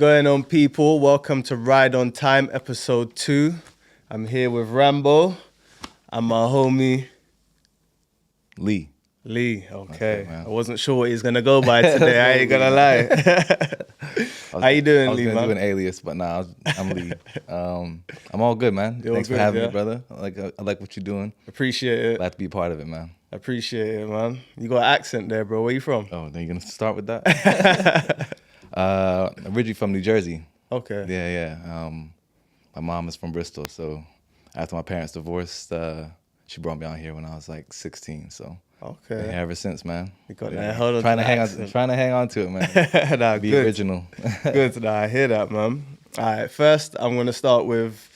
going on, people? Welcome to Ride on Time, episode 2. I'm here with Rambo and my homie Lee. Okay, I wasn't sure what he's gonna go by today. I ain't gonna lie. How you doing, Lee, man? I was gonna do an alias, but nah, I'm Lee. I'm all good, man. You're Thanks good, for having yeah? me, brother. I like what you're doing. Appreciate it. Glad to be a part of it, man. Appreciate it, man. You got an accent there, bro. Where you from? Oh, then you're gonna start with that? Originally from New Jersey. Okay. Yeah. My mom is from Bristol, so after my parents divorced, she brought me out here when I was like 16. So Okay. yeah, ever since, man. You got that hold on. Trying to hang on to it, man. Nah, Be good. original. Good. Nah, I hear that, man. All right. First, I'm gonna start with,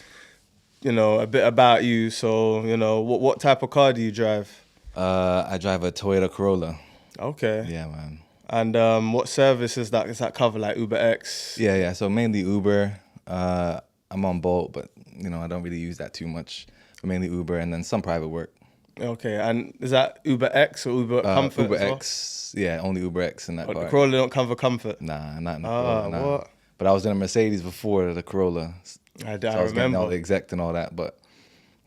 a bit about you. So, what type of car do you drive? I drive a Toyota Corolla. Okay. Yeah, man. And what service is that? Does that cover like Uber X? Yeah. So mainly Uber. I'm on Bolt, but I don't really use that too much. But mainly Uber, and then some private work. Okay, and is that Uber X or Uber Comfort? Uber as well? X, yeah, only Uber X in that The part. Corolla don't cover Comfort. Nah, not in the Corolla. Nah. What? But I was in a Mercedes before the Corolla. I So I was getting remember. all the exec and all that, but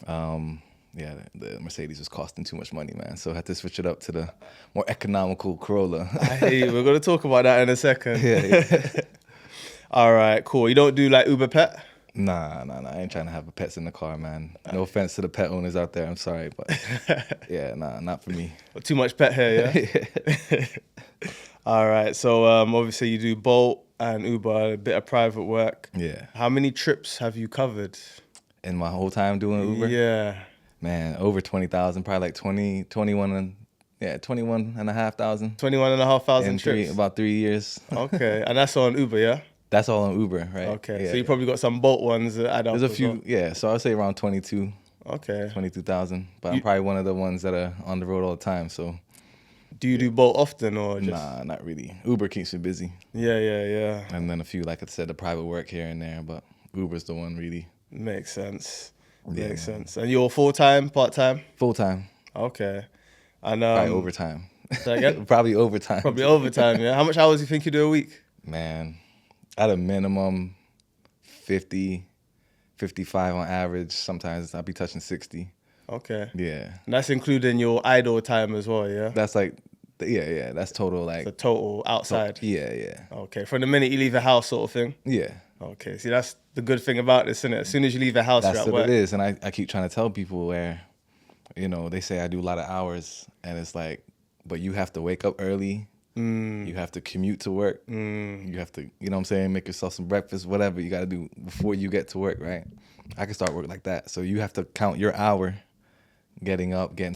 yeah, the Mercedes was costing too much money, man. So I had to switch it up to the more economical Corolla. I hear you. We're gonna talk about that in a second. Yeah. All right, cool. You don't do like Uber Pet? Nah. I ain't trying to have pets in the car, man. No offense to the pet owners out there. I'm sorry, but yeah, not for me. Too much pet hair, yeah. All right. So obviously you do Bolt and Uber, a bit of private work. Yeah. How many trips have you covered? In my whole time doing Uber? Yeah. Man, over 20,000, probably like 21 and a half thousand. 21,500 trips. About 3 years. Okay, and that's on Uber, yeah? That's all on Uber, right? Okay, Yeah. so you probably got some Bolt ones that add up. There's a as few, well. yeah. So I'd say around 22,000. Okay. But I'm probably one of the ones that are on the road all the time. So Do you do Bolt often or just? nah, not really. Uber keeps me busy, Yeah. and then a few, like I said, the private work here and there. But Uber's the one really. Makes sense. Yeah, Makes man. sense. And you're full-time, part-time? Full time, Okay. And probably overtime. say again? Probably overtime. Probably overtime, yeah. How much hours do you think you do a week? Man, at a minimum, 50, 55 on average. Sometimes I'll be touching 60. Okay. Yeah. And that's including your idle time as well, yeah? That's like, yeah. That's total, like. The total outside. Yeah. Okay. From the minute you leave the house sort of thing? Yeah. Okay. See, that's the good thing about this, isn't it? As soon as you leave the house, That's you're at what work. it is. And I keep trying to tell people where, they say I do a lot of hours. And it's like, but you have to wake up early. You have to commute to work. You have to, make yourself some breakfast, whatever you got to do before you get to work, right? I can start work like that. So you have to count your hour getting up, getting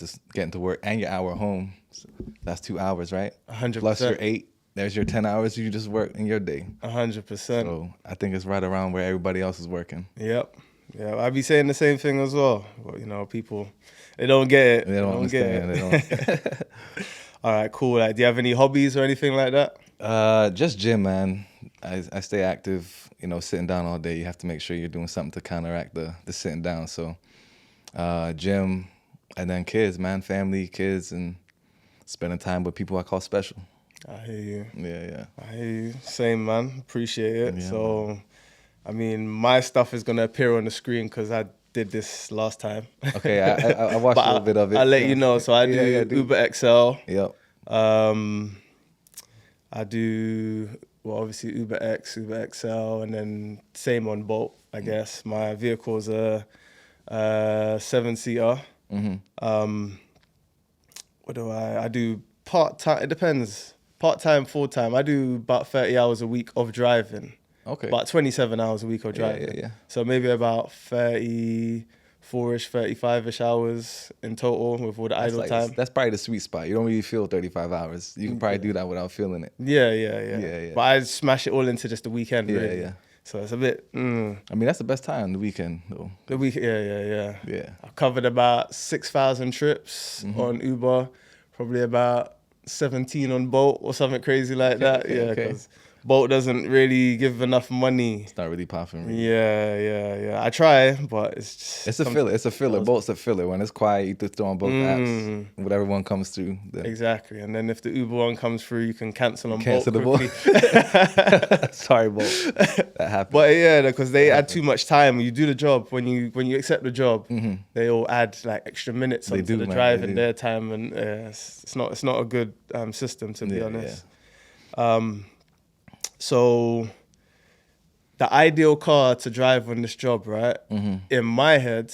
to work, and your hour home. So that's 2 hours, right? 100%. Plus your 8. There's your 10 hours you just work in your day. 100%. So I think it's right around where everybody else is working. Yep. Yeah, I be saying the same thing as well. But, people, they don't get it. They don't understand. Get it. All right, cool. Like, do you have any hobbies or anything like that? Just gym, man. I stay active, sitting down all day. You have to make sure you're doing something to counteract the sitting down. So gym, and then kids, man, family, kids, and spending time with people I call special. I hear you. Yeah. I hear you. Same, man. Appreciate it. Yeah, so, I mean, my stuff is going to appear on the screen because I did this last time. Okay, I watched a little bit of it. I'll let you know. So I do Uber XL. Yep. I do, obviously Uber X, Uber XL, and then same on Bolt, I guess. My vehicle's a 7-seater. What do I do part-time, it depends. Part-time, full-time. I do about 30 hours a week of driving. Okay. About 27 hours a week of driving. Yeah. So maybe about 34-ish, 35-ish hours in total with all the idle time. That's probably the sweet spot. You don't really feel 35 hours. You can probably do that without feeling it. Yeah. But I smash it all into just the weekend, really. Yeah. So it's a bit. I mean, that's the best time, the weekend, though. The week, yeah. Yeah. I've covered about 6,000 trips on Uber, probably about 17 on Bolt or something crazy like that. Okay. Because Bolt doesn't really give enough money. It's not really popping. Really. Yeah. I try, but it's just It's a filler. It's a filler. Bolt's a filler. When it's quiet, you just throw on both apps. Whatever one comes through. Then exactly. And then if the Uber one comes through, you can cancel on cancel Bolt the quickly. Bolt. Sorry, Bolt. That happened. But yeah, because they add too much time. You do the job when you accept the job, they all add like extra minutes onto the drive and their time, and it's not a good system, to be honest. Yeah. So the ideal car to drive on this job, right? In my head,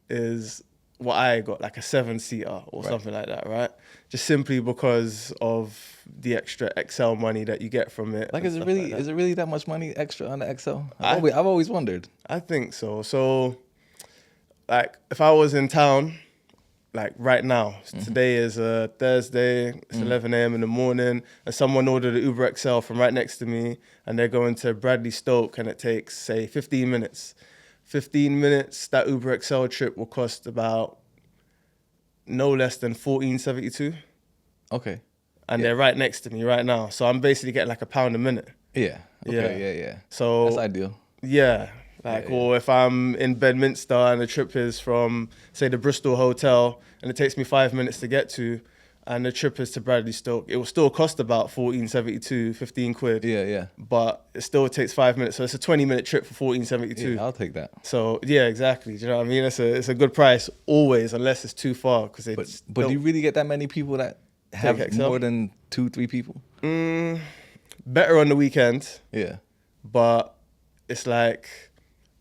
is what I got, like a 7-seater or something like that, right? Just simply because of the extra XL money that you get from it. Like, is it really that much money extra on the XL? I've always wondered. I think so. So, like, if I was in town, like right now, today is a Thursday, it's 11 a.m. in the morning, and someone ordered an Uber XL from right next to me, and they're going to Bradley Stoke, and it takes, say, 15 minutes. 15 minutes, that Uber XL trip will cost about no less than $14.72. Okay. And they're right next to me right now. So I'm basically getting like £1 a minute. Yeah. Okay. Yeah. So that's ideal. Yeah. Like, or if I'm in Bedminster and the trip is from, say, the Bristol Hotel, and it takes me 5 minutes to get to, and the trip is to Bradley Stoke, it will still cost about £14.72, 15 quid. Yeah. But it still takes 5 minutes. So it's a 20-minute trip for £14.72. Yeah, I'll take that. So, yeah, exactly. Do you know what I mean? It's a good price always, unless it's too far. But do you really get that many people that have more than 2-3 people? Better on the weekend. Yeah. But it's like,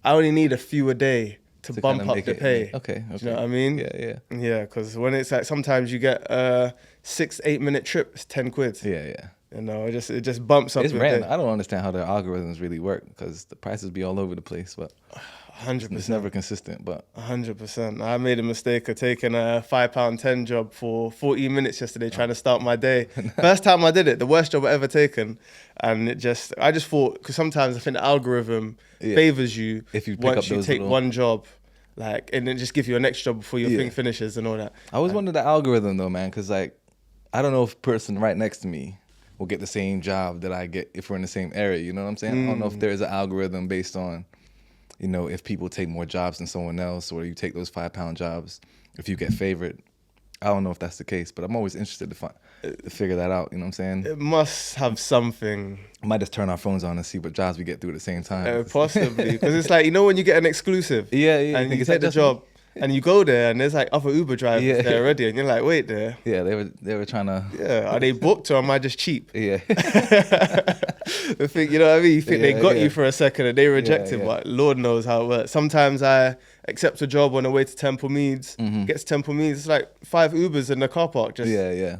I only need a few a day to bump up the pay. Okay. Do you know what I mean? Yeah. Yeah, because when it's like, sometimes you get a 6-8 minute trip, it's 10 quid. Yeah. You know, it just bumps up. It's random. I don't understand how their algorithms really work, because the prices be all over the place, but 100%. It's never consistent, but 100%. I made a mistake of taking a £5.10 job for 40 minutes yesterday, trying to start my day. First time I did it, the worst job I ever taken, and I just thought, because sometimes I think the algorithm favors you if you once you take one job, like, and then just give you a next job before your thing finishes and all that. I always wonder the algorithm though, man, because like, I don't know if the person right next to me will get the same job that I get if we're in the same area. You know what I'm saying? I don't know if there's an algorithm based on, you know, if people take more jobs than someone else, or you take those £5 jobs, if you get favored. I don't know if that's the case, but I'm always interested to figure that out. You know what I'm saying? It must have something. I might just turn our phones on and see what jobs we get through at the same time. Possibly, because it's like, you know, when you get an exclusive, and you take the job, and you go there, and there's like other Uber drivers there already, and you're like, wait there. Yeah, they were trying to. Yeah, are they booked, or am I just cheap? Yeah. The thing, you know what I mean? You think they got you for a second and they rejected, but Lord knows how it works. Sometimes I accept a job on the way to Temple Meads, get to Temple Meads, it's like 5 Ubers in the car park, just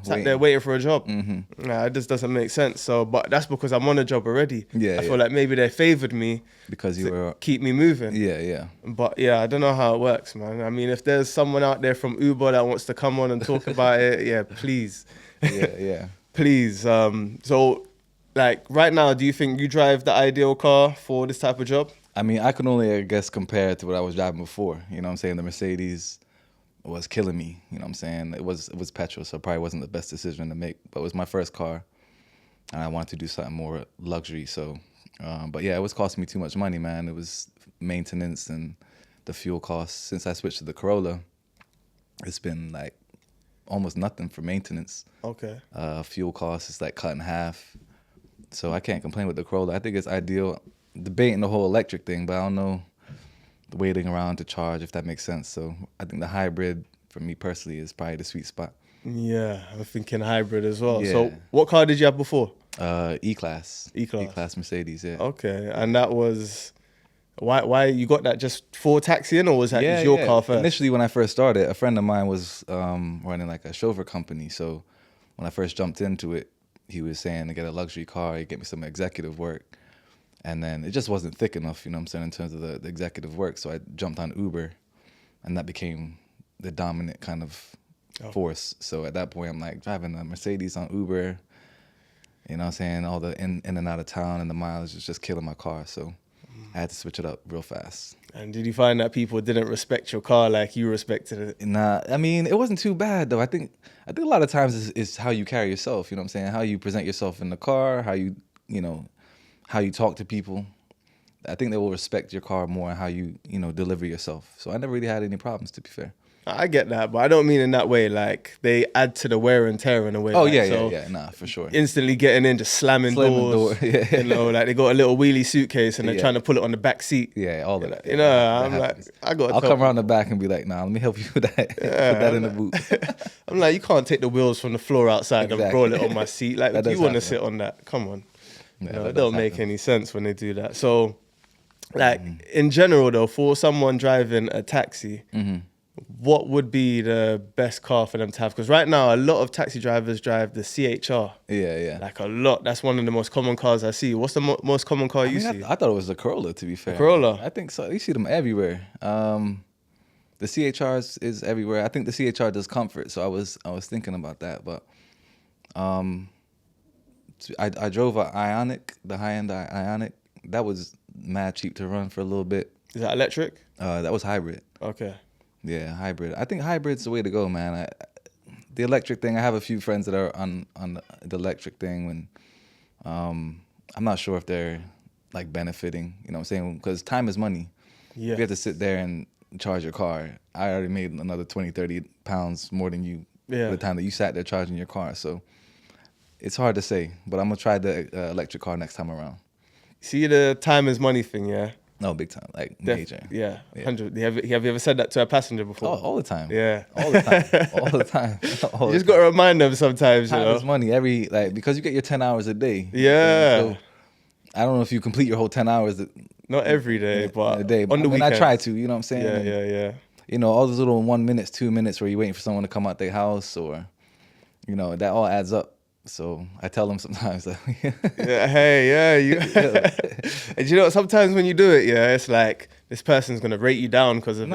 sat there waiting for a job. Nah, it just doesn't make sense. So, but that's because I'm on a job already. I feel like maybe they favored me because you were keep me moving. Yeah. But yeah, I don't know how it works, man. I mean, if there's someone out there from Uber that wants to come on and talk about it, please. Yeah. Please. So, like, right now, do you think you drive the ideal car for this type of job? I mean, I can only, I guess, compare it to what I was driving before. You know what I'm saying? The Mercedes was killing me. You know what I'm saying? It was petrol, so it probably wasn't the best decision to make. But it was my first car, and I wanted to do something more luxury. So, but yeah, it was costing me too much money, man. It was maintenance and the fuel costs. Since I switched to the Corolla, it's been like almost nothing for maintenance. Okay. Fuel costs is like cut in half. So I can't complain with the Corolla. I think it's ideal. Debating the whole electric thing, but I don't know, waiting around to charge, if that makes sense. So I think the hybrid, for me personally, is probably the sweet spot. Yeah, I'm thinking hybrid as well. Yeah. So what car did you have before? E-Class. E-Class Mercedes, yeah. Okay, and that was, why you got that just for taxiing, or was that your car first? Initially, when I first started, a friend of mine was running like a chauffeur company. So when I first jumped into it, he was saying to get a luxury car, he'd get me some executive work. And then it just wasn't thick enough, you know what I'm saying, in terms of the executive work. So I jumped on Uber, and that became the dominant kind of force. So at that point, I'm like driving a Mercedes on Uber, you know what I'm saying, all the in and out of town, and the mileage was just killing my car. So I had to switch it up real fast. And did you find that people didn't respect your car like you respected it? Nah, I mean, it wasn't too bad though. I think a lot of times is how you carry yourself, you know what I'm saying, how you present yourself in the car, how you know, how you talk to people. I think they will respect your car more and how you deliver yourself. So I never really had any problems, to be fair. I get that, but I don't mean in that way. Like, they add to the wear and tear in a way. Oh, like, yeah. Nah, for sure. Instantly getting in, just slamming doors. Yeah. You know, like they got a little wheelie suitcase and they're trying to pull it on the back seat. Yeah, all of that. You know, I'm like, I'll come around the back and be like, nah, let me help you with that. Yeah, put that in the boot. I'm like, you can't take the wheels from the floor outside and roll it on my seat. Like, do you want to sit on that? Come on. Yeah, it don't make any sense when they do that. So, like, in general, though, for someone driving a taxi, what would be the best car for them to have? Because right now, a lot of taxi drivers drive the CHR. Yeah. Like, a lot. That's one of the most common cars I see. What's the most common car you see? I thought it was the Corolla, to be fair. The Corolla? I think so. You see them everywhere. The CHR is everywhere. I think the CHR does comfort, so I was thinking about that. But I drove an Ioniq, the high-end Ioniq. That was mad cheap to run for a little bit. Is that electric? That was hybrid. Okay. Yeah, hybrid. I think hybrid's the way to go, man. The electric thing, I have a few friends that are on the electric thing, when I'm not sure if they're like benefiting, you know what I'm saying? Because time is money. Yeah. If you have to sit there and charge your car, I already made another 20, 30 pounds more than you by the time that you sat there charging your car. So it's hard to say, but I'm going to try the electric car next time around. See the time is money thing, yeah? No, big time, like major. Yeah, 100. Have you ever said that to a passenger before? All the time. Yeah. All the time. All the time. You just got to remind them sometimes, time is money, because you get your 10 hours a day. Yeah. So I don't know if you complete your whole 10 hours. Not every day, but a day. On the weekend. I try to, you know what I'm saying? Yeah. You know, all those little 1 minutes, 2 minutes where you're waiting for someone to come out their house, or, that all adds up. So I tell them sometimes that. And you know, sometimes when you do it, it's like this person's gonna rate you down because of it.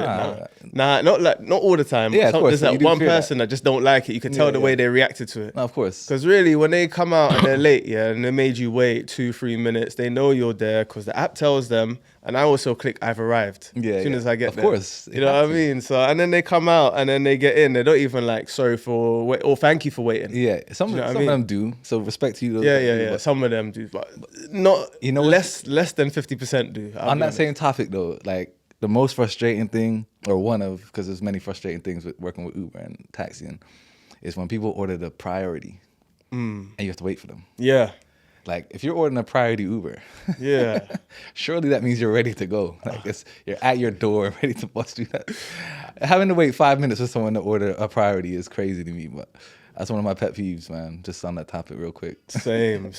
Nah, not all the time. Yeah, of course. There's that one person that just don't like it. You can tell the way they reacted to it. No, of course. Because really, when they come out and they're late, and they made you wait 2-3 minutes, they know you're there because the app tells them. And I also click I've arrived as soon as I get there. Of course. You know what I mean? So, and then they come out and then they get in. They don't even like, sorry for wait or thank you for waiting. Yeah, some of them do. So respect to you. Yeah. Some of them do, but not, less than 50% do. On that same topic though, like the most frustrating thing, or one of, because there's many frustrating things with working with Uber and taxiing, is when people order the priority and you have to wait for them. Yeah. Like, if you're ordering a priority Uber, surely that means you're ready to go. Like, you're at your door, ready to bust through that. Having to wait 5 minutes for someone to order a priority is crazy to me, but that's one of my pet peeves, man. Just on that topic real quick. Same.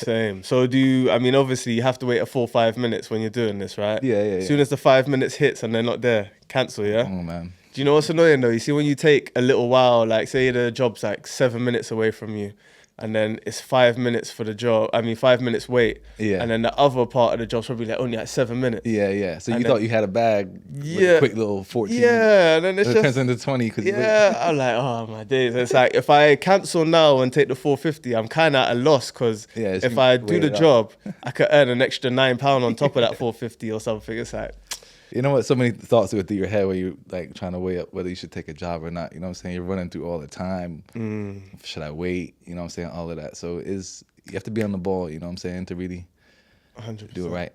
So obviously you have to wait a full 5 minutes when you're doing this, right? Yeah. As soon as the 5 minutes hits and they're not there, cancel, yeah? Oh, man. Do you know what's annoying, though? You see, when you take a little while, like, say the job's like 7 minutes away from you, and then it's 5 minutes for the job. 5 minutes wait. Yeah. And then the other part of the job's probably like only like 7 minutes. Yeah. So you thought you had a bag with a quick little 14 minutes. Yeah, and then it turns into 20 because I'm like, oh my days. It's like, if I cancel now and take the 450, I'm kind of at a loss because if I do the job, I could earn an extra £9 on top of that 450 or something. It's like... You know what? So many thoughts go through your head where you're like trying to weigh up whether you should take a job or not. You know what I'm saying? You're running through all the time. Should I wait? You know what I'm saying? All of that. So you have to be on the ball, you know what I'm saying, to really 100%. Do it right.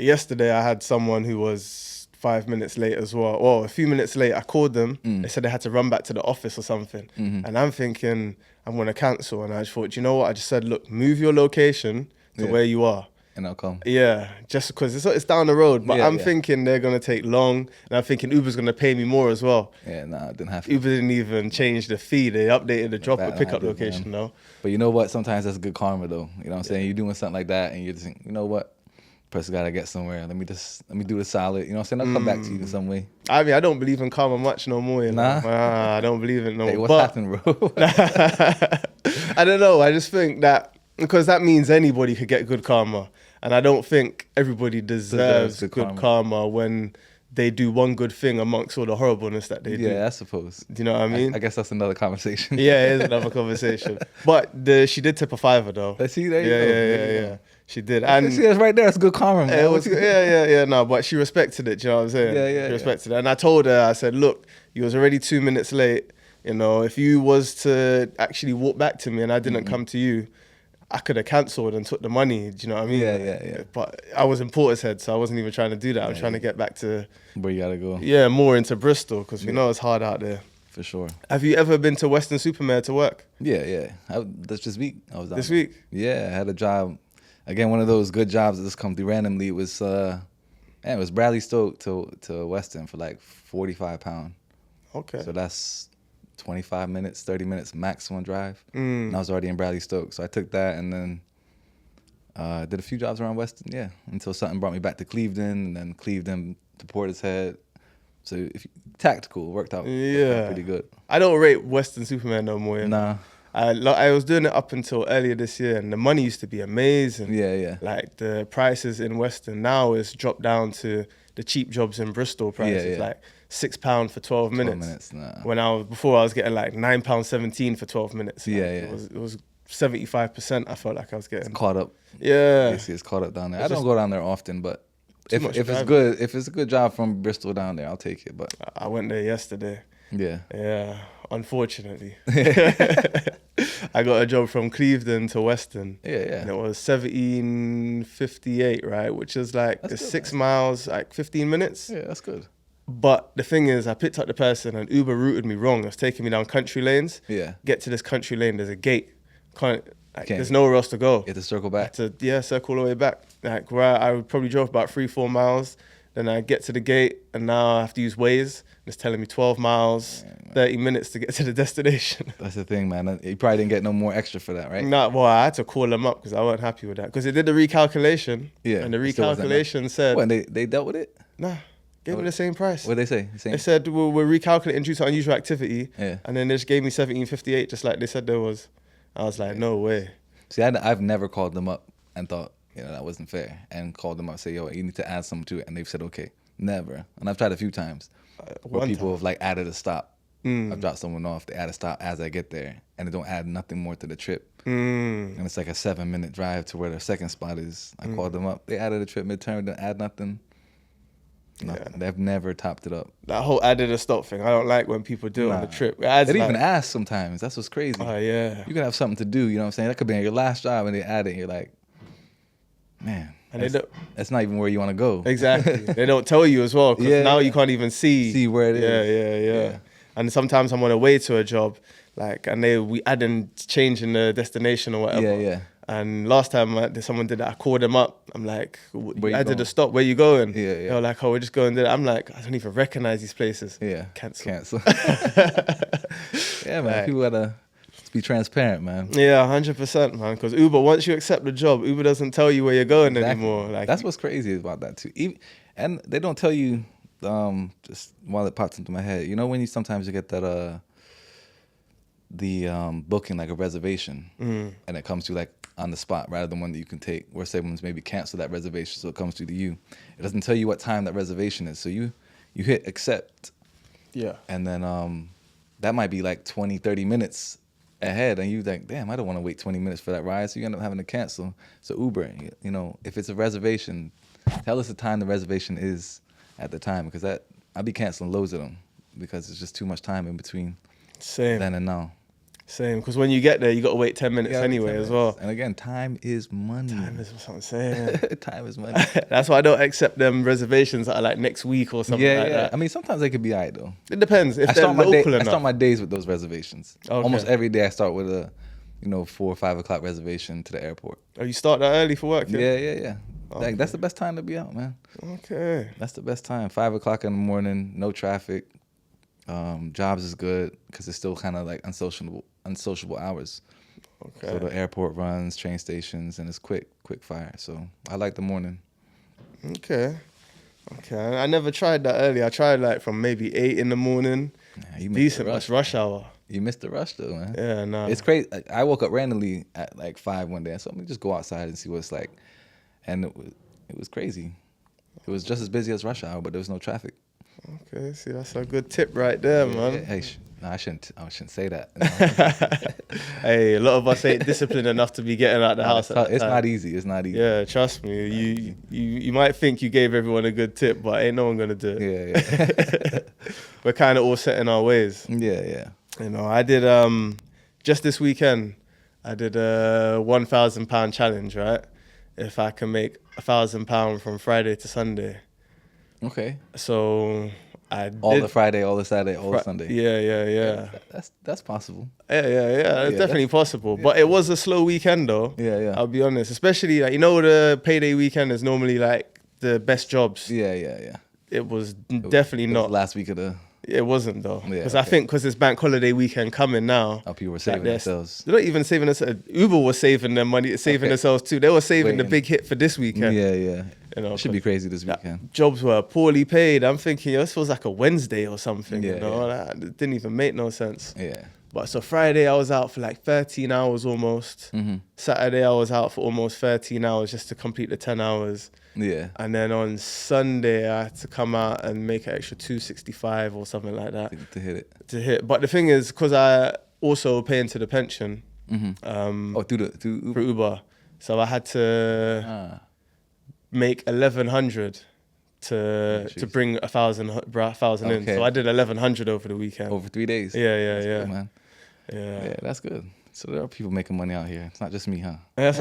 Yesterday, I had someone who was 5 minutes late as well. Well, a few minutes late, I called them. They said they had to run back to the office or something. And I'm thinking, I'm going to cancel. And I just thought, you know what? I just said, look, move your location to where you are. And I'll come. Yeah, just because it's down the road. But I'm thinking they're going to take long. And I'm thinking Uber's going to pay me more as well. Yeah, it didn't have to. Uber didn't even change the fee. They updated the drop or pickup location, though. But you know what? Sometimes that's good karma, though. You know what I'm saying? You're doing something like that and you're just thinking, you know what? Person got to get somewhere. Let me do the solid. You know what I'm saying? I'll come back to you in some way. I don't believe in karma much no more. You know? Nah, I don't believe in no more. Hey, what's happening, bro? I don't know. I just think that because that means anybody could get good karma. And I don't think everybody deserves good karma when they do one good thing amongst all the horribleness that they do. Yeah, I suppose. Do you know what I mean? I guess that's another conversation. Yeah, it is another conversation. But she did tip a $5 though. Let's see, there you go. Yeah. She did. And see, that's right there. That's good karma, man. It was, yeah. No, but she respected it. Do you know what I'm saying? Yeah. She respected it. And I told her, I said, look, you was already 2 minutes late. You know, if you was to actually walk back to me and I didn't come to you, I could have cancelled and took the money. Do you know what I mean? Yeah. But I was in Portishead, so I wasn't even trying to do that. I'm trying to get back to where you gotta go. Yeah, more into Bristol because we know it's hard out there. For sure. Have you ever been to Western Supermare to work? Yeah. This week I was down. This week? Yeah, I had a job. Again, one of those good jobs that just come through randomly. It was Bradley Stoke to Weston for like £45. Okay. So that's 25 minutes, 30 minutes maximum drive. And I was already in Bradley Stoke. So I took that and then did a few jobs around Weston, until something brought me back to Clevedon, and then Clevedon to Portishead. So tactical, worked out pretty good. I don't rate Western Superman no more. Nah. I was doing it up until earlier this year, and the money used to be amazing. Yeah. Like the prices in Western now is dropped down to the cheap jobs in Bristol prices, like £6 for 12 minutes. Nah. When I was getting like £9.17 for 12 minutes. Like, It was 75%. I felt like I was getting caught up. Yeah, it's caught up down there. I don't go down there often, but if it's a good job from Bristol down there, I'll take it. But I went there yesterday. Yeah. Unfortunately, I got a job from Clevedon to Weston. Yeah. And it was 17.58, right? Which is like 6 miles, like 15 minutes. Yeah, that's good. But the thing is, I picked up the person and Uber routed me wrong. It was taking me down country lanes. Yeah. Get to this country lane, there's a gate. There's nowhere else to go. You have to circle back. Circle all the way back. Like where I would probably drove about 3-4 miles. Then I get to the gate and now I have to use Waze. It's telling me 12 miles, 30 minutes to get to the destination. That's the thing, man. You probably didn't get no more extra for that, right? Well, I had to call them up because I wasn't happy with that. Because they did the recalculation. Yeah. And the recalculation said... When they dealt with it? Nah. Gave me the same price. What did they say? They said, we're recalculating due to unusual activity. Yeah. And then they just gave me 17.58 just like they said there was. I was like, no way. See, I've never called them up and thought, that wasn't fair. And called them up and say, yo, you need to add something to it. And they've said, okay. Never. And I've tried a few times where people have like added a stop. I've dropped someone off. They add a stop as I get there. And they don't add nothing more to the trip. And it's like a 7-minute drive to where their second spot is. I called them up. They added a trip midterm, didn't add nothing. Yeah. They've never topped it up. That whole added a stop thing, I don't like when people do it on the trip. They even ask sometimes. That's what's crazy. Oh, yeah. You can have something to do, you know what I'm saying? That could be on your last job and they add it and you're like, man, and that's not even where you want to go. Exactly. They don't tell you as well because now you can't even see where it is. Yeah. And sometimes I'm on the way to a job, and we add in changing the destination or whatever. Yeah. And last time someone did that, I called them up. I'm like, I did a stop. Where you going? Yeah. They were like, oh, we're just going there. I'm like, I don't even recognize these places. Yeah. Cancel. Yeah, man. People gotta be transparent, man. Yeah, 100%, man. Because Uber, once you accept the job, Uber doesn't tell you where you're going anymore. That's what's crazy about that too. And they don't tell you. Just while it pops into my head, when sometimes you get that the booking like a reservation, and it comes to like on the spot rather than one that you can take. Where someone's maybe canceled that reservation, so it comes to you. It doesn't tell you what time that reservation is, so you hit accept. Yeah. And then that might be like 20, 30 minutes ahead, and you think, damn, I don't want to wait 20 minutes for that ride, so you end up having to cancel. So Uber, if it's a reservation, tell us the time the reservation is at the time, because I'd be canceling loads of them because it's just too much time in between. Then and now. Same, because when you get there, you got to wait 10 minutes anyway as well. And again, time is money. Time is what I'm saying. Time is money. That's why I don't accept them reservations that are like next week or something like that. I mean, sometimes they could be all right, though. It depends. If they're local enough. I start my days with those reservations. Okay. Almost every day I start with a 4 or 5 o'clock reservation to the airport. Oh, you start that early for work? Yeah. Okay. That's the best time to be out, man. Okay. That's the best time. 5 o'clock in the morning, no traffic. Jobs is good because it's still kind of like unsociable hours. Okay. So the airport runs, train stations, and it's quick fire. So I like the morning. Okay. I never tried that early. I tried like from maybe 8 in the morning. Yeah, decent rush hour. You missed the rush though, man. Yeah, no. It's crazy. I woke up randomly at like 5 one day, so let me just go outside and see what it's like. And it was crazy. It was just as busy as rush hour, but there was no traffic. Okay, see, that's a good tip right there, man. Hey, I shouldn't say that. Hey, a lot of us ain't disciplined enough to be getting out the house. It's not easy. It's not easy. Yeah, trust me. You might think you gave everyone a good tip, but ain't no one gonna do it. Yeah. We're kind of all set in our ways. Yeah. I did just this weekend. I did a £1,000 challenge, right? If I can make £1,000 from Friday to Sunday. Okay. So all the Friday, all the Saturday, all the Sunday. Yeah. That's possible. Yeah. It's definitely possible. But it was a slow weekend though. Yeah. I'll be honest. Especially like, you know, the payday weekend is normally like the best jobs. Yeah. It was definitely not. Was last week of the... It wasn't though. Because Yeah, I think because it's bank holiday weekend coming now. Oh, people were saving themselves. They're not even saving us. Uber was saving their money, saving themselves too. They were saving the big hit for this weekend. Yeah. You know, it should be crazy this weekend. Jobs were poorly paid. I'm thinking, this feels like a Wednesday or something. Yeah, you know, it didn't even make no sense. Yeah. But so Friday I was out for like 13 hours almost. Saturday I was out for almost 13 hours just to complete the 10 hours. Yeah. And then on Sunday I had to come out and make an extra 265 or something like that. To hit it. To hit. But the thing is, because I also pay into the pension. Through Uber. For Uber. So I had to make 1,100 to bring 1,000 in. So I did 1,100 over the weekend. Over 3 days. Yeah. Good, man. Yeah, that's good. So there are people making money out here. It's not just me, huh? That's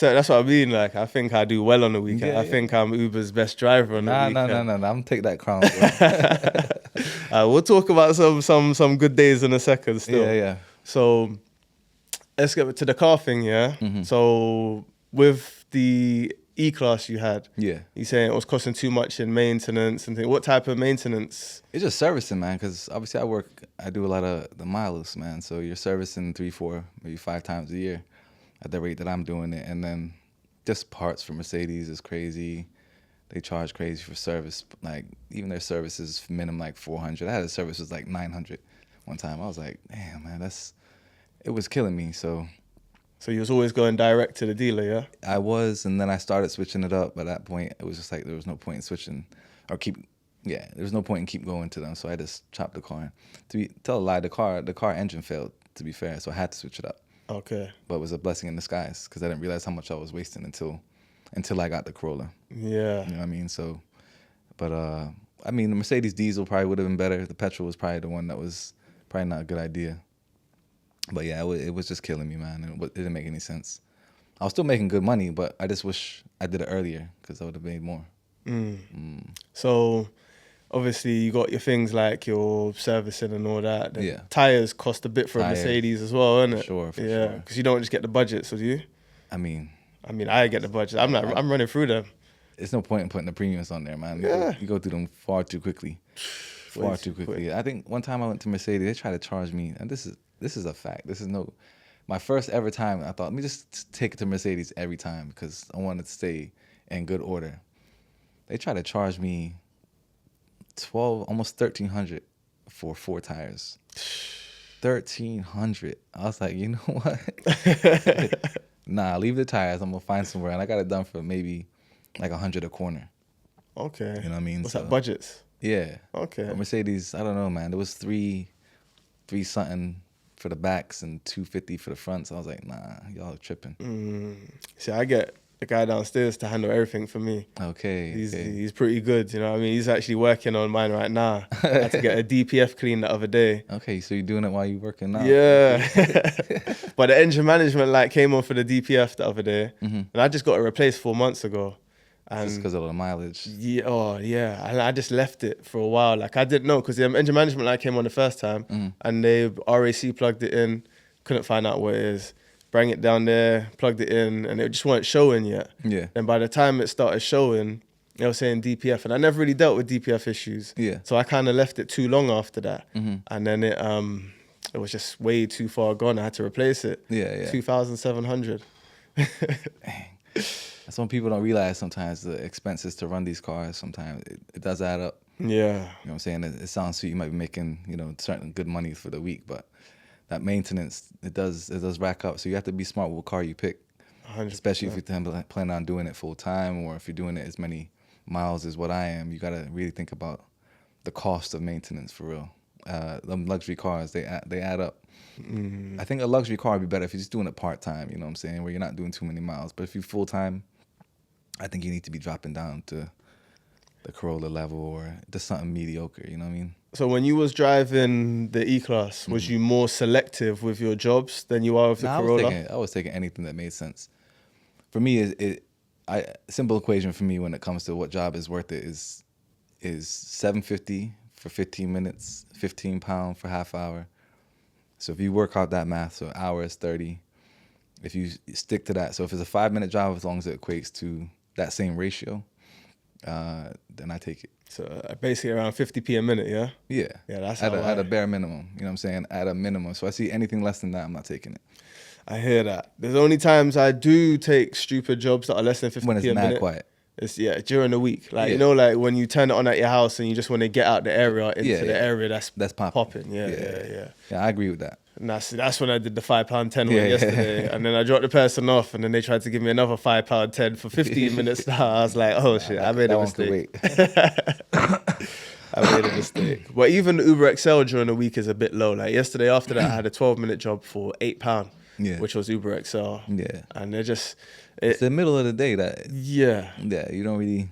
that's what I mean. Like, I think I do well on the weekend. I think I'm Uber's best driver on the weekend. No. I'm gonna take that crown. We'll talk about some good days in a second still. Yeah. So let's get to the car thing, yeah? So with the E-Class you had, you're saying it was costing too much in maintenance and things. What type of maintenance? It's just servicing, man, because obviously I do a lot of the miles, man. So you're servicing 3, 4, maybe 5 times a year at the rate that I'm doing it. And then just parts for Mercedes is crazy. They charge crazy for service. Like, even their service is minimum like 400. I had a service was like 900 one time. I was like, damn, man, it was killing me. So you was always going direct to the dealer, yeah? I was, and then I started switching it up. By that point, it was just like there was no point in switching or there was no point in keep going to them. So I just chopped the car. To tell a lie, the car engine failed, to be fair, so I had to switch it up. Okay. But it was a blessing in disguise because I didn't realize how much I was wasting until I got the Corolla. Yeah. You know what I mean? So, but I mean, the Mercedes diesel probably would have been better. The petrol was probably the one that was probably not a good idea. But yeah, it was just killing me, man. And it didn't make any sense. I was still making good money, but I just wish I did it earlier because I would have made more. So obviously you got your things like your servicing and all that. The tires cost a bit for a Mercedes as well, isn't it? For sure. Because you don't just get the budget, so do you? I mean, I get the budget. I'm running through them. It's no point in putting the premiums on there, man. You go through them far too quickly. Far too quickly. I think one time I went to Mercedes, they tried to charge me, and this is a fact. My first ever time, I thought, let me just take it to Mercedes every time because I wanted to stay in good order. They tried to charge me almost $1,300 for 4 tires. $1,300. I was like, you know what? Nah, leave the tires. I'm gonna find somewhere, and I got it done for maybe like $100 a corner. Okay. You know what I mean? What's that, budgets? Yeah. Okay. But Mercedes, I don't know, man. There was three something for the backs and $250 for the fronts. I was like, nah, y'all are tripping. See, I get the guy downstairs to handle everything for me. Okay. He's pretty good, you know what I mean? He's actually working on mine right now. I had to get a DPF clean the other day. Okay, so you're doing it while you're working now? Yeah. But the engine management light came on for the DPF the other day, and I just got it replaced 4 months ago. And just because of the mileage? Yeah. And I just left it for a while. Like, I didn't know, because the engine management light came on the first time, and they RAC plugged it in, couldn't find out what it is. Bring it down there, plugged it in, and it just weren't showing yet. Yeah. And by the time it started showing, they were saying DPF, and I never really dealt with DPF issues. Yeah. So I kind of left it too long after that, and then it was just way too far gone. I had to replace it. Yeah. 2,700. Dang. That's when people don't realize sometimes the expenses to run these cars. Sometimes it does add up. Yeah. You know what I'm saying? It sounds sweet. You might be making certain good money for the week, but that maintenance, it does rack up. So you have to be smart with what car you pick, 100%. Especially if you plan on doing it full time, or if you're doing it as many miles as what I am. You got to really think about the cost of maintenance for real. Them luxury cars, they add up. I think a luxury car would be better if you're just doing it part time. You know what I'm saying? Where you're not doing too many miles. But if you're full time, I think you need to be dropping down to the Corolla level or just something mediocre. You know what I mean? So when you was driving the E-Class, was you more selective with your jobs than you are with the Corolla? I was taking anything that made sense. For me, simple equation for me when it comes to what job is worth it is $7.50 for 15 minutes, £15 for half hour. So if you work out that math, so an hour is 30. If you stick to that, so if it's a 5-minute job, as long as it equates to that same ratio, then I take it. So basically around 50p a minute, yeah? Yeah. Yeah, that's at a bare minimum. You know what I'm saying? At a minimum. So I see anything less than that, I'm not taking it. I hear that. There's only times I do take stupid jobs that are less than 50p a minute. When it's mad quiet. It's during the week. Like you know, like when you turn it on at your house and you just want to get out the area into the area that's popping. Yeah. I agree with that. And that's when I did the £5.10 one yesterday. And then I dropped the person off and then they tried to give me another £5.10 for 15 minutes now. I was like, oh shit, I made a mistake. I made a mistake. But even the Uber XL during the week is a bit low. Like yesterday after that I had a 12-minute job for £8, which was Uber XL. Yeah. And it's the middle of the day Yeah, you don't really.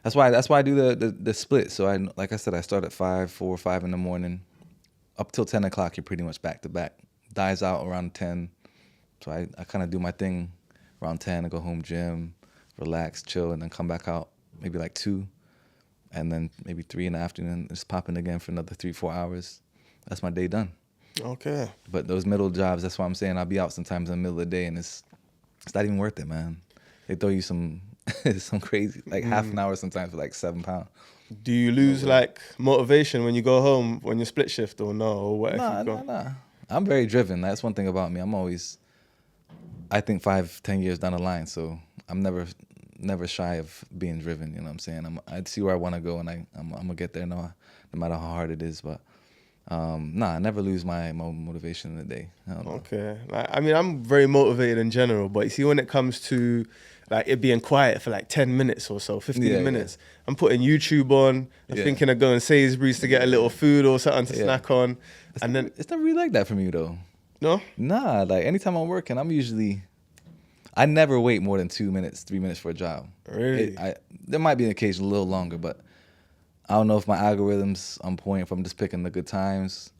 That's why I do the split. So like I said, I start at 4 or 5 in the morning, up till 10 o'clock. You're pretty much back to back. Dies out around 10. So I kind of do my thing around 10. I go home, gym, relax, chill, and then come back out maybe like 2, and then maybe 3 in the afternoon. Just popping again for another 3-4 hours. That's my day done. Okay. But those middle jobs, that's why I'm saying I'll be out sometimes in the middle of the day, and it's not even worth it, man. They throw you some crazy, like half an hour sometimes for like £7. Do you lose like motivation when you go home when you split shift or no? Or what? Nah. I'm very driven. That's one thing about me. I think 5-10 years down the line, so I'm never shy of being driven. You know what I'm saying? I see where I want to go, and I'm gonna get there no matter how hard it is. But I never lose my motivation in the day. Okay. I mean, I'm very motivated in general, but you see, when it comes to like it being quiet for like 10 minutes or so, 15 minutes, I'm putting YouTube on. I'm thinking of going Sainsbury's to get a little food or something to snack on. It's not really like that for me though. No? Nah, like anytime I'm working, I never wait more than 2 minutes, 3 minutes for a job. Really? There might be an occasion a little longer, but I don't know if my algorithm's on point, if I'm just picking the good times.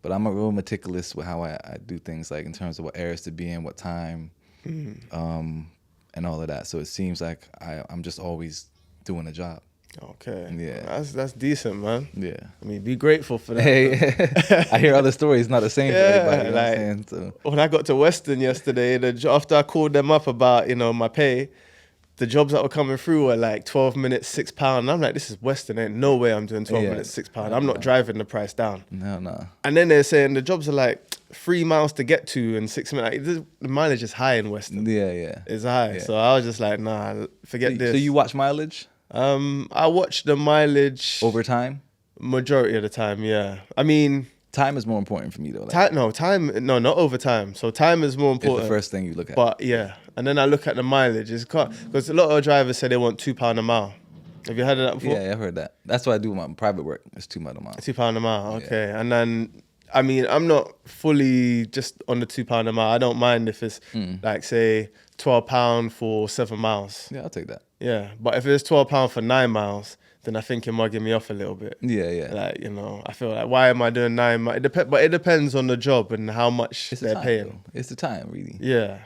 But I'm a real meticulous with how I do things, like in terms of what areas to be in, what time, and all of that. So it seems like I'm just always doing a job. Okay. Yeah. That's decent, man. Yeah. I mean, be grateful for that. Hey, I hear other stories, not the same for everybody. You know what I'm saying? So. When I got to Western yesterday, after I called them up about, my pay, the jobs that were coming through were like 12 minutes, £6. And I'm like, this is Western. Ain't no way I'm doing 12 minutes, £6. I'm not driving the price down. No. And then they're saying the jobs are like 3 miles to get to and 6 minutes. Like, the mileage is high in Western. Yeah. It's high. Yeah. So I was just like, nah, forget this. So you watch mileage? I watch the mileage. Over time? Majority of the time, yeah. I mean... Time is more important for me though. No, not over time. So time is more important. It's the first thing you look at. But yeah, and then I look at the mileage. It's because a lot of drivers say they want £2 a mile. Have you heard of that before? Yeah, I've heard that. That's what I do with my private work. It's £2 a mile. £2 a mile, okay. Yeah. And then, I mean, I'm not fully just on the £2 a mile. I don't mind if it's like, say, £12 for 7 miles. Yeah, I'll take that. Yeah, but if it's £12 for 9 miles, then I think you're mugging me off a little bit. Yeah. Like, I feel like, why am I doing 9 miles? But it depends on the job and how much they're paying. Though. It's the time, really. Yeah.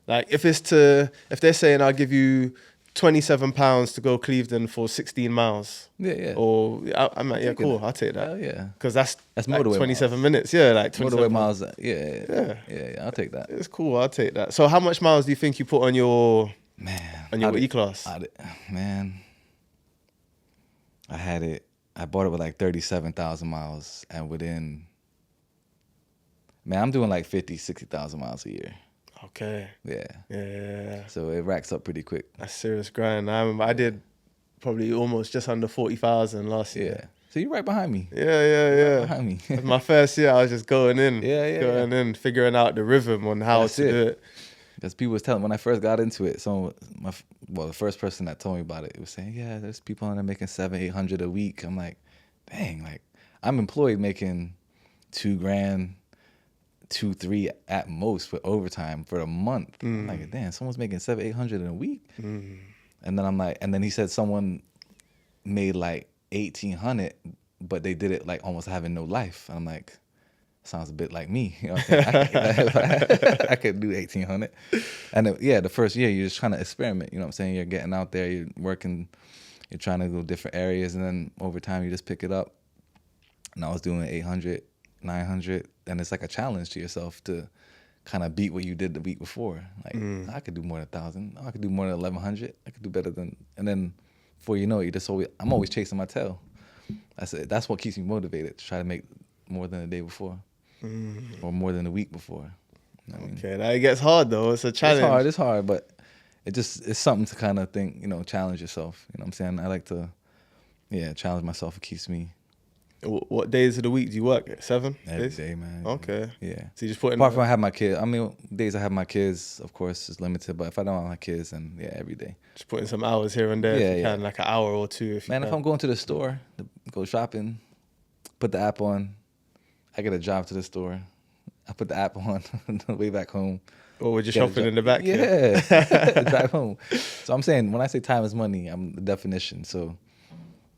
Like, if they're saying I'll give you £27 to go Clevedon for 16 miles. Yeah. Or, I'm like, yeah, cool, I'll take that. Hell yeah. Because that's like 27 miles. minutes. Yeah, like 27 motorway miles. Yeah, I'll take that. It's cool, I'll take that. So how much miles do you think you put on your E-Class? I bought it with like 37,000 miles, and I'm doing like 50, 60,000 miles a year. Okay. Yeah. So it racks up pretty quick. That's serious grind. I remember I did probably almost just under 40,000 last year. Yeah. So you're right behind me. Yeah. Right behind me. My first year, I was just going in. Going in, figuring out the rhythm on how to do it. Because people was telling, when I first got into it, the first person that told me about it was saying, yeah, there's people on there making $700-800 a week. I'm like, dang, like I'm employed making $2,000, $2,300 at most with overtime for a month. I'm like, damn, someone's making $700-800 in a week. And then I'm like, and then he said someone made like 1,800, but they did it like almost having no life. And I'm like, sounds a bit like me. You know what I'm saying? I could do 1,800. And the first year you're just trying to experiment. You know what I'm saying? You're getting out there, you're working, you're trying to go different areas, and then over time you just pick it up. And I was doing 800, 900, and it's like a challenge to yourself to kind of beat what you did the week before. Like, I could do more than 1,000. I could do more than 1,100. I could do better than, and then before you know it, I'm always chasing my tail. That's what keeps me motivated, to try to make more than the day before, or more than the week before. You know what I mean? Okay, now it gets hard though. It's a challenge. It's hard, but it's something to kind of think, challenge yourself. You know what I'm saying? I like to, challenge myself. It keeps me. What days of the week do you work? 7 Every days? day, man. Okay. Yeah. So you just put in. Apart from I have my kids, I mean, days I have my kids, of course, is limited. But if I don't have my kids, then every day. Just put in some hours here and there. If you can, like an hour or two. If I'm going to the store, to go shopping, put the app on, I get a drive to the store. I put the app on on the way back home. Or we're just shopping in the back. Yeah. Drive home. So I'm saying, when I say time is money, I'm the definition. So.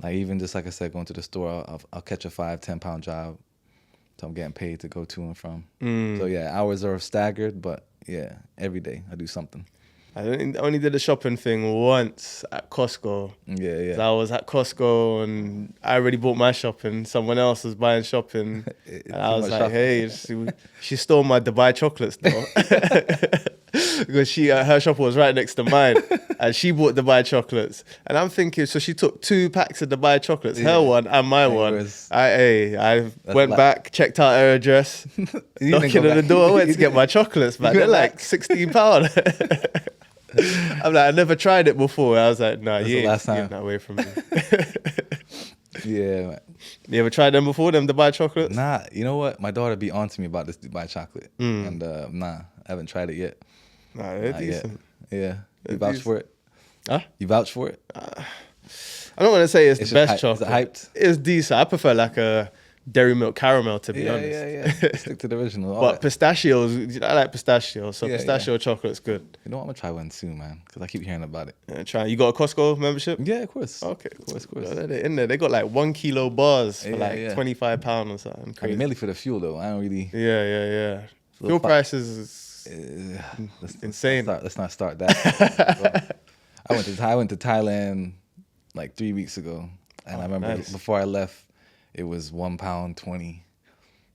Like, even just like I said, going to the store, I'll catch a 5-10 pound job, so I'm getting paid to go to and from. So hours are staggered, but every day I do something. I only did the shopping thing once at Costco. Yeah. So I was at Costco and I already bought my shopping. Someone else was buying shopping, and I was like, "Hey, she stole my Dubai chocolates though." Because her shop was right next to mine, and she bought Dubai chocolates. And I'm thinking, so she took 2 packs of Dubai chocolates, her one and my one. I went back, checked out her address, knocking on the door, went to get my chocolates, man. They're like £16. I'm like, I never tried it before. I was like, nah, you ain't getting that away from me. Yeah, man. You ever tried them before, them Dubai chocolates? Nah, you know what? My daughter be on to me about this Dubai chocolate. And I haven't tried it yet. Nah, they're decent. Yeah. You vouch for it? Huh? You vouch for it? I don't want to say it's the best chocolate. Is it hyped? It's decent. I prefer like a Dairy Milk Caramel, to be honest. Yeah. Stick to the original. But pistachios, I like pistachios, so pistachio chocolate's good. You know what? I'm going to try one soon, man, because I keep hearing about it. Yeah, try. You got a Costco membership? Yeah, of course. Okay, Of course. They're in there. They got like 1 kilo bars for £25 or something. Crazy. I mean, mainly for the fuel, though. I don't really... Yeah. Fuel prices is insane. Let's not start that. I went to Thailand like 3 weeks ago, and I remember before I left, it was £1.20.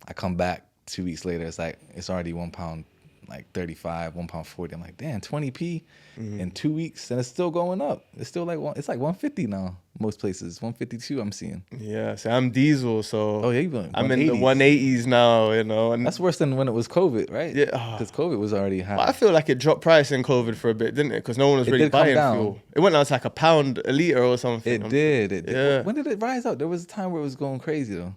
I come back 2 weeks later, it's already £1.35, £1.40. I'm like, damn, 20p in 2 weeks, and it's still going up. It's still like it's like 150 now. Most places 152. I'm seeing. Yeah, so I'm diesel, so I'm in the 180s now. And that's worse than when it was COVID, right? Yeah, because COVID was already high. But I feel like it dropped price in COVID for a bit, didn't it? Because no one was really buying fuel. It went down to like £1 a liter or something. It did. Yeah. When did it rise up? There was a time where it was going crazy though.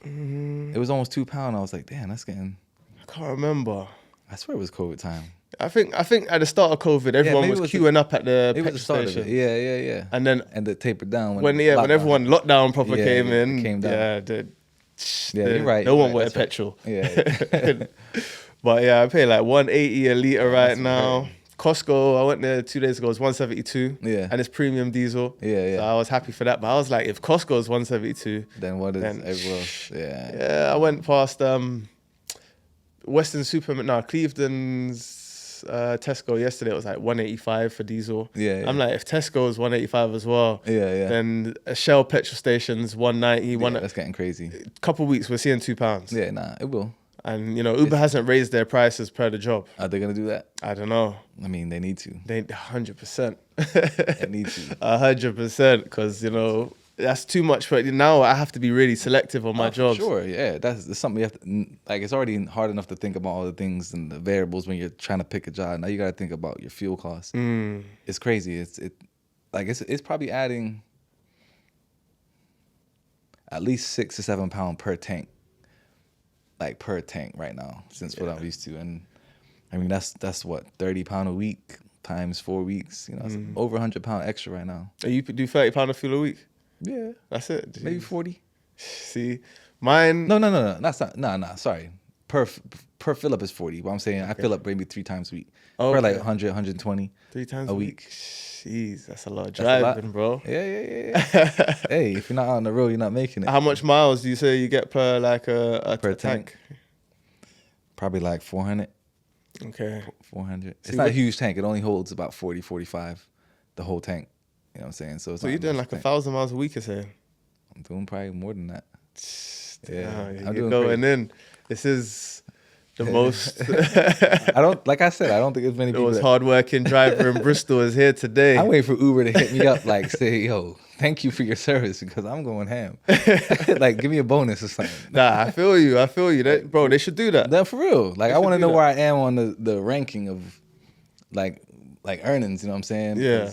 It was almost £2. I was like, damn, that's getting. I can't remember. I swear it was COVID time. I think at the start of COVID, everyone was queuing up at the petrol station. Yeah. And then it tapered down when everyone lockdown proper came in. It came down. You're right. No one wanted petrol. Yeah. But I pay like 180 a liter right now. Costco, I went there 2 days ago. It's 172. Yeah. And it's premium diesel. Yeah. So I was happy for that. But I was like, if Costco's 172, then what is everywhere else? Yeah. Yeah. I went past Western Cleveland's Tesco yesterday. It was like 185 for diesel. Yeah. I'm like, if Tesco is 185 as well, yeah. then a Shell petrol station's 190. That's getting crazy. Couple weeks we're seeing £2. Yeah, nah, it will. And Uber hasn't raised their prices per the job. Are they gonna do that? I don't know. I mean, they need to. They 100%. They need to. 100%, because that's too much for it. Now I have to be really selective on my jobs. Sure, yeah. That's something you have to, like, it's already hard enough to think about all the things and the variables when you're trying to pick a job. Now you got to think about your fuel costs. It's crazy. It's probably adding at least 6 to 7 pounds per tank. Like per tank right now, since what I'm used to. And I mean, that's what, £30 a week times 4 weeks. It's over £100 extra right now. And you do £30 of fuel a week? Yeah, that's it. Jeez. Maybe 40. See, mine. No. That's not. Nah. Sorry. Per per fill up is 40. But I'm saying I fill up maybe 3 times a week. Okay. For like 100, 120. 3 times a week. Jeez, that's a lot of driving, bro. Yeah. Hey, if you're not out on the road, you're not making it. How much miles do you say you get per like a tank? Probably like 400. Okay. 400. It's not a huge tank. It only holds about 40, 45, the whole tank. You know what I'm saying? So you're doing like 1,000 miles a week, you're saying? I'm doing probably more than that. Yeah, you're going crazy. In. This is the most. Like I said, I don't think there's many people. The most hardworking driver in Bristol is here today. I'm waiting for Uber to hit me up, like say, yo, thank you for your service because I'm going ham. Like, give me a bonus or something. Nah, I feel you. Bro, they should do that. That for real. Like, I want to know where I am on the ranking of like earnings. You know what I'm saying? Yeah.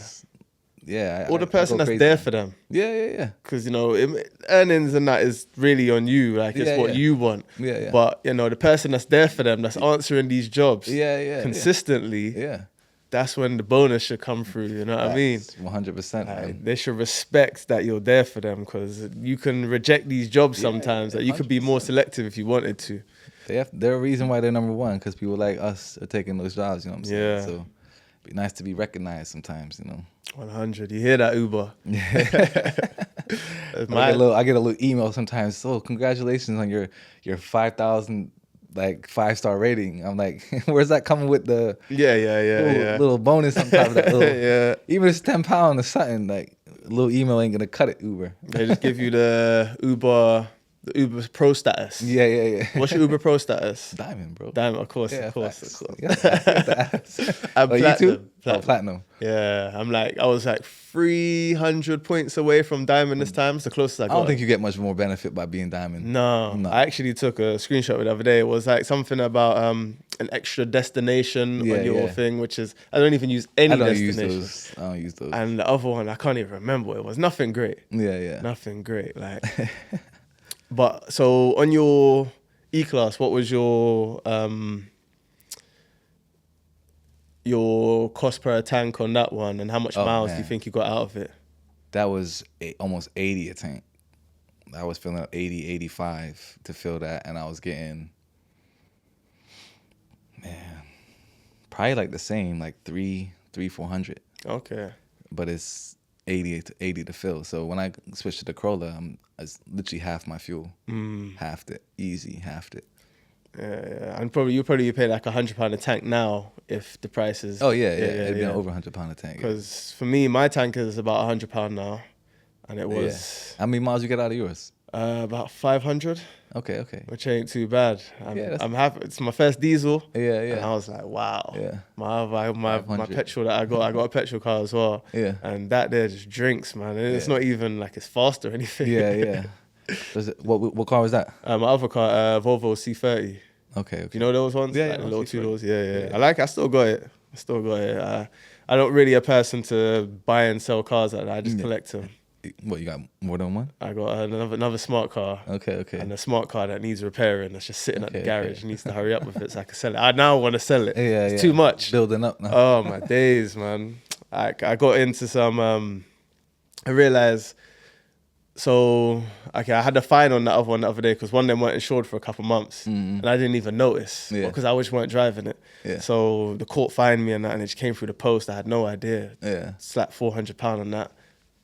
Yeah. Or the person that's there for them. Yeah. Because, earnings and that is really on you. Like, it's what you want. Yeah. But, the person that's there for them, that's answering these jobs consistently, that's when the bonus should come through. You know what I mean? 100%. They should respect that you're there for them because you can reject these jobs sometimes. That you could be more selective if you wanted to. They're a reason why they're number one because people like us are taking those jobs. You know what I'm saying? Yeah. So be nice to be recognized sometimes. 100. You hear that, Uber? I get a little email sometimes. So congratulations on your 5,000 like 5-star rating. I'm like, where's that coming with the little bonus on top of that? Even if it's £10 or something, like a little email ain't gonna cut it. Uber. They just give you the Uber Pro status. Yeah. What's your Uber Pro status? Diamond, bro. Diamond, of course. Yeah, and platinum. You too? Platinum. Yeah, I was like 300 points away from Diamond this time. It's the closest I got. I don't think you get much more benefit by being Diamond. No. I actually took a screenshot the other day. It was like something about an extra destination on your thing, which is, I don't even use any destination. I don't use those. And the other one, I can't even remember. It was nothing great. Yeah. Nothing great. Like, but so on your E-Class, what was your cost per tank on that one, and how much miles do you think you got out of it? That was almost 80 a tank. I was filling up 80, 85 to fill that, and I was getting, probably like the same, like 400. Okay. But it's 80 to fill. So when I switched to the Corolla, it's literally half my fuel. Halved it. Easy, halved it. Yeah. And you probably pay like £100 a tank now if the price is. Oh yeah. It'd be over £100 a tank. Because for me, my tank is about £100 now, and it was. How many miles you get out of yours? About 500. Okay. Which ain't too bad. I'm happy. It's my first diesel. Yeah. And I was like, wow. Yeah. My petrol that I got a petrol car as well. Yeah. And that there just drinks, man. And it's not even like it's fast or anything. Yeah. What car was that? My other car, Volvo C30. Okay. You know those ones? Yeah, like the little C30. 2-doors. Yeah. I still got it. I'm not really a person to buy and sell cars like that. I just collect them. What, you got more than one? I got another smart car. Okay. And a smart car that needs repairing. That's just sitting at the garage. Needs to hurry up with it so I can sell it. I now want to sell it. It's too much. Building up now. Oh, my days, man. I got into some... I realized... So, I had a fine on that other one the other day because one of them weren't insured for a couple months. And I didn't even notice because I just weren't driving it. Yeah. So, the court fined me and that, and it just came through the post. I had no idea. Yeah. Slapped £400 on that.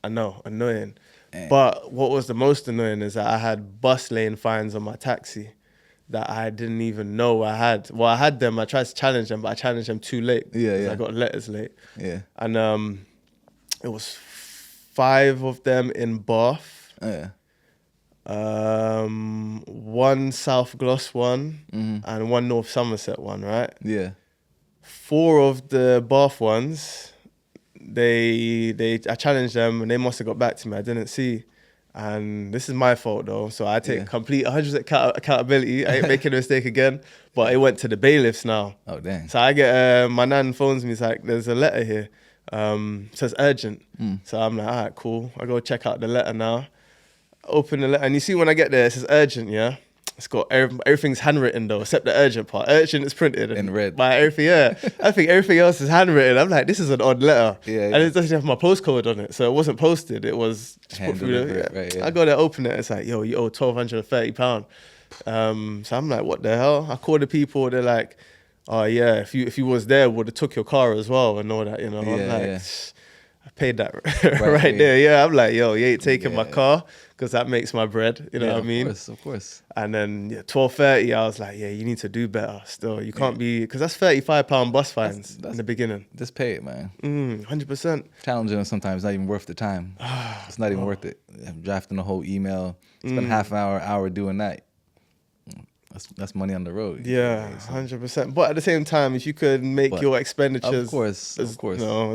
I know, annoying. Damn. But what was the most annoying is that I had bus lane fines on my taxi that I didn't even know I had. Well, I had them. I tried to challenge them, but I challenged them too late. Yeah. I got letters late. Yeah. And it was 5 of them in Bath. Yeah. One South Gloss one and one North Somerset one, right? Yeah. 4 of the Bath ones, I challenged them and they must have got back to me. I didn't see. And this is my fault though. So I take complete 100% accountability. I ain't making a mistake again. But it went to the bailiffs now. Oh, dang. So I get, my nan phones me. It's like, there's a letter here. Says urgent. So I'm like, all right, cool. I go check out the letter now. Open the letter. And you see when I get there, it says urgent, yeah? It's got everything's handwritten though, except the urgent part. Urgent is printed in red. By everything, I think everything else is handwritten. I'm like, this is an odd letter. Yeah. And it doesn't have my postcode on it, so it wasn't posted. It was just put through right, I go there, open it. It's like, yo, you owe £1,230. So I'm like, what the hell? I call the people. They're like, oh yeah, if you was there, would have took your car as well and all that. You know, I'm like, I paid that right there. Yeah, I'm like, yo, you ain't taking my car because that makes my bread. You know what I mean? Of course. And then 12:30, I was like, yeah, you need to do better. Still, you can't be, because that's £35 bus fines in the beginning. Just pay it, man. 100%. Challenging sometimes not even worth the time. It's not even worth it. I'm drafting a whole email. Spend half an hour doing that. That's money on the road. Yeah, 100%. But at the same time, if you could make your expenditures of course. As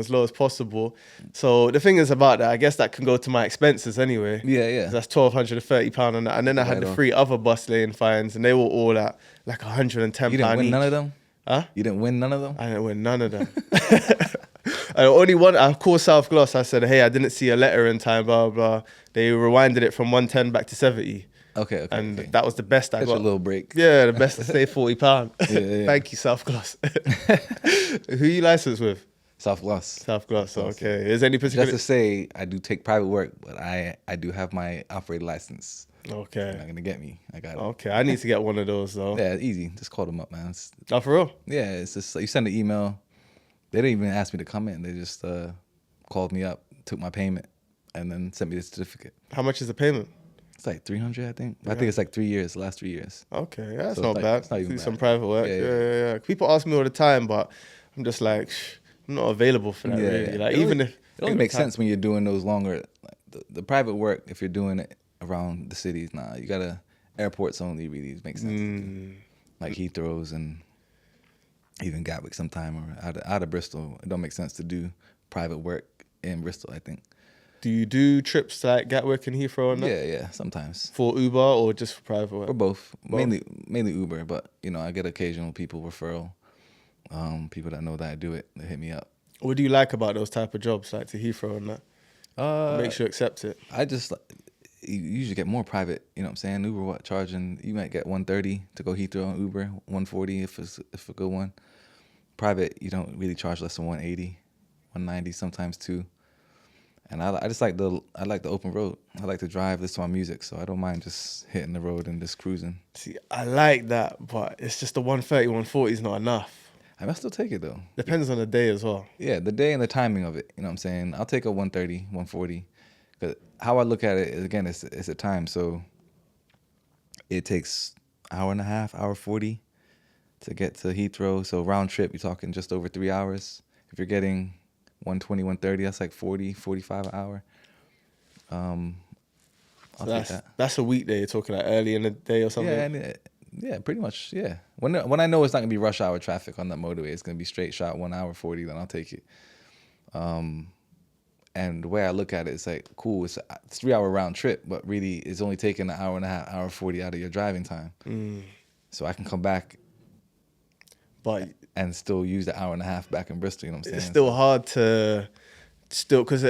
low as possible. So the thing is about that, I guess that can go to my expenses anyway. Yeah. That's £1,230 on that. And then I had the 3 other bus lane fines, and they were all at like £110 You didn't win each. none of them? Huh? You didn't win none of them? I didn't win none of them. I called South Gloss. I said, hey, I didn't see a letter in time, blah, blah. They rewinded it from 110 back to 70. Okay. And that was the best I got. A little break. Yeah, the best to save £40. Yeah. Thank you, South Gloss. Who you licensed with? South Gloss. South Gloss, okay. Is there any particular... Just to say, I do take private work, but I do have my operator license. Okay. You're not going to get me. I got it. Okay, I need to get one of those, though. Yeah, easy. Just call them up, man. Oh, for real? Yeah, it's just like you send an email. They didn't even ask me to come in. They just called me up, took my payment, and then sent me the certificate. How much is the payment? It's like 300, I think. Yeah. I think it's like 3 years, the last 3 years. Okay, yeah, that's not bad. It's not even do bad. Some private work. Yeah. People ask me all the time, but I'm just like, I'm not available for that, really. Like, it only makes sense when you're doing those longer, like the private work, if you're doing it around the cities. Nah, you gotta, airports only really makes sense to do. Like Heathrow's and even Gatwick sometime, or out of Bristol. It don't make sense to do private work in Bristol, I think. Do you do trips to like Gatwick and Heathrow and that? Yeah, sometimes. For Uber or just for private work? Or both. Mainly Uber, but I get occasional referral. People that know that I do it, they hit me up. What do you like about those type of jobs, like to Heathrow and that? Makes you accept it. I just you usually get more private. You know what I'm saying? Uber charging, you might get $130 to go Heathrow on Uber, $140 if a good one. Private, you don't really charge less than $180, $190 sometimes too. And I just like the open road. I like to drive, listen to my music, so I don't mind just hitting the road and just cruising. See, I like that, but it's just the 130, 140 is not enough. I might still take it though. Depends on the day as well. Yeah, the day and the timing of it. You know what I'm saying? I'll take a 130, 140. Because how I look at it is, again, it's a time. So it takes hour and a half, hour 40 to get to Heathrow. So round trip, you're talking just over 3 hours. If you're getting 120, 130, that's like 40, 45 an hour. I'll take that. That's a weekday. You're talking like early in the day or something? Yeah, pretty much, yeah. When I know it's not going to be rush hour traffic on that motorway, it's going to be straight shot 1 hour 40, then I'll take it. And the way I look at it, it's like, cool, it's a 3 hour round trip, but really it's only taking an hour and a half, hour 40 out of your driving time. So I can come back and still use the hour and a half back in Bristol, you know what I'm saying? It's still hard to, because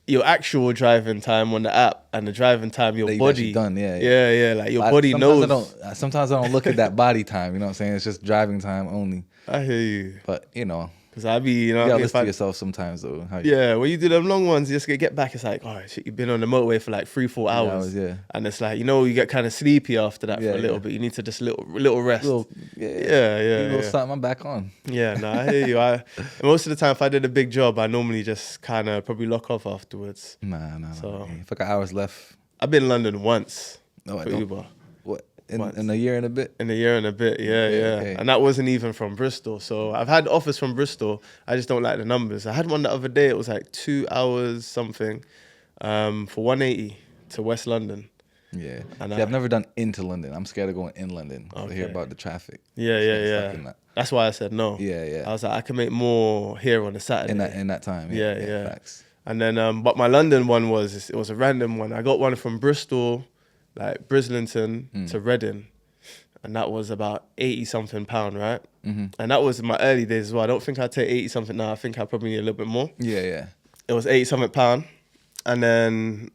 your actual driving time on the app and the driving time your body done, yeah, like your body knows. Sometimes I don't look at that body time, you know what I'm saying? It's just driving time only. I hear you. But because I be, you gotta listen to yourself sometimes though. When you do them long ones, you just get back. It's like, oh shit, you've been on the motorway for like 3-4 hours. And it's like, you get kind of sleepy after that for a little bit. You need to just little rest. Little something, I'm back on. Yeah, no, I hear you. Most of the time, if I did a big job, I normally just kind of probably lock off afterwards. Nah. So if I got hours left. I've been in London once for Uber. What? In a year and a bit? In a year and a bit, yeah. Okay. And that wasn't even from Bristol. So I've had offers from Bristol. I just don't like the numbers. I had one the other day. It was like 2 hours something for 180 to West London. Yeah. And I've never done into London. I'm scared of going in London. I hear about the traffic. Yeah. That's why I said no. Yeah. I was like, I can make more here on a Saturday. In that time. Yeah. Facts. And then, but my London one was a random one. I got one from Bristol, like Brislington to Reading, and that was about 80 something pound, right? And that was in my early days as well. I don't think I'd take 80 something now. I think I probably need a little bit more. Yeah. It was 80 something pound, and then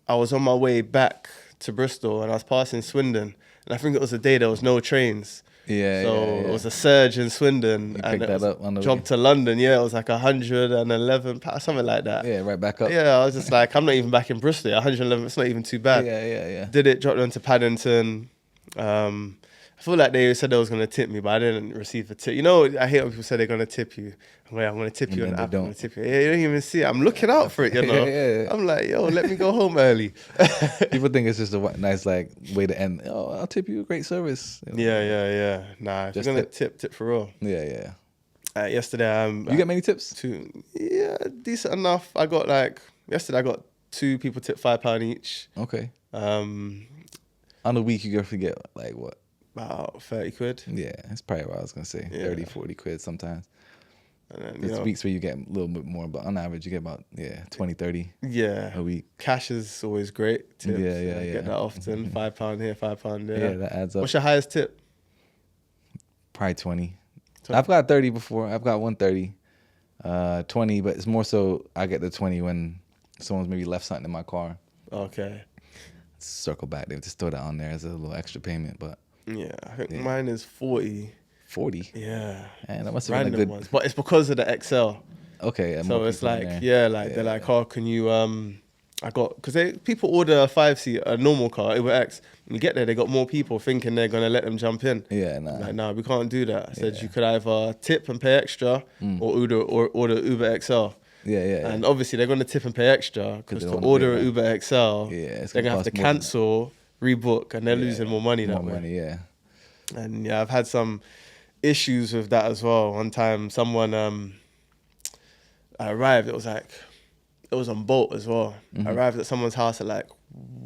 I was on my way back to Bristol, and I was passing Swindon, and I think it was the day there was no trains. So it was a surge in Swindon, and it was a job to London. Yeah, it was like 111 pounds, something like that. Yeah, right back up. Yeah, I was just like, I'm not even back in Bristol. 111, it's not even too bad. Yeah. Did it, dropped down to Paddington, I feel like they said they was gonna tip me, but I didn't receive a tip. You know, I hate when people say they're gonna tip you. I'm gonna tip you on the app. I'm gonna tip you. Yeah, you don't even see it. I'm looking out for it, you know. Yeah. I'm like, yo, let me go home early. People think it's just a nice like way to end. Oh, I'll tip you. Great service. You know? Yeah. Nah, if you're gonna tip for real. Yeah. Yesterday, you get many tips? Decent enough. I got yesterday I got 2 people tip £5 each. Okay. On a week, you roughly get like what? About 30 quid. Yeah, that's probably what I was gonna say. 30, 40 quid sometimes. And then, there's weeks where you get a little bit more, but on average you get about 20, 30 a week. Cash is always great. Tips. Yeah. Get that often. £5 here, £5 there. Yeah, that adds up. What's your highest tip? Probably 20. I've got 30 before. I've got 130. 20, but it's more so I get the 20 when someone's maybe left something in my car. Okay. Circle back. They just throw that on there as a little extra payment, but yeah, I think mine is 40. 40? Yeah. And that must have been a good ones. But it's because of the XL. Okay. So it's like, they're like, oh, can you, because people order a 5-seat, a normal car, Uber X. When you get there, they got more people thinking they're going to let them jump in. Yeah, nah. Like, nah, we can't do that. I said you could either tip and pay extra or order Uber XL. Yeah. And obviously they're going to tip and pay extra because to order an Uber XL, they're going to have to cancel, rebook, and they're losing more money that way. Yeah. And I've had some issues with that as well. One time someone arrived, it was on Bolt as well. I arrived at someone's house at like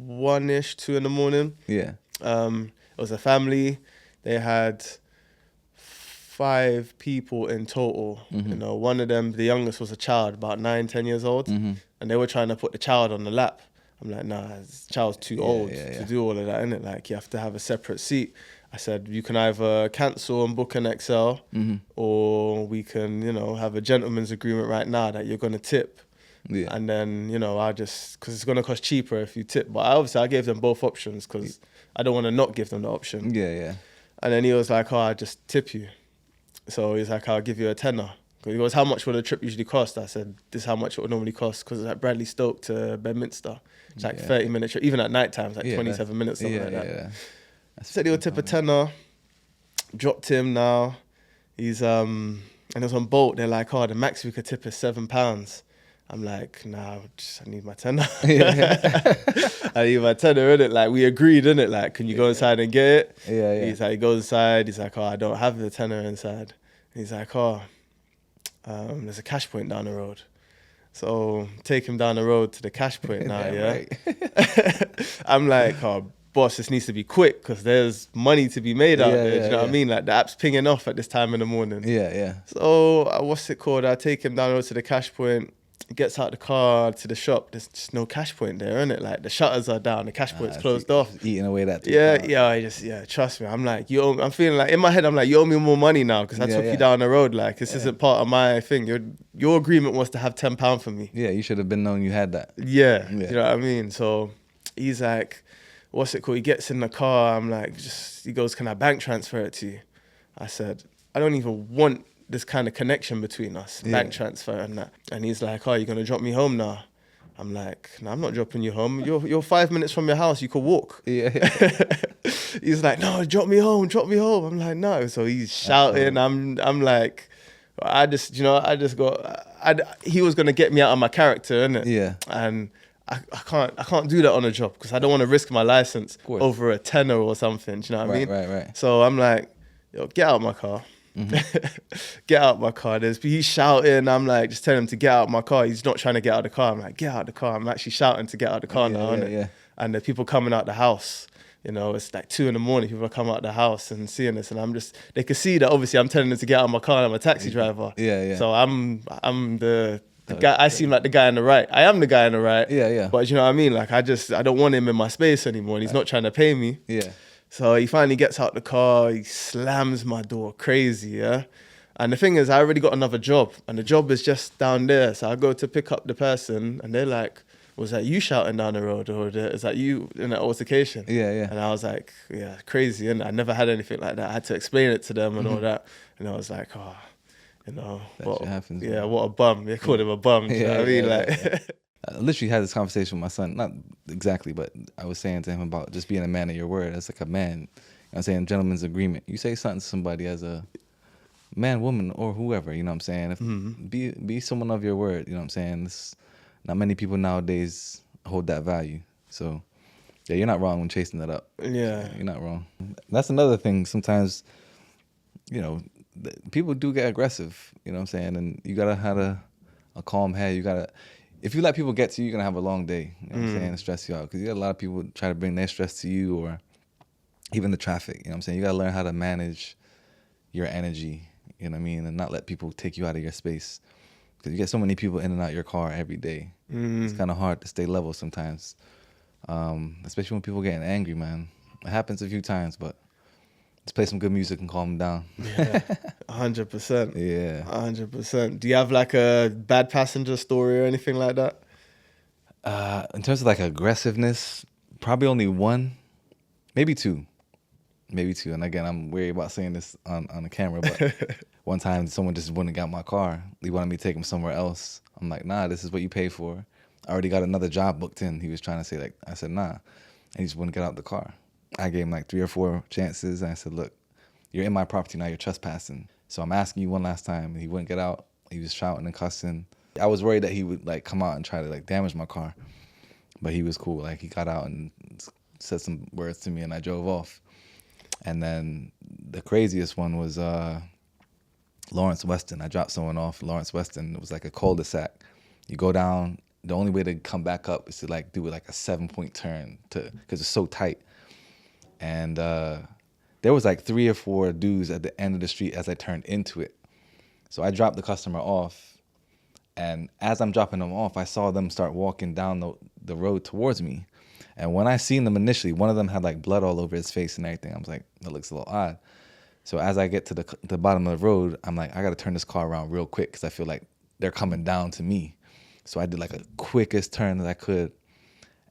1-ish, 2 in the morning. Yeah. It was a family. They had 5 people in total. You know, one of them, the youngest, was a child, about 9, 10 years old. And they were trying to put the child on the lap. I'm like, nah, this child's too old to do all of that, innit? Like, you have to have a separate seat. I said, you can either cancel and book an XL, or we can, have a gentleman's agreement right now that you're going to tip. Yeah. And then, because it's going to cost cheaper if you tip. But obviously I gave them both options because I don't want to not give them the option. Yeah. And then he was like, oh, I'll just tip you. So he's like, I'll give you a tenner. He goes, how much would a trip usually cost? I said, this is how much it would normally cost, because it's like Bradley Stoke to Bedminster. It's like 30-minute trip. Even at night time, it's like 27 minutes, something like that. Yeah. I said he would tip a tenner, dropped him now. He's, and it was on Bolt. They're like, oh, the max we could tip is £7. I'm like, nah, I need my tenner. I need my tenner, innit? Like, we agreed, innit? Like, can you go inside and get it? Yeah. He's like, he goes inside. He's like, oh, I don't have the tenner inside. He's like, oh, there's a cash point down the road. So take him down the road to the cash point now, Right. I'm like, oh, boss, this needs to be quick because there's money to be made out there. Do you know what I mean? Like, the app's pinging off at this time in the morning. Yeah. So I take him down the road to the cash point. He gets out the car to the shop. There's just no cash point there, innit? Like, the shutters are down, the cash point's closed off. Eating away that. Trust me. I'm like, I'm feeling like, in my head, I'm like, you owe me more money now because I took you down the road. Like, this isn't part of my thing. Your agreement was to have £10 for me. Yeah, you should have been known you had that. Yeah. You know what I mean? So he's like, what's it called? He gets in the car. I'm like, he goes, can I bank transfer it to you? I said, I don't even want this kind of connection between us, bank transfer and that. And he's like, oh, you're going to drop me home now? I'm like, no, I'm not dropping you home. You're 5 minutes from your house. You could walk. Yeah. He's like, no, drop me home. I'm like, no. So he's shouting. I'm like, he was going to get me out of my character, innit? Yeah. And I can't do that on a job because I don't want to risk my license over a tenner or something. Do you know what I mean? Right. So I'm like, yo, get out of my car. Get out my car. He's shouting. I'm like, just tell him to get out my car. He's not trying to get out of the car. I'm like, get out of the car. I'm actually shouting to get out of the car now, innit? Yeah. And the people coming out the house, it's like 2 in the morning. People are coming out the house and seeing this, and they can see that obviously I'm telling them to get out of my car. And I'm a taxi driver. Yeah. So I'm the guy. I seem like the guy on the right. I am the guy on the right. Yeah. But you know what I mean? Like, I don't want him in my space anymore, and he's not trying to pay me. Yeah. So he finally gets out the car, he slams my door crazy, yeah? And the thing is, I already got another job, and the job is just down there. So I go to pick up the person, and they're like, was that you shouting down the road, or is that you in that altercation? Yeah. And I was like, yeah, crazy, and I never had anything like that. I had to explain it to them and all that. And I was like, oh, what a bum. They called him a bum, you know what I mean? Like... I literally had this conversation with my son, not exactly, but I was saying to him about just being a man of your word. As like a man, I'm saying gentleman's agreement. You say something to somebody as a man, woman, or whoever, you know what I'm saying? Be someone of your word, you know what I'm saying? Not many people nowadays hold that value. So, yeah, you're not wrong when chasing that up. Yeah. You're not wrong. That's another thing. Sometimes, you know, people do get aggressive, you know what I'm saying? And you got to have a calm head. If you let people get to you, you're going to have a long day, you know what I'm saying, and stress you out. Because you got a lot of people try to bring their stress to you, or even the traffic, you know what I'm saying? You got to learn how to manage your energy, you know what I mean, and not let people take you out of your space. Because you get so many people in and out your car every day. It's kind of hard to stay level sometimes, especially when people getting angry, man. It happens a few times, but let's play some good music and calm them down. Yeah, 100%. Yeah. 100%. Do you have like a bad passenger story or anything like that? In terms of like aggressiveness, probably only one, maybe two. And again, I'm worried about saying this on the camera, but one time someone just wouldn't get out my car. He wanted me to take him somewhere else. I'm like, nah, this is what you pay for. I already got another job booked in. He was trying to say, like, I said, nah. And he just wouldn't get out the car. I gave him like 3 or 4 chances. And I said, look, you're in my property now. You're trespassing. So I'm asking you one last time. And he wouldn't get out. He was shouting and cussing. I was worried that he would like come out and try to like damage my car. But he was cool. Like, he got out and said some words to me, and I drove off. And then the craziest one was Lawrence Weston. I dropped someone off Lawrence Weston. It was like a cul-de-sac. You go down. The only way to come back up is to like do like a 7-point turn because it's so tight. And there was like 3 or 4 dudes at the end of the street as I turned into it. So I dropped the customer off. And as I'm dropping them off, I saw them start walking down the road towards me. And when I seen them initially, one of them had like blood all over his face and everything. I was like, that looks a little odd. So as I get to the bottom of the road, I'm like, I got to turn this car around real quick because I feel like they're coming down to me. So I did like a quickest turn that I could.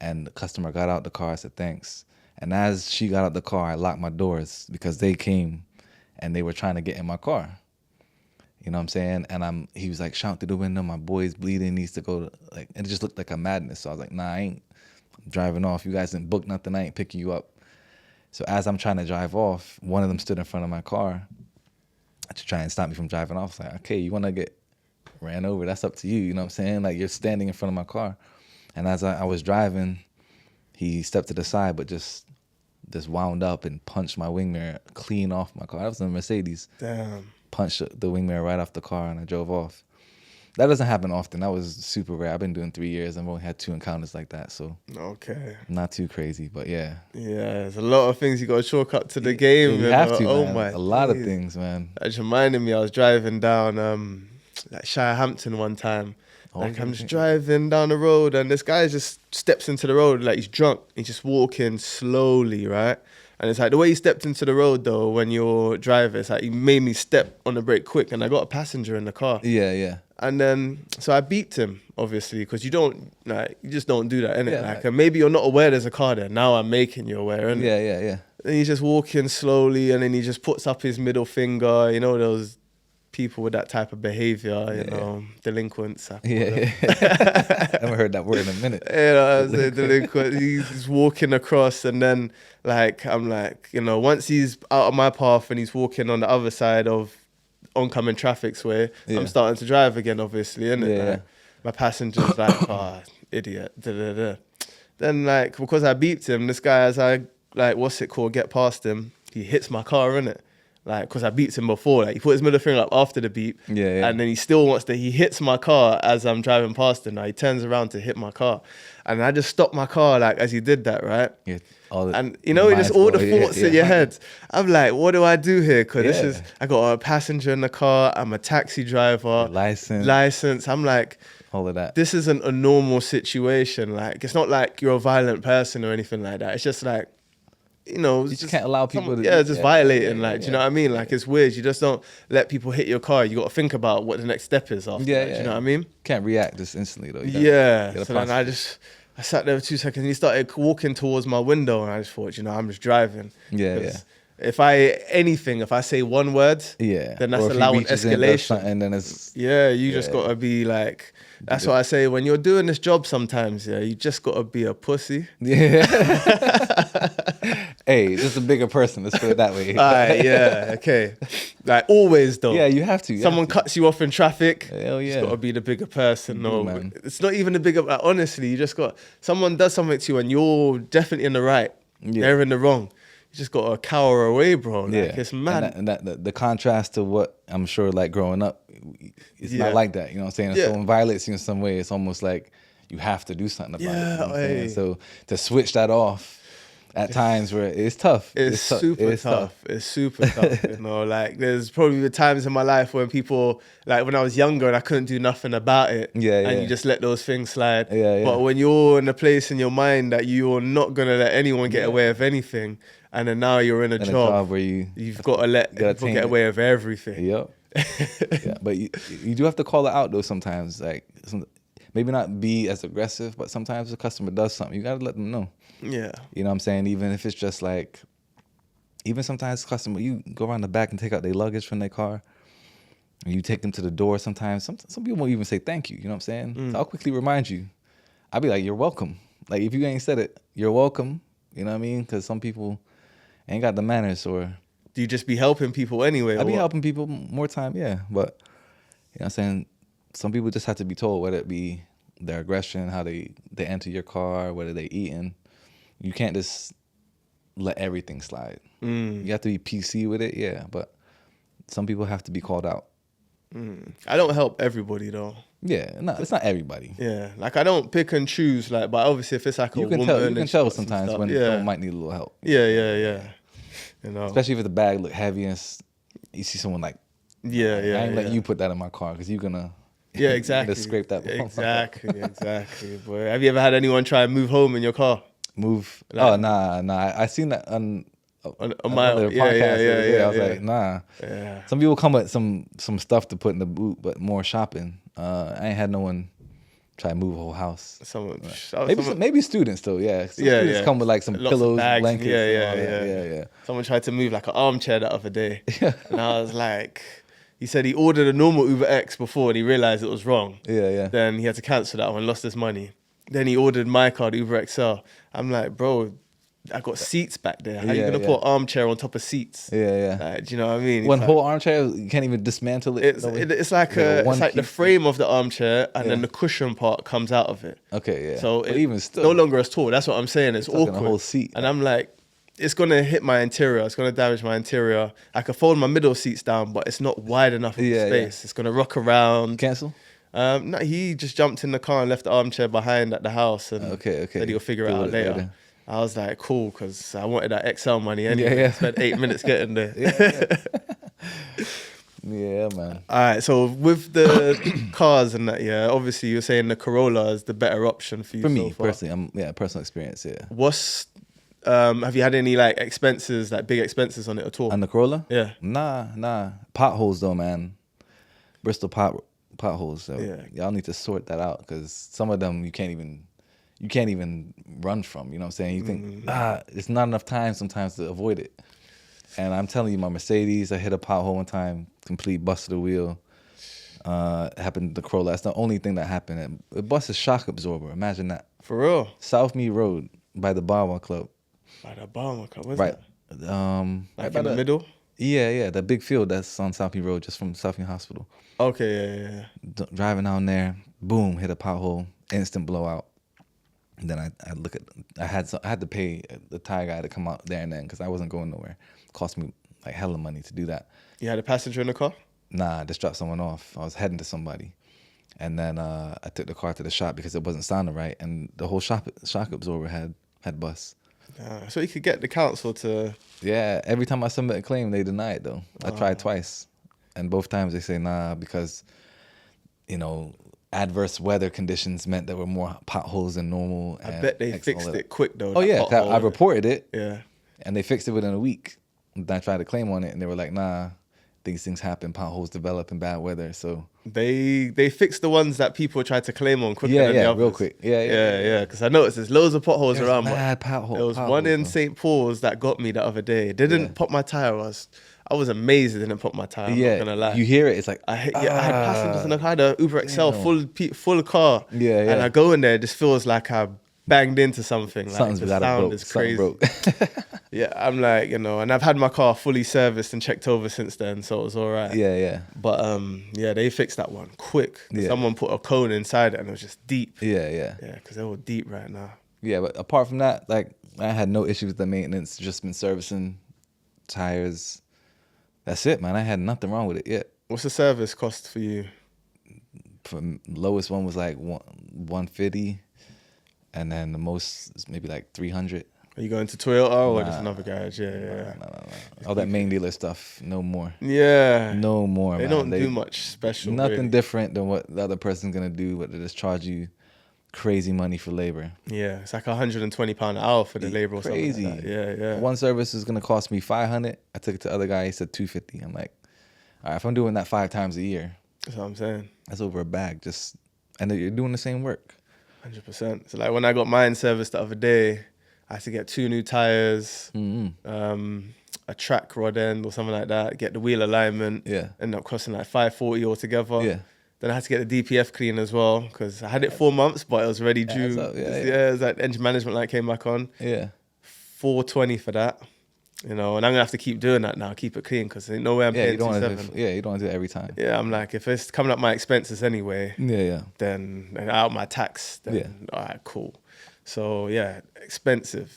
And the customer got out the car. I said, thanks. And as she got out the car, I locked my doors because they came and they were trying to get in my car. You know what I'm saying? And he was like shouting through the window, my boy's bleeding, needs to go. Like, and it just looked like a madness. So I was like, nah, I ain't driving off. You guys didn't book nothing. I ain't picking you up. So as I'm trying to drive off, one of them stood in front of my car to try and stop me from driving off. I was like, okay, you want to get ran over? That's up to you. You know what I'm saying? Like, you're standing in front of my car. And as I was driving, he stepped to the side, but just wound up and punched my wing mirror clean off my car. That was a Mercedes. Damn. Punched the wing mirror right off the car, and I drove off. That doesn't happen often. That was super rare. I've been doing 3 years. I've only had 2 encounters like that, so okay, not too crazy, but yeah. Yeah, there's a lot of things you got to chalk up to the game. You have to, oh man. My, a lot of things, man. That just reminded me. I was driving down like Skyy Hampton one time. Like, I'm just driving down the road, and this guy just steps into the road like he's drunk. He's just walking slowly, right? And it's like the way he stepped into the road, though, when you're driving, it's like he made me step on the brake quick, and I got a passenger in the car. Yeah. And then, so I beeped him, obviously, because you just don't do that, innit? Yeah, like, and maybe you're not aware there's a car there. Now I'm making you aware, innit? Yeah. And he's just walking slowly, and then he just puts up his middle finger. You know, those people with that type of behavior, you know, delinquents. I haven't heard that word in a minute. You know, I was a delinquent. He's walking across, and then, like, I'm like, you know, once he's out of my path and he's walking on the other side of oncoming traffic's way, I'm starting to drive again, obviously, innit? Yeah. Like, my passenger's like, oh, idiot. Then, like, because I beeped him, this guy, as I, like, get past him, he hits my car, innit? Like, because I beeped him before. Like, he put his middle finger up after the beep. Yeah. And then he still he hits my car as I'm driving past him. Now, he turns around to hit my car. And I just stopped my car, like, as he did that, right? Yeah. And, you know, just all the thoughts in your head. I'm like, what do I do here? Because I got a passenger in the car. I'm a taxi driver. License. I'm like, all of that. This isn't a normal situation. Like, it's not like you're a violent person or anything like that. It's just like, you know, you just can't allow people to... just violating, like, do you know what I mean? Like, it's weird. You just don't let people hit your car. You got to think about what the next step is after that, do you know what I mean? Can't react just instantly, though. So then I sat there for 2 seconds, and he started walking towards my window, and I just thought, you know, I'm just driving. Yeah. If I say one word, then that's allowing escalation. And then it's... you just got to be like... That's what I say. When you're doing this job sometimes, yeah, you just got to be a pussy. Yeah. Hey, just a bigger person. Let's put it that way. All right, yeah, okay. Like always though. Yeah, you have to. Someone cuts you off in traffic. Hell yeah. You just got to be the bigger person. No, man. it's not even the bigger. Like, honestly, you just got, someone does something to you and you're definitely in the right. Yeah. They're in the wrong. You just got to cower away, bro. Like, Yeah, it's mad. And the contrast to what I'm sure, like growing up, it's not like that. You know what I'm saying? If Yeah. someone violates you in some way, it's almost like you have to do something about it. You know what I'm saying? Hey. So to switch that off at times where it's tough. It's super tough. It's super tough. You know, like there's probably been times in my life when people, like when I was younger and I couldn't do nothing about it. Yeah. And you just let those things slide. Yeah. But when you're in a place in your mind that you're not gonna let anyone get away with anything, and then now you're in a job where you've got to let people get away with everything. Yep. Yeah, but you do have to call it out though sometimes. Like maybe not be as aggressive, but sometimes the customer does something, you gotta let them know. Yeah. You know what I'm saying? Even if it's just like, even sometimes customer, you go around the back and take out their luggage from their car, and you take them to the door. Sometimes some people won't even say thank you. You know what I'm saying? So I'll quickly remind you. I'll be like, you're welcome. Like if you ain't said it, you're welcome. You know what I mean? Because some people ain't got the manners. Or do you just be helping people anyway? I be helping people more time, yeah. But you know what I'm saying? Some people just have to be told, whether it be their aggression, how they enter your car, whether they eating. You can't just let everything slide. You have to be PC with it, yeah. But some people have to be called out. I don't help everybody though. Yeah, no, it's not everybody. Yeah, like I don't pick and choose. Like, but obviously if it's like a woman, you can tell sometimes when someone might need a little help. Yeah. You know, especially if the bag look heavy and you see someone like, I ain't letting you put that in my car because you're gonna. Yeah, exactly. Just scrape that. Exactly. Boy, have you ever had anyone try and move home in your car? Move? Like, oh, nah. I seen that on my podcast. Yeah. I was like, nah. Yeah. Some people come with some stuff to put in the boot, but more shopping. I ain't had no one try to move a whole house. Maybe students though. Yeah. Students come with like some pillows, blankets. Yeah. Someone tried to move like an armchair the other day, and I was like. He said he ordered a normal Uber X before and he realized it was wrong. Yeah. Then he had to cancel that one, lost his money. Then he ordered my car, the Uber XL. I'm like, bro, I got seats back there. How are you going to put an armchair on top of seats? Yeah. Like, do you know what I mean? One whole armchair, you can't even dismantle it? It's like the frame of the armchair and then the cushion part comes out of it. Okay, yeah. So even still, no longer as tall. That's what I'm saying. It's awkward. A whole seat. And I'm like, it's going to hit my interior. It's going to damage my interior. I can fold my middle seats down, but it's not wide enough of space. Yeah. It's going to rock around. Cancel? No, he just jumped in the car and left the armchair behind at the house and said he'll figure it out later. I was like, cool, because I wanted that XL money anyway. Yeah. Spent 8 minutes getting there. Yeah, man. All right, so with the cars and that, obviously you're saying the Corolla is the better option for you. For me, personally, personal experience, yeah. Have you had any like expenses, like big expenses on it at all? On the Corolla? Yeah. Nah. Potholes though, man. Bristol potholes. So y'all need to sort that out because some of them you can't even run from. You know what I'm saying? You think it's not enough time sometimes to avoid it. And I'm telling you, my Mercedes, I hit a pothole one time, complete busted the wheel. Happened to the Corolla. That's the only thing that happened. It busted shock absorber. Imagine that. For real? South Mead Road by the Barber Club. By the Barber Club? Where's that? Like in the middle? Yeah. The big field that's on South Mead Road, just from South Mead Hospital. Okay, yeah. Driving down there, boom, hit a pothole, instant blowout. And then I had to pay the tire guy to come out there and then because I wasn't going nowhere. It cost me like hella money to do that. You had a passenger in the car? Nah, I just dropped someone off. I was heading to somebody. And then I took the car to the shop because it wasn't sounding right. And the whole shock absorber had bust. So you could get the council to... Yeah, every time I submit a claim, they deny it though. I tried twice. And both times they say nah because, adverse weather conditions meant there were more potholes than normal. I bet they fixed it quick though. Oh yeah, I reported it. Yeah. And they fixed it within a week. And I tried to claim on it and they were like, nah, these things happen. Potholes develop in bad weather. So they fixed the ones that people tried to claim on quicker than the others. Real quick. Yeah. Because I noticed there's loads of potholes around. Mad potholes. There was one in St. Paul's that got me the other day. It didn't pop my tire. I was amazed it didn't put my tire. I'm not gonna lie. You hear it, it's like I had passengers in the car. I had a Uber XL full car. Yeah, yeah. And I go in there, it just feels like I banged into something. Like something's the sound is crazy. Broke. Yeah, I'm like, and I've had my car fully serviced and checked over since then, so it was all right. Yeah, yeah. But yeah, they fixed that one quick. Yeah. Someone put a cone inside it and it was just deep. Yeah, yeah. Yeah, because they're all deep right now. Yeah, but apart from that, like I had no issues with the maintenance. Just been servicing tires. That's it, man. I had nothing wrong with it yet. What's the service cost for you? For lowest one was like 150, and then the most is maybe like 300. Are you going to Toyota or just another garage? Yeah. No. All that main dealer stuff, no more. Yeah. No more, They man. don't do much special. Nothing really. different than what the other person's gonna do, but they just charge you crazy money for labor. Yeah, it's like £120 an hour for the labor or crazy. something like that. Yeah. One service is gonna cost me 500. I took it to the other guy. He said 250. I'm like, all right, if I'm doing that 5 times a year, that's what I'm saying. that's over a bag. And you're doing the same work. 100%. So like when I got mine serviced the other day, I had to get 2 new tires, a track rod end or something like that, get the wheel alignment. Yeah. Ended up costing like $540 altogether. Yeah. Then I had to get the DPF clean as well because I had it 4 months, but it was already due. It was like engine management light came back on. Yeah. $420 for that. And I'm gonna have to keep doing that now, keep it clean because there's no way I'm paying you don't want $270. you don't want to do it every time. Yeah, I'm like, if it's coming up my expenses anyway, then and out my tax, then all right, cool. So yeah, expensive.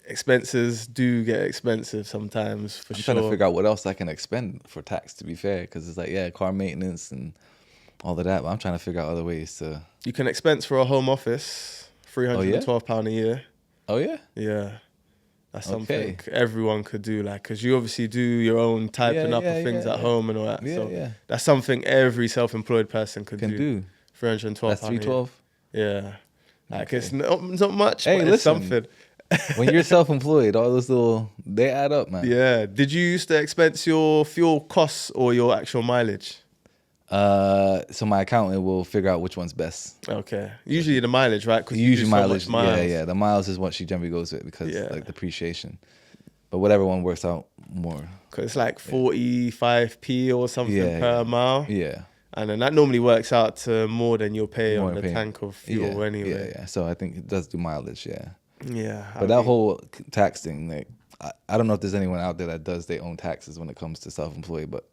Expenses do get expensive sometimes for sure. I'm trying to figure out what else I can expend for tax, to be fair, because it's like, car maintenance and all of that, but I'm trying to figure out other ways to... You can expense for a home office, £312 a year. Oh, yeah? Yeah. That's something everyone could do, like, because you obviously do your own typing up of things at home and all that. That's something every self-employed person could do. £312. That's $312? Yeah. Like, it's not much, hey, but listen, it's something. When you're self-employed, all those they add up, man. Yeah. Did you used to expense your fuel costs or your actual mileage? So my accountant will figure out which one's best. Okay. Usually the mileage, right? Because usually mileage. So much miles. Yeah. The miles is what she generally goes with because like depreciation. But whatever one works out more. Because it's like 45p or something per mile. Yeah. And then that normally works out to more than you'll pay on the tank of fuel anyway. Yeah. So I think it does do mileage, Yeah. But that whole tax thing, like, I don't know if there's anyone out there that does their own taxes when it comes to self-employed, but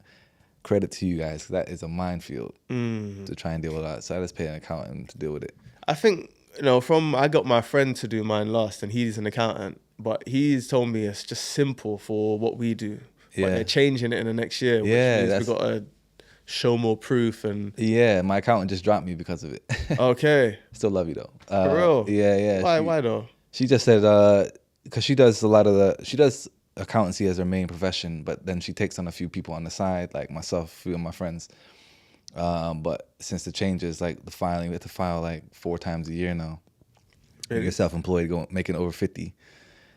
credit to you guys, 'cause that is a minefield to try and deal with that. So I just pay an accountant to deal with it. I think, I got my friend to do mine last and he's an accountant, but he's told me it's just simple for what we do. But they're changing it in the next year, which means we've got to show more proof and... Yeah, my accountant just dropped me because of it. Okay. Still love you though. For real? Yeah. Why though? She just said, because she does she does accountancy as her main profession, but then she takes on a few people on the side, like myself, a few of my friends. But since the changes, like the filing, we have to file like 4 times a year now. Really? You're self-employed, making over 50,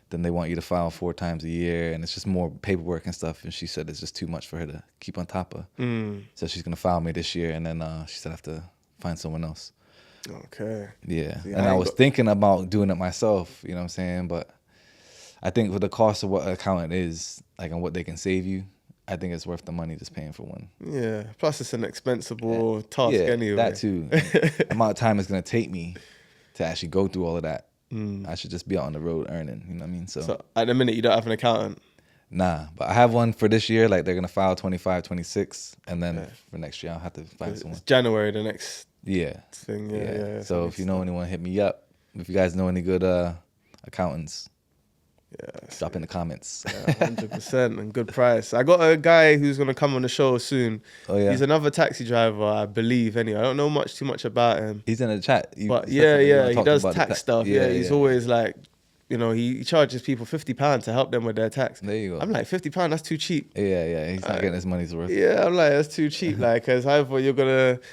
then they want you to file 4 times a year, and it's just more paperwork and stuff. And she said it's just too much for her to keep on top of. So she's gonna file me this year, and then she said I have to find someone else. Okay. Yeah, and I was thinking about doing it myself. You know what I'm saying? But I think with the cost of what an accountant is, like, and what they can save you, I think it's worth the money just paying for one. Yeah. Plus, it's an expensible task anyway. That too. The amount of time it's gonna take me to actually go through all of that. I should just be out on the road earning. You know what I mean? So at the minute, you don't have an accountant. Nah, but I have one for this year. Like, they're gonna file 25, 26, and then for next year I'll have to find someone. It's January the next. Thing. Yeah. So if you know anyone, hit me up. If you guys know any good accountants, drop in the comments. 100% and good price. I got a guy who's gonna come on the show soon. Oh yeah. He's another taxi driver, I believe. Anyway, I don't know too much about him. He's in the chat. But he does tax stuff. He's always like, he charges people £50 to help them with their tax. There you go. I'm like, £50, that's too cheap. Yeah. He's not getting his money's worth. Yeah, I'm like, that's too cheap. Like, because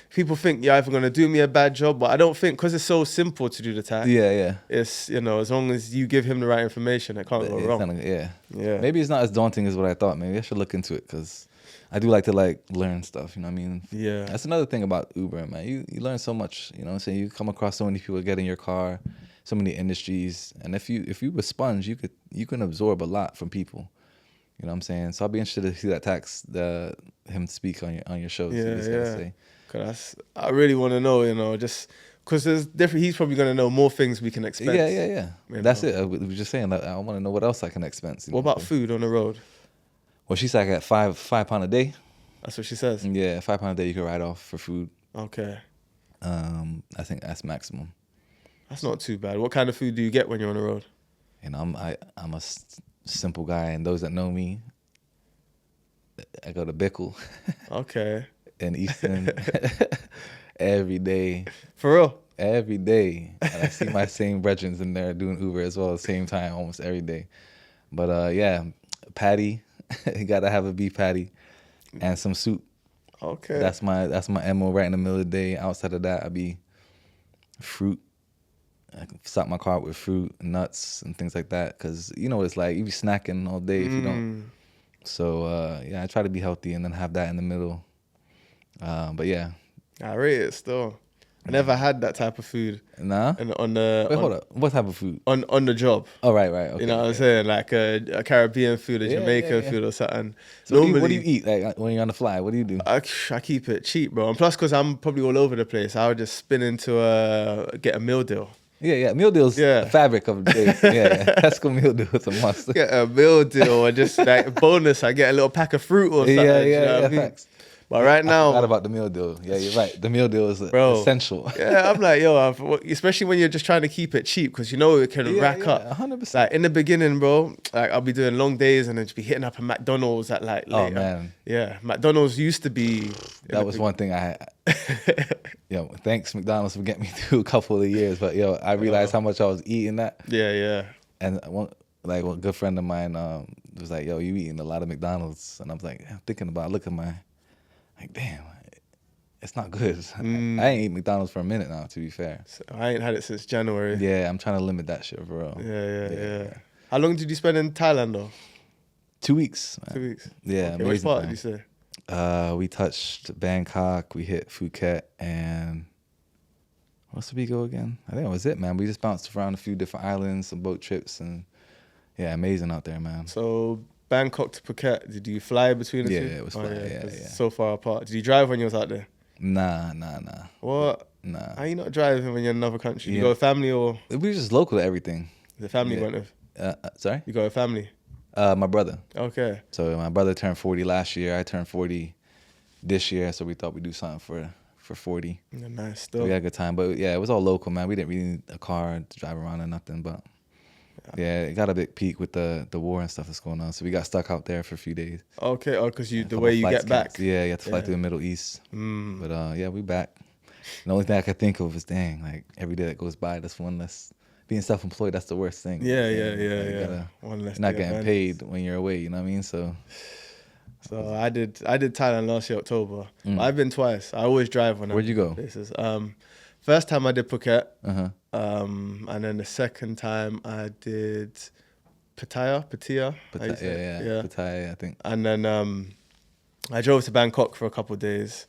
people think you're either gonna do me a bad job, but I don't think, because it's so simple to do the tax. Yeah. It's, as long as you give him the right information, it can't go wrong. Yeah. Maybe it's not as daunting as what I thought. Maybe I should look into it, because I do like to learn stuff. You know what I mean? Yeah. That's another thing about Uber, man. You learn so much. You know what I'm saying? You come across so many people get in your car, so many industries, and if you a sponge, you can absorb a lot from people. You know what I'm saying? So I'll be interested to see that him speak on your show. See what he's got to say. Cause I really want to know, you know, just because there's different. He's probably gonna know more things we can expect. Yeah. That's it. I was just saying. I want to know what else I can expense. What about food on the road? Well, she's like at £5 a day. That's what she says. Yeah, £5 a day you can write off for food. Okay. I think that's maximum. That's not too bad. What kind of food do you get when you're on the road? You know, I'm a simple guy, and those that know me, I go to Bickle. Okay. In Easton every day. For real? Every day. And I see my same brethren in there doing Uber as well at the same time almost every day. But yeah, patty. You gotta have a beef patty and some soup. Okay. That's my MO right in the middle of the day. Outside of that, I'd be fruit. I can stock my car with fruit, nuts, and things like that. Cause you know what it's like. You be snacking all day if you don't. So yeah, I try to be healthy and then have that in the middle. But yeah, I rate it still. I never had that type of food. Nah. And on the hold up. What type of food? On the job. Oh right. Okay, you know what I'm saying? Like a Caribbean food, a Jamaican food or something. So normally, what do you eat like when you're on the fly? What do you do? I keep it cheap, bro. And plus, because I'm probably all over the place, I would just spin into get a meal deal. Yeah. Meal deal's the fabric of the day. Yeah. Tesco meal deal is a must. Get a meal deal or just like bonus, I get a little pack of fruit or something. Yeah. Facts. But right now, I forgot about the meal deal. Yeah, you're right. The meal deal is essential. Yeah, I'm like, especially when you're just trying to keep it cheap because you know it can rack up. 100%. Like in the beginning, bro, like I'll be doing long days and then just be hitting up a McDonald's at like later. Oh man. Yeah, McDonald's used to be. That was one thing I had. Thanks McDonald's for getting me through a couple of years, but I realized how much I was eating that. Yeah. And one good friend of mine was like, "Yo, you eating a lot of McDonald's?" And I was like, I'm thinking about like, damn, it's not good. I ain't eat McDonald's for a minute now, to be fair. So I ain't had it since January. Yeah, I'm trying to limit that shit for real. Yeah. How long did you spend in Thailand though? 2 weeks, man. 2 weeks. Yeah, okay, which part did you say? We touched Bangkok, we hit Phuket, and where did we go again? I think that was it, man. We just bounced around a few different islands, some boat trips, and yeah, amazing out there, man. So Bangkok to Phuket, did you fly between the two? Yeah, it was fly. Yeah. So far apart. Did you drive when you was out there? Nah. What? Nah. How you not driving when you're in another country? You go with family or? We were just local to everything. The family went with? Sorry? You go with family? My brother. Okay. So my brother turned 40 last year. I turned 40 this year. So we thought we'd do something for 40. Yeah, nice. So we had a good time. But yeah, it was all local, man. We didn't really need a car to drive around or nothing. But yeah, it got a big peak with the war and stuff that's going on. So we got stuck out there for a few days. Okay. Oh, because the way you get back. Yeah, you have to fly through the Middle East. But yeah, we back. The only thing I could think of is, dang, like every day that goes by, that's one less. Being self-employed, that's the worst thing. Yeah. One less. You're not getting paid when you're away. You know what I mean? So I did Thailand last year October. I've been twice. I always drive when. Where'd you go? Places. First time I did Phuket. And then the second time I did Pattaya. Yeah. Pattaya, I think. And then I drove to Bangkok for a couple of days.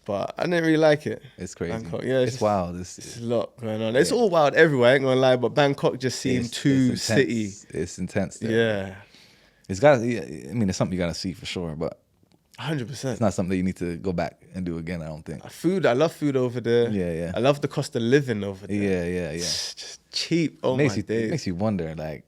But I didn't really like it. It's crazy. Bangkok, yeah, it's wild. It's a lot going on. It's all wild everywhere, I ain't gonna lie, but Bangkok just seemed too city. It's intense there. Yeah. It's it's something you gotta see for sure, but 100%. It's not something that you need to go back and do again, I don't think. Food, I love food over there. Yeah. I love the cost of living over there. Yeah. It's just cheap. Oh my days. It makes you wonder, like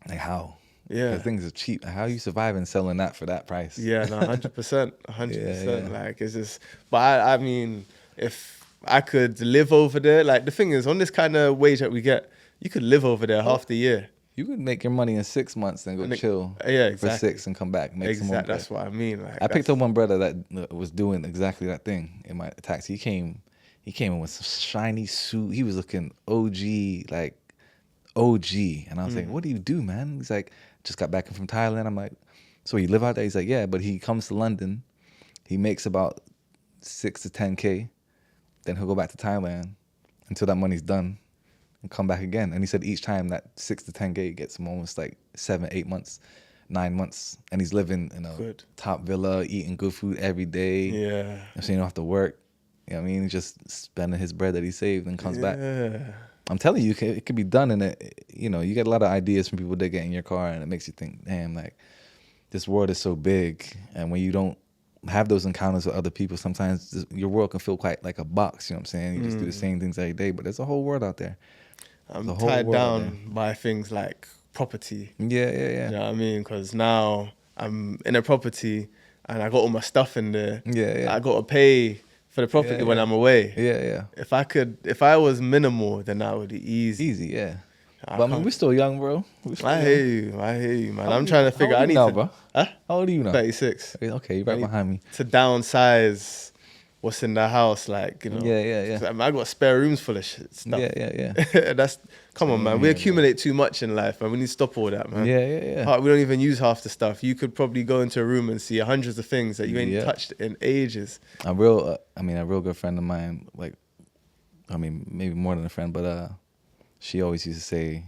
how. Yeah. Because things are cheap. How are you surviving selling that for that price? Yeah, no, 100%. 100%. Yeah. Like, it's just, but I mean, if I could live over there, like the thing is, on this kind of wage that we get, you could live over there half the year. You could make your money in 6 months and go chill exactly. for 6 and come back. Make some more bread. That's what I mean. Like, I picked up one brother that was doing exactly that thing in my taxi. He came in with some shiny suit. He was looking OG, like OG. And I was like, what do you do, man? He's like, just got back from Thailand. I'm like, so you live out there? He's like, yeah, but he comes to London. He makes about 6 to 10K. Then he'll go back to Thailand until that money's done and come back again. And he said each time that 6 to 10K gets him almost like 7, 8 months, 9 months. And he's living in a top villa, eating good food every day. Yeah. So you don't have to work. You know what I mean? He's just spending his bread that he saved and comes back. I'm telling you, it could be done, and you get a lot of ideas from people that get in your car, and it makes you think, damn, like this world is so big, and when you don't have those encounters with other people, sometimes your world can feel quite like a box. You know what I'm saying? You just do the same things every day, but there's a whole world out there. I'm tied down by things like property. Yeah. You know what I mean? Because now I'm in a property and I got all my stuff in there. Yeah. I got to pay for the property when I'm away. Yeah. If I was minimal, then that would be easy. Easy, yeah. But I mean, we're still young, bro. I hear you, man. I'm trying to figure out. How old are you now, bro? Huh? How old are you now? 36. Okay, you're right behind me. To downsize what's in the house, like, you know. Yeah. I mean, I got spare rooms full of shit stuff. Yeah. Come on, man. We accumulate too much in life, man. We need to stop all that, man. Yeah. We don't even use half the stuff. You could probably go into a room and see hundreds of things that you ain't touched in ages. A real good friend of mine, like, I mean, maybe more than a friend, but she always used to say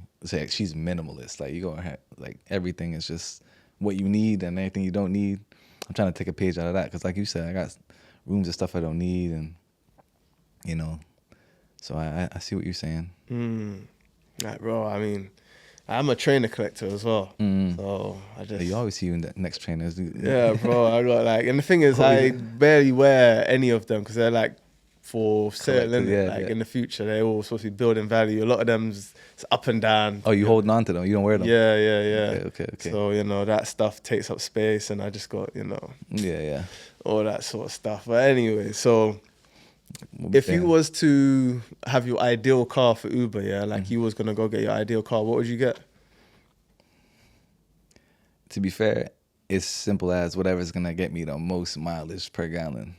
she's minimalist. Like, you go ahead, like, everything is just what you need, and anything you don't need. I'm trying to take a page out of that because, like you said, I got rooms of stuff I don't need, and you know, so I see what you're saying. Like, bro, I mean, I'm a trainer collector as well. So I just... You always see you in the next trainers. Yeah, bro, I got like... And the thing is, I barely wear any of them because they're like for sale, in the future. They're all supposed to be building value. A lot of them's up and down. Oh, you holding on to them? You don't wear them? Yeah. Okay. So, you know, that stuff takes up space and I just got, you know... Yeah. All that sort of stuff. But anyway, so... If you was to have your ideal car for Uber, like you was going to go get your ideal car, what would you get? To be fair, it's simple as whatever's going to get me the most mileage per gallon.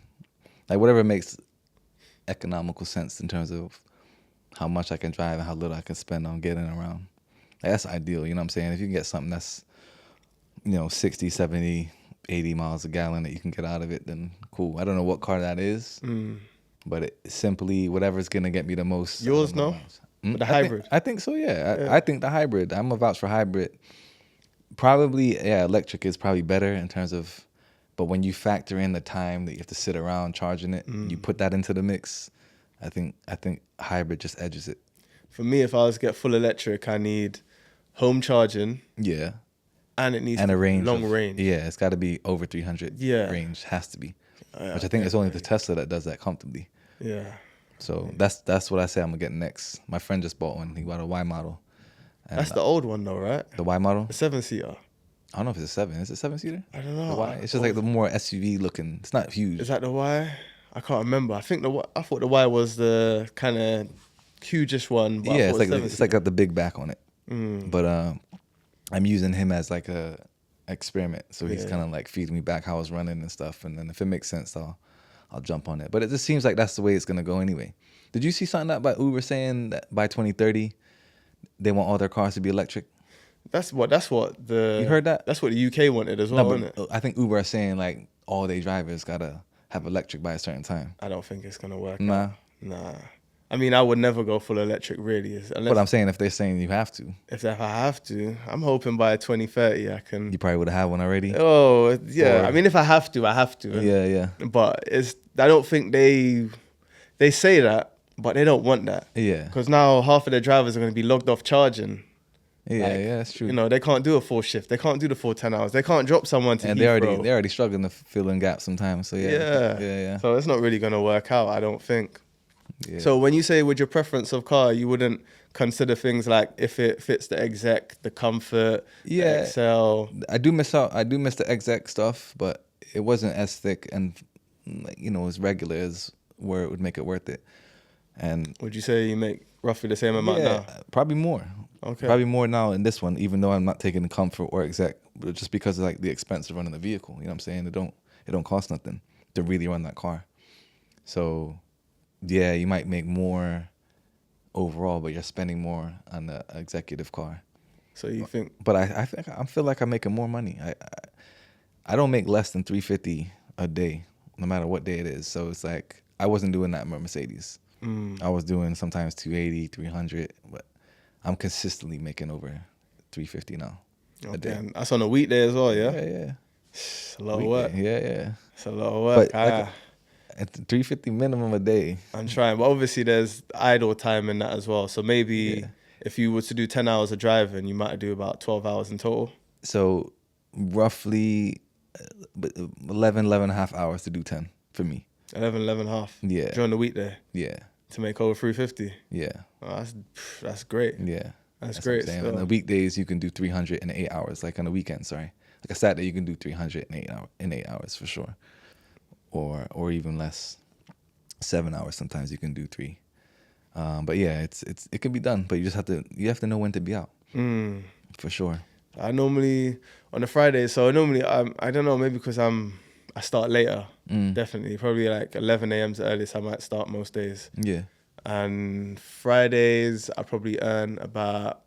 Like whatever makes economical sense in terms of how much I can drive and how little I can spend on getting around. Like that's ideal, you know what I'm saying? If you can get something that's, 60, 70, 80 miles a gallon that you can get out of it, then cool. I don't know what car that is. But it's simply whatever's going to get me the most. Yours, no? The hybrid? I think so, yeah. I think the hybrid. I'm a vouch for hybrid. Probably, electric is probably better in terms of, but when you factor in the time that you have to sit around charging it, you put that into the mix, I think hybrid just edges it. For me, if I was to get full electric, I need home charging. Yeah. And it needs a range long range. Yeah, it's got to be over 300 range. Has to be. Which I think it's only the Tesla that does that comfortably. Yeah. So that's what I say I'm gonna get next. My friend just bought one. He bought a Y model. That's the old one though, right? The Y model? The 7-seater. I don't know if it's a 7. Is it 7-seater? I don't know. The Y? It's just like the more SUV looking. It's not huge. Is that the Y? I can't remember. I thought the Y was the kind of huge-ish one. But it's like got the big back on it. But I'm using him as like a experiment. So he's kind of like feeding me back how it's running and stuff. And then if it makes sense, I'll jump on it. But it just seems like that's the way it's gonna go anyway. Did you see something that by Uber saying that by 2030 they want all their cars to be electric? That's what the... You heard that? That's what the UK wanted as well, isn't it? I think Uber are saying like all their drivers gotta have electric by a certain time. I don't think it's gonna work. Nah. I mean, I would never go full electric, really. But I'm saying if they're saying you have to. If I have to, I'm hoping by 2030 I can... You probably would have had one already? Oh, yeah. I mean, if I have to, I have to. Yeah. But I don't think they say that, but they don't want that. Yeah. Because now half of their drivers are going to be logged off charging. Yeah, that's true. They can't do a full shift. They can't do the full 10 hours. They can't drop someone to Heathrow. They're already struggling to fill in gaps sometimes. So yeah. So it's not really going to work out, I don't think. Yeah. So when you say with your preference of car, you wouldn't consider things like if it fits the exec, the comfort, the Excel. I do miss the exec stuff, but it wasn't as thick and as regular as where it would make it worth it. And would you say you make roughly the same amount now? Probably more. Okay. Probably more now in this one, even though I'm not taking the comfort or exec, but just because of like the expense of running the vehicle. You know what I'm saying? It don't cost nothing to really run that car. So yeah, you might make more overall, but you're spending more on the executive car. So you think? But I feel like I'm making more money. I don't make less than $350 a day, no matter what day it is. So it's like I wasn't doing that in my Mercedes. I was doing sometimes $280, $300, but I'm consistently making over $350 now a day. And that's on a weekday as well, yeah? Yeah. It's a lot of work. Yeah. It's a lot of work. But at $350 minimum a day. I'm trying, but obviously there's idle time in that as well. So maybe if you were to do 10 hours of driving, you might do about 12 hours in total. So roughly 11 and a half hours to do 10 for me. 11 and a half. Yeah. During the weekday. Yeah. To make over 350. Yeah. Oh, that's great. Yeah. That's great. So. On the weekdays, you can do 300 in 8 hours. Like on the weekend, sorry. Like a Saturday, you can do 300 in 8 hours for sure. Or even less. 7 hours sometimes you can do 3. But yeah, it can be done. But you have to know when to be out. For sure. I normally on a Friday, so normally I don't know, maybe because I start later. Definitely, probably like 11 a.m. is the earliest I might start most days. Yeah. And Fridays I probably earn about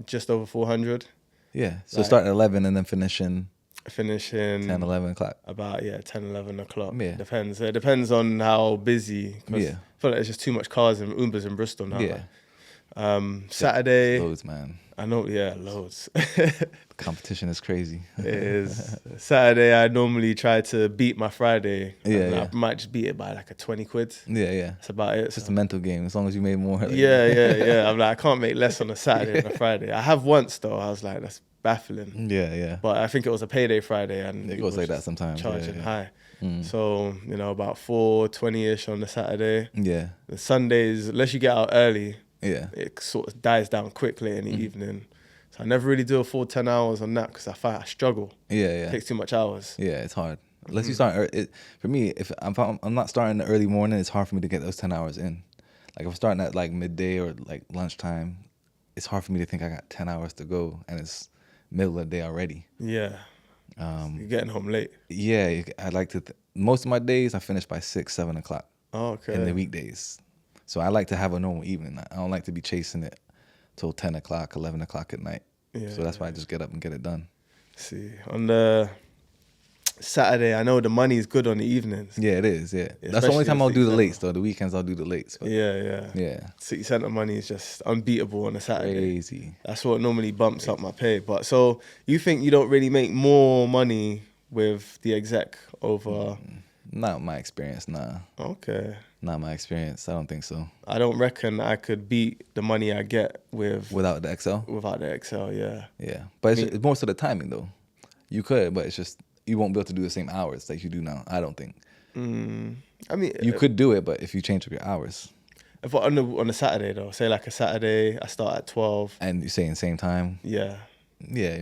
just over 400. Yeah. So start at 11 and then finishing 10, 11 o'clock. About 10, 11 o'clock. Yeah. Depends. It depends on how busy. Yeah. I feel like there's just too much cars and Ubers in Bristol now. Yeah. Saturday. Loads, man. I know, loads. Competition is crazy. It is. Saturday, I normally try to beat my Friday. Yeah. I might just beat it by like a 20 quid. Yeah. That's about it. It's just a mental game. As long as you made more. Like, yeah. I'm like, I can't make less on a Saturday than a Friday. I have once though. I was like, that's baffling. Yeah. But I think it was a payday Friday, and it goes like that sometimes. Charging high. So about 4:20ish on the Saturday. Yeah. The Sundays, unless you get out early. Yeah. It sort of dies down quickly in the evening. So I never really do a full 10 hours on that because I find I struggle. Yeah. It takes too much hours. Yeah, it's hard. Unless you start, for me, if I'm not starting in the early morning, it's hard for me to get those 10 hours in. Like if I'm starting at like midday or like lunchtime, it's hard for me to think I got 10 hours to go and it's middle of the day already. Yeah. You're getting home late. Yeah, I like to, most of my days I finish by 6, 7 o'clock. Oh, okay. In the weekdays. So I like to have a normal evening. I don't like to be chasing it till 10 o'clock, 11 o'clock at night. Yeah, so that's why I just get up and get it done. See, on the Saturday, I know the money is good on the evenings. Yeah, it is, yeah. That's the only time I'll do the lates, though. The weekends I'll do the lates. But Yeah. City Centre money is just unbeatable on a Saturday. Crazy. That's what normally bumps up my pay. But so you think you don't really make more money with the exec over... Not my experience, nah. Okay. Not my experience. I don't think so. I don't reckon I could beat the money I get without the XL. Without the XL, yeah. Yeah, but it's more so the timing though. You could, but it's just you won't be able to do the same hours like you do now. I don't think. I mean, you could do it, but if you change up your hours. If on a Saturday though, say like a Saturday, I start at 12. And you say in same time. Yeah. Yeah,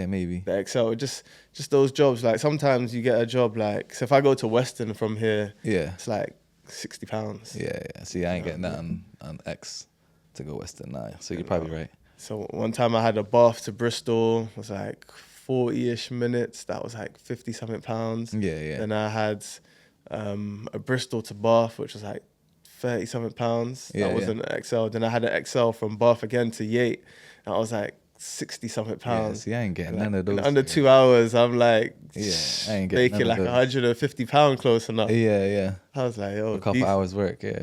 maybe. The XL, just those jobs. Like sometimes you get a job like, so if I go to Western from here, it's like £60. Yeah. See, I ain't getting that on X to go Western now. So you're probably right. So one time I had a Bath to Bristol, it was like 40-ish minutes. That was like 50-something pounds. Yeah. Then I had a Bristol to Bath, which was like 30-something pounds. That wasn't an XL. Then I had an XL from Bath again to Yate. And I was like 60-something pounds. Yeah, see, I ain't getting none of those. In under 2 hours, I'm like, I ain't getting making like £150 close enough. Yeah. I was like, a couple hours work, yeah.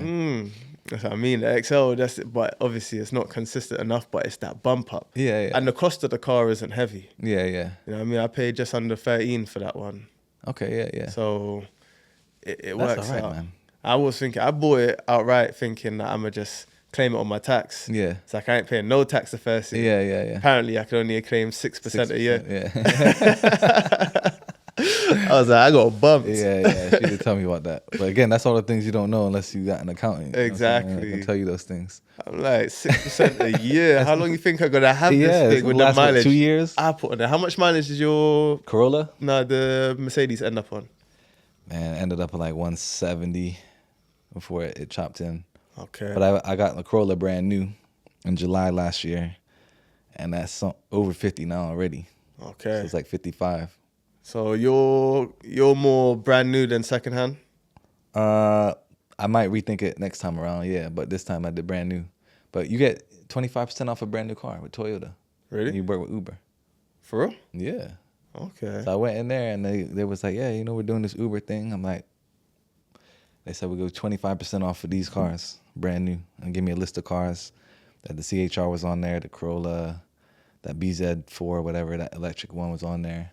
That's what I mean. The XL, but obviously it's not consistent enough, but it's that bump up. Yeah. And the cost of the car isn't heavy. Yeah. You know what I mean? I paid just under 13 for that one. Okay, yeah. So it works all right, out. man. I bought it outright thinking that I'm going to just claim it on my tax. Yeah. It's like I ain't paying no tax the first year. Yeah. Apparently I can only claim 6% a year. Yeah. I was like, I got bumped. Yeah. She did tell me about that. But again, that's all the things you don't know unless you got an accountant. Exactly. I can tell you those things. I'm like, 6% a year. How long you think I'm going to have this thing with the mileage? 2 years? I put on there. How much mileage did your... Corolla? No, the Mercedes end up on? Man, ended up at like 170 before it chopped in. Okay. But I got the Corolla brand new in July last year. And that's over 50 now already. Okay. So it's like 55. So you're more brand new than secondhand? I might rethink it next time around, yeah. But this time I did brand new. But you get 25% off a brand new car with Toyota. Really? And you work with Uber. For real? Yeah. Okay. So I went in there and they was like, yeah, we're doing this Uber thing. I'm like, they said we go 25% off for these cars, brand new. And give me a list of cars that the CHR was on there, the Corolla, that BZ4, whatever, that electric one was on there.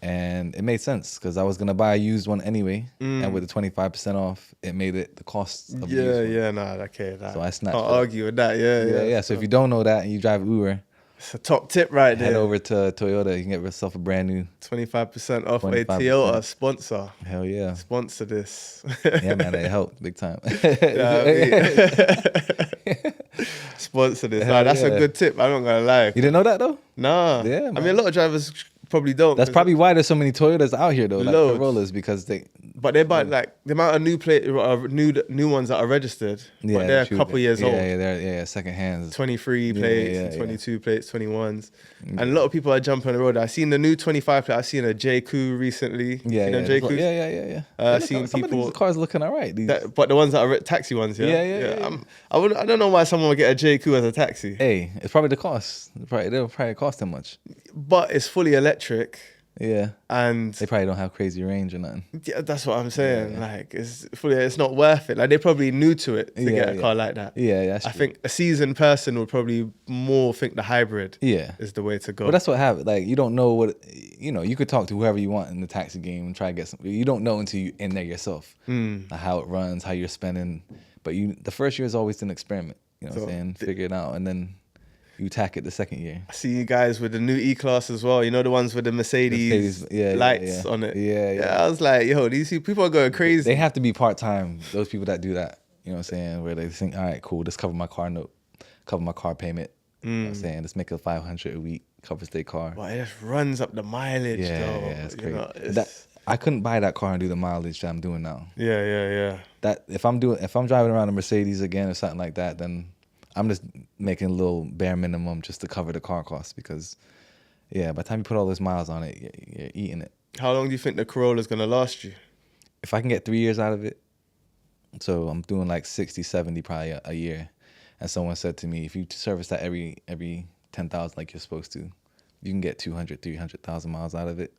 And it made sense because I was going to buy a used one anyway. And with the 25% off, it made it the cost of the used one. Yeah, nah, okay. So I snapped Can't argue with that, yeah. So if you don't know that and you drive Uber, It's a top tip right there. Head over to Toyota. You can get yourself a brand new 25% off 25%. a Toyota sponsor. Hell yeah. Sponsor this. Yeah, man, it helped big time. Sponsor this. Nah, that's a good tip. I'm not gonna lie. You didn't know that though? Nah. Yeah, man. I mean, a lot of drivers probably don't. That's probably why there's so many Toyotas out here though, like Corollas, because they. But they're about like the amount of new ones that are registered. Yeah, but they're a couple years old. Yeah, they're second hands. 23 plates, 22 plates, 21s, and a lot of people are jumping on the road. I've seen the new 25 plate. I've seen a J-Coup recently. Yeah, Yeah. I've seen some people. of these cars looking all right. But the ones that are taxi ones, yeah. I don't know why someone would get a J-Coup as a taxi. Hey, it's probably the cost. It'll probably cost them much. But it's fully electric. Yeah, and they probably don't have crazy range or nothing. Yeah, that's what I'm saying. Yeah. Like, it's not worth it. Like, they're probably new to it to get a car like that. Yeah, I think a seasoned person would probably more think the hybrid. is the way to go. But that's what happens. Like, you don't know what you could talk to whoever you want in the taxi game and try to get some. You don't know until you're in there yourself, like how it runs, how you're spending. But the first year is always an experiment. You know what I'm saying? Figure it out, and then you tack it the second year. I see you guys with the new E-Class as well. You know, the ones with the Mercedes lights on it. Yeah. I was like, yo, these people are going crazy. They have to be part-time, those people that do that. You know what I'm saying? Where they think, all right, cool, let's cover my car note, cover my car payment. You know what I'm saying? Let's make it $500 a week, covers their car. But it just runs up the mileage, though. Yeah, it's crazy. I couldn't buy that car and do the mileage that I'm doing now. Yeah. That if I'm driving around a Mercedes again or something like that, then I'm just making a little bare minimum just to cover the car costs because, by the time you put all those miles on it, you're eating it. How long do you think the Corolla's going to last you? If I can get 3 years out of it, so I'm doing like 60, 70 probably a year. And someone said to me, if you service that every 10,000 like you're supposed to, you can get 200, 300,000 miles out of it.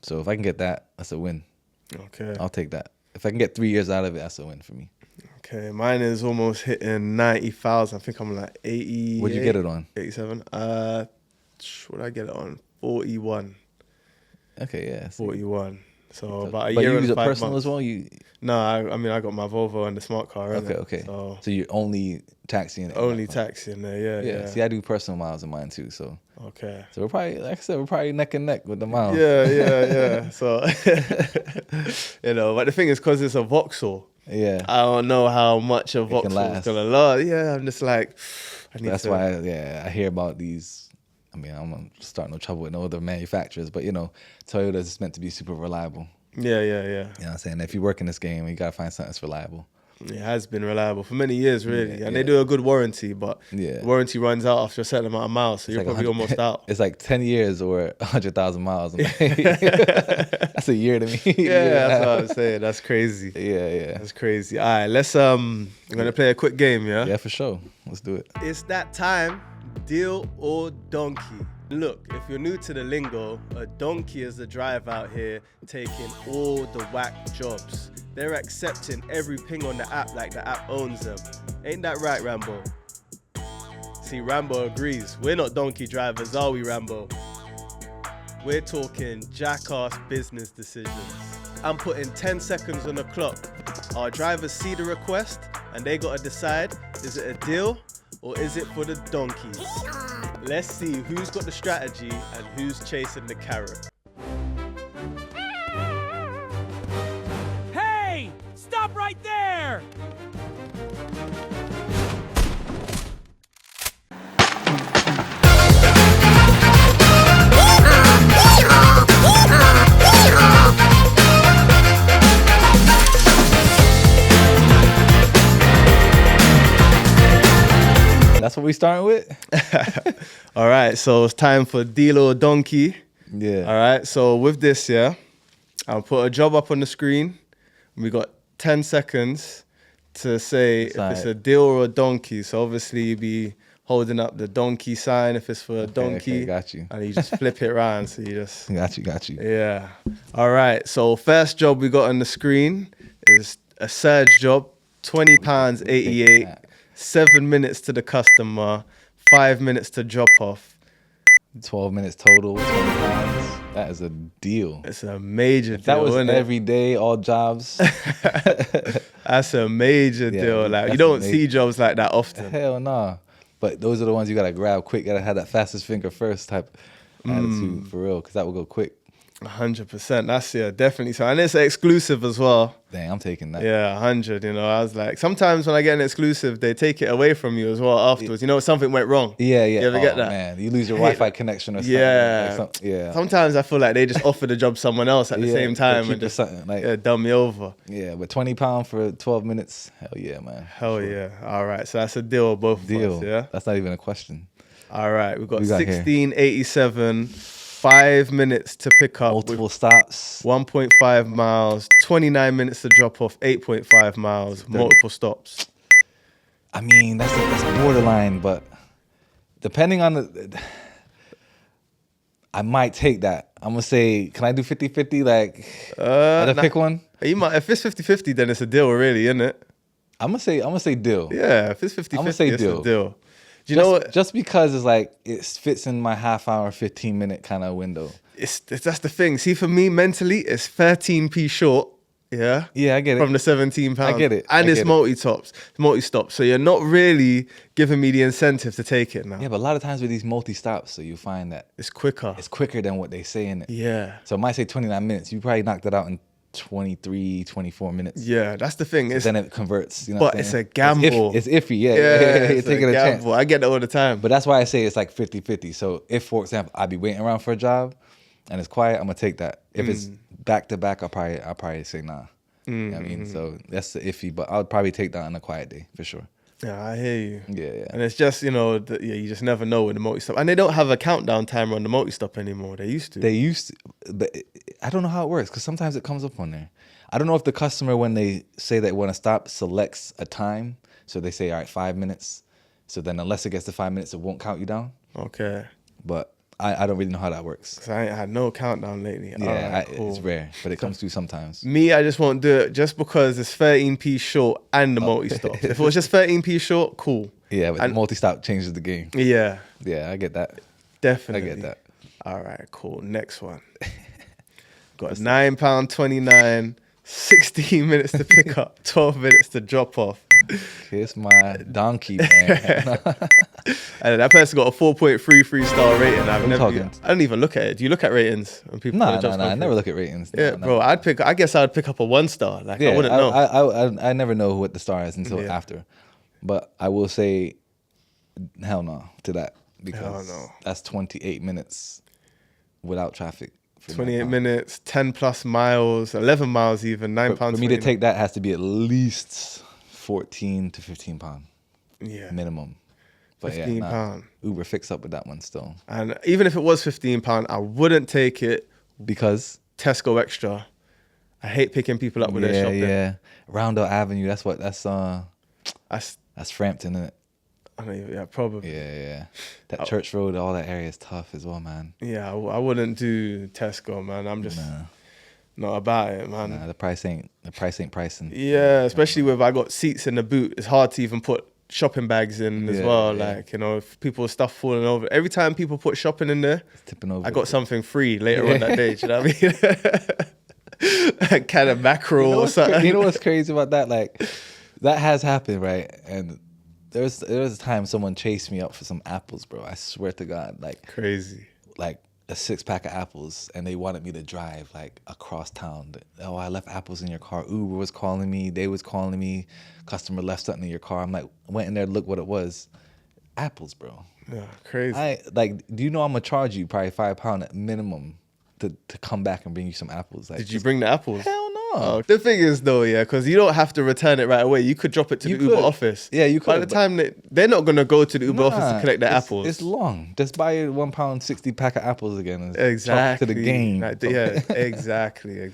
So if I can get that, that's a win. Okay. I'll take that. If I can get 3 years out of it, that's a win for me. Okay, mine is almost hitting 90,000. I think I'm like 80. What'd you get it on? 87. What did I get it on? 41. Okay, yeah. 41. So about a but year you and use 5 a personal months. as well? You? No, I mean, I got my Volvo and the smart car. Okay. So you're only taxiing it? Only taxiing there, yeah. See, I do personal miles in mine too, so. Okay. So we're probably, like I said, we're probably neck and neck with the miles. Yeah. So, but the thing is, because it's a Vauxhall, I don't know how much a Vauxhall is going to last. Yeah, I'm just like, That's why, I hear about these. I mean, I'm going to start no trouble with no other manufacturers, but, Toyota is meant to be super reliable. Yeah. You know what I'm saying? If you work in this game, you got to find something that's reliable. It has been reliable for many years, really. And they do a good warranty, but warranty runs out after a certain amount of miles, so you're probably almost out. It's like 10 years or 100,000 miles. That's a year to me. Yeah, that's what I'm saying. That's crazy. Yeah. That's crazy. All right, let's, I'm going to play a quick game, yeah? Yeah, for sure. Let's do it. It's that time, deal or donkey. Look, if you're new to the lingo, a donkey is the drive out here taking all the whack jobs. They're accepting every ping on the app like the app owns them. Ain't that right, Rambo? See, Rambo agrees. We're not donkey drivers, are we, Rambo? We're talking jackass business decisions. I'm putting 10 seconds on the clock. Our drivers see the request and they gotta decide, is it a deal or is it for the donkeys? Let's see who's got the strategy and who's chasing the carrot. Hey! Stop right there! That's what we starting with? All right, so it's time for deal or donkey. Yeah. All right, so with this, I'll put a job up on the screen. We got 10 seconds to say if it's a deal or a donkey. So obviously you'd be holding up the donkey sign if it's for a donkey. Okay, got you. And you just flip it around. So you just... Got you. Yeah. All right, so first job we got on the screen is a surge job, £20.88. 7 minutes to the customer, 5 minutes to drop off. 12 minutes total, 20 pounds. That is a deal. It's a major deal. That was isn't every day, all jobs. That's a major deal. Like, you don't see jobs like that often. Hell nah. But those are the ones you gotta grab quick. Gotta have that fastest finger first type attitude for real, because that will go quick. 100%. That's definitely so, and it's an exclusive as well. Dang, I'm taking that. Yeah, 100. You know, I was like, sometimes when I get an exclusive, they take it away from you as well afterwards. You know, something went wrong. Yeah. You ever get that? Man, you lose your Wi-Fi connection or something. Yeah, yeah. Sometimes I feel like they just offer the job someone else at the same time and just dumb me over. Yeah, but £20 for 12 minutes, hell yeah, man. Hell yeah. All right, so that's a deal both of us, yeah? That's not even a question. All right, we've got 1687, 5 minutes to pick up. Multiple stops. 1.5 miles, 29 minutes to drop off, 8.5 miles, multiple stops. I mean, that's borderline, but depending on I might take that. I'm going to say, can I do 50-50? Like, pick one? You might, if it's 50-50, then it's a deal, really, isn't it? I'm gonna say deal. Yeah, if it's 50-50, it's a deal. Do you know what? Just because it's like it fits in my half hour, 15-minute kind of window. That's the thing. See, for me mentally, it's 13p short. Yeah. Yeah, I get it. From the £17. I get it. And it's multi-stop. So you're not really giving me the incentive to take it now. Yeah, but a lot of times with these multi-stops, so you find that it's quicker. It's quicker than what they say in it. Yeah. So it might say 29 minutes. You probably knocked it out in 23, 24 minutes. Yeah, that's the thing. Then it converts. You know but it's a gamble. It's iffy. Yeah, it's taking a chance. I get that all the time. But that's why I say it's like 50-50. So if, for example, I'd be waiting around for a job and it's quiet, I'm gonna take that. If it's back to back, I'll probably say nah. You know what I mean? So that's the iffy, but I would probably take that on a quiet day for sure. Yeah, I hear you. Yeah. And it's just, you know, you just never know with the multi-stop. And they don't have a countdown timer on the multi-stop anymore. They used to. But I don't know how it works because sometimes it comes up on there. I don't know if the customer, when they say they want to stop, selects a time. So they say, all right, 5 minutes. So then unless it gets to 5 minutes, it won't count you down. Okay. But I don't really know how that works. Because I ain't had no countdown lately. Yeah, cool. It's rare, but it comes through sometimes. Me, I just won't do it just because it's 13p short and the multi-stop. If it was just 13p short, cool. Yeah, but the multi-stop changes the game. Yeah. Yeah, I get that. Definitely. I get that. All right, cool. Next one. Got £9.29, 16 minutes to pick up, 12 minutes to drop off. Kiss my donkey, man. And that person got a 4.33 star rating. I don't even look at it. Do you look at ratings when people? No, I never look at ratings. Yeah, bro. I guess I'd pick up a 1 star. Like, I wouldn't know. I never know what the star is until after. But I will say, hell no to that, because that's 28 minutes without traffic. 28 minutes, 10 plus miles, 11 miles even, £9. For me to take that has to be at least 14 to 15 pound. Yeah. Minimum. But £15. Uber fix up with that one still. And even if it was £15, I wouldn't take it because Tesco Extra. I hate picking people up with their shopping. Yeah. Roundel Avenue. That's Frampton, isn't it? I don't even, probably. Yeah. That Church Road, all that area is tough as well, man. Yeah, I wouldn't do Tesco, man. I'm just not about it, man. Nah, the price ain't pricing. Yeah, especially with I got seats in the boot. It's hard to even put shopping bags in as well. Yeah. Like, you know, if people's stuff falling over. Every time people put shopping in there, it's tipping over. I got something free later on that day. Do you know what I mean? A can of mackerel or something. You know what's crazy about that? Like, that has happened, right? And there was a time someone chased me up for some apples, bro. I swear to God, like crazy, like a 6-pack of apples, and they wanted me to drive like across town. Oh, I left apples in your car. Uber was calling me. They was calling me. Customer left something in your car. I'm like, went in there to look what it was. Apples, bro. Yeah, crazy. Do you know I'm gonna charge you probably £5 at minimum to come back and bring you some apples? Like, did you bring the apples? Hell no. Oh, the thing is though, because you don't have to return it right away. You could drop it to the Uber office. Yeah, you could. By the time they're not going to go to the Uber office to collect the apples. It's long. Just buy a £1 60 pack of apples again. Exactly. To the game. Yeah, exactly.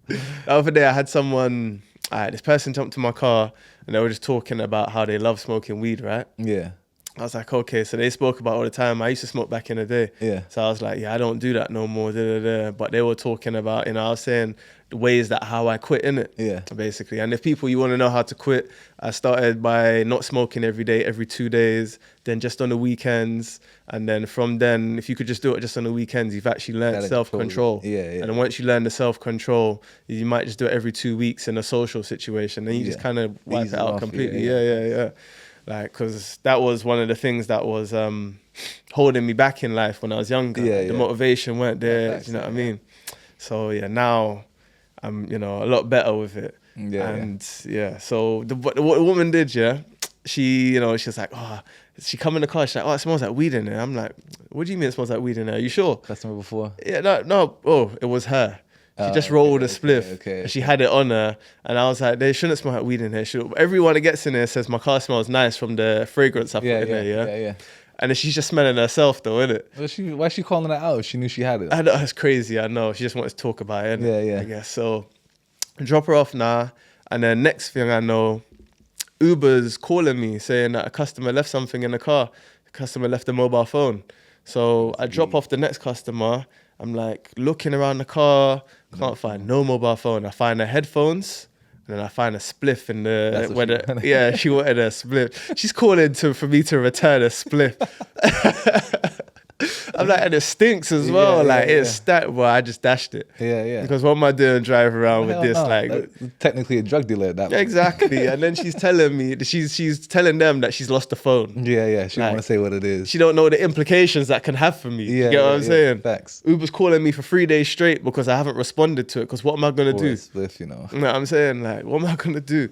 The other day I had someone, this person jumped to my car and they were just talking about how they love smoking weed, right? Yeah. I was like, okay, so they spoke about all the time. I used to smoke back in the day. Yeah. So I was like, I don't do that no more. But they were talking about, I was saying ways that how I quit, innit? Yeah. Basically. And if you want to know how to quit, I started by not smoking every day, every 2 days, then just on the weekends. And then from then, if you could just do it just on the weekends, you've actually learned self-control. Yeah. And then once you learn the self-control, you might just do it every 2 weeks in a social situation. Then you just kind of wipe it out completely. Yeah. Like, because that was one of the things that was holding me back in life when I was younger. The motivation weren't there, you know what I mean? So yeah, now I'm, a lot better with it. So what the woman did, she was like, she come in the car, she's like, it smells like weed in there. I'm like, what do you mean it smells like weed in there? Are you sure? Customer before? Yeah, no, it was her. She just rolled a spliff. And she had it on her. And I was like, they shouldn't smell like weed in here. Everyone that gets in there says my car smells nice from the fragrance I put in there, Yeah. And then she's just smelling herself though, innit? Why is she calling it out if she knew she had it? I know, it's crazy, I know. She just wanted to talk about it, innit? Yeah. I guess. So I drop her off now. And then next thing I know, Uber's calling me saying that a customer left something in the car. The customer left a mobile phone. So I drop off the next customer. I'm like looking around the car, can't find no mobile phone. I find the headphones, and then I find a spliff in the she wanted a spliff. She's calling for me to return a spliff. I'm like, and it stinks as well. It's stat. Well, I just dashed it. Yeah. Because what am I doing driving around with this? Like, technically a drug dealer at that point. Exactly. And then she's telling me, she's telling them that she's lost the phone. Yeah. She don't want to say what it is. She don't know the implications that can have for me. You get what I'm saying? Facts. Uber's calling me for 3 days straight because I haven't responded to it. Because what am I gonna do? Spliff, You know what I'm saying? Like, what am I gonna do?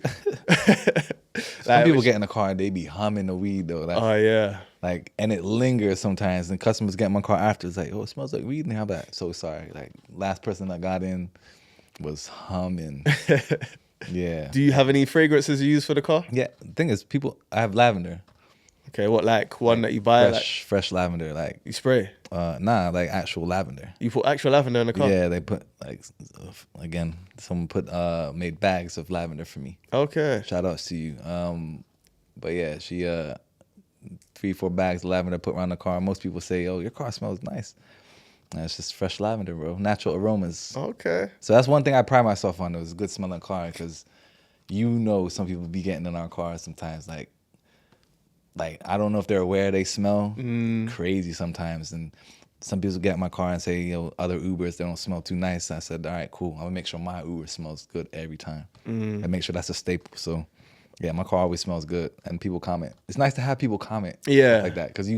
Some people get in the car and they be humming the weed though. Like, and it lingers sometimes, and customers get in my car after. It's like, it smells like weed. And how bad? So sorry. Like, last person that got in was humming. Yeah. Do you have any fragrances you use for the car? Yeah. The thing is, I have lavender. Okay, what, like one that you buy? Fresh lavender. Like, you spray? Nah, like actual lavender. You put actual lavender in the car? Yeah, they put, again, someone made bags of lavender for me. Okay. Shout outs to you. But yeah, she 3-4 bags of lavender put around the car. Most people say, "Oh, your car smells nice." And it's just fresh lavender, bro. Natural aromas. Okay. So that's one thing I pride myself on. It was a good smelling car because, some people be getting in our cars sometimes. Like I don't know if they're aware they smell crazy sometimes. And some people get in my car and say, other Ubers, they don't smell too nice. I said, all right, cool. I'm gonna make sure my Uber smells good every time. And make sure that's a staple. So yeah, my car always smells good, and people comment. It's nice to have people comment like that, because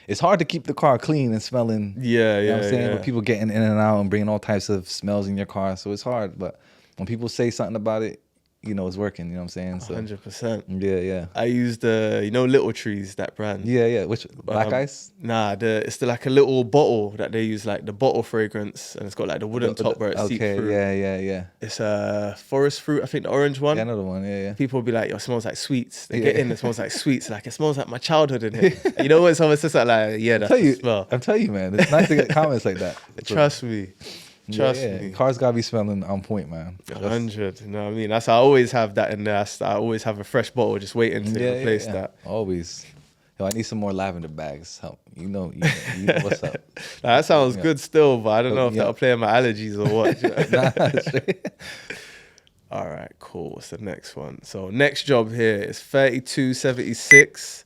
it's hard to keep the car clean and smelling. You know what I'm saying? With people getting in and out and bringing all types of smells in your car, so it's hard. But when people say something about it, it's working. You know what I'm saying? So 100%. Yeah. I used Little Trees, that brand. Yeah. Which Black Ice? Nah, it's like a little bottle that they use, like the bottle fragrance, and it's got like the wooden top where it seeps through. Yeah. It's forest fruit, I think, the orange one. Yeah, another one. Yeah. People will be like, it smells like sweets. They get in, it smells like sweets. Like, it smells like my childhood in here. And when someone says that, like, yeah, that's the smell. I'm telling you, man, it's nice to get comments like that. Trust me. Trust me. Cars gotta be smelling on point, man. 100. You know what I mean? That's how I always have that in there. I always have a fresh bottle just waiting to replace that. Always. I need some more lavender bags. Help. You know what's up. That sounds good still, but I don't know if that'll play on my allergies or what. All right, cool. What's the next one? So next job here is 3276.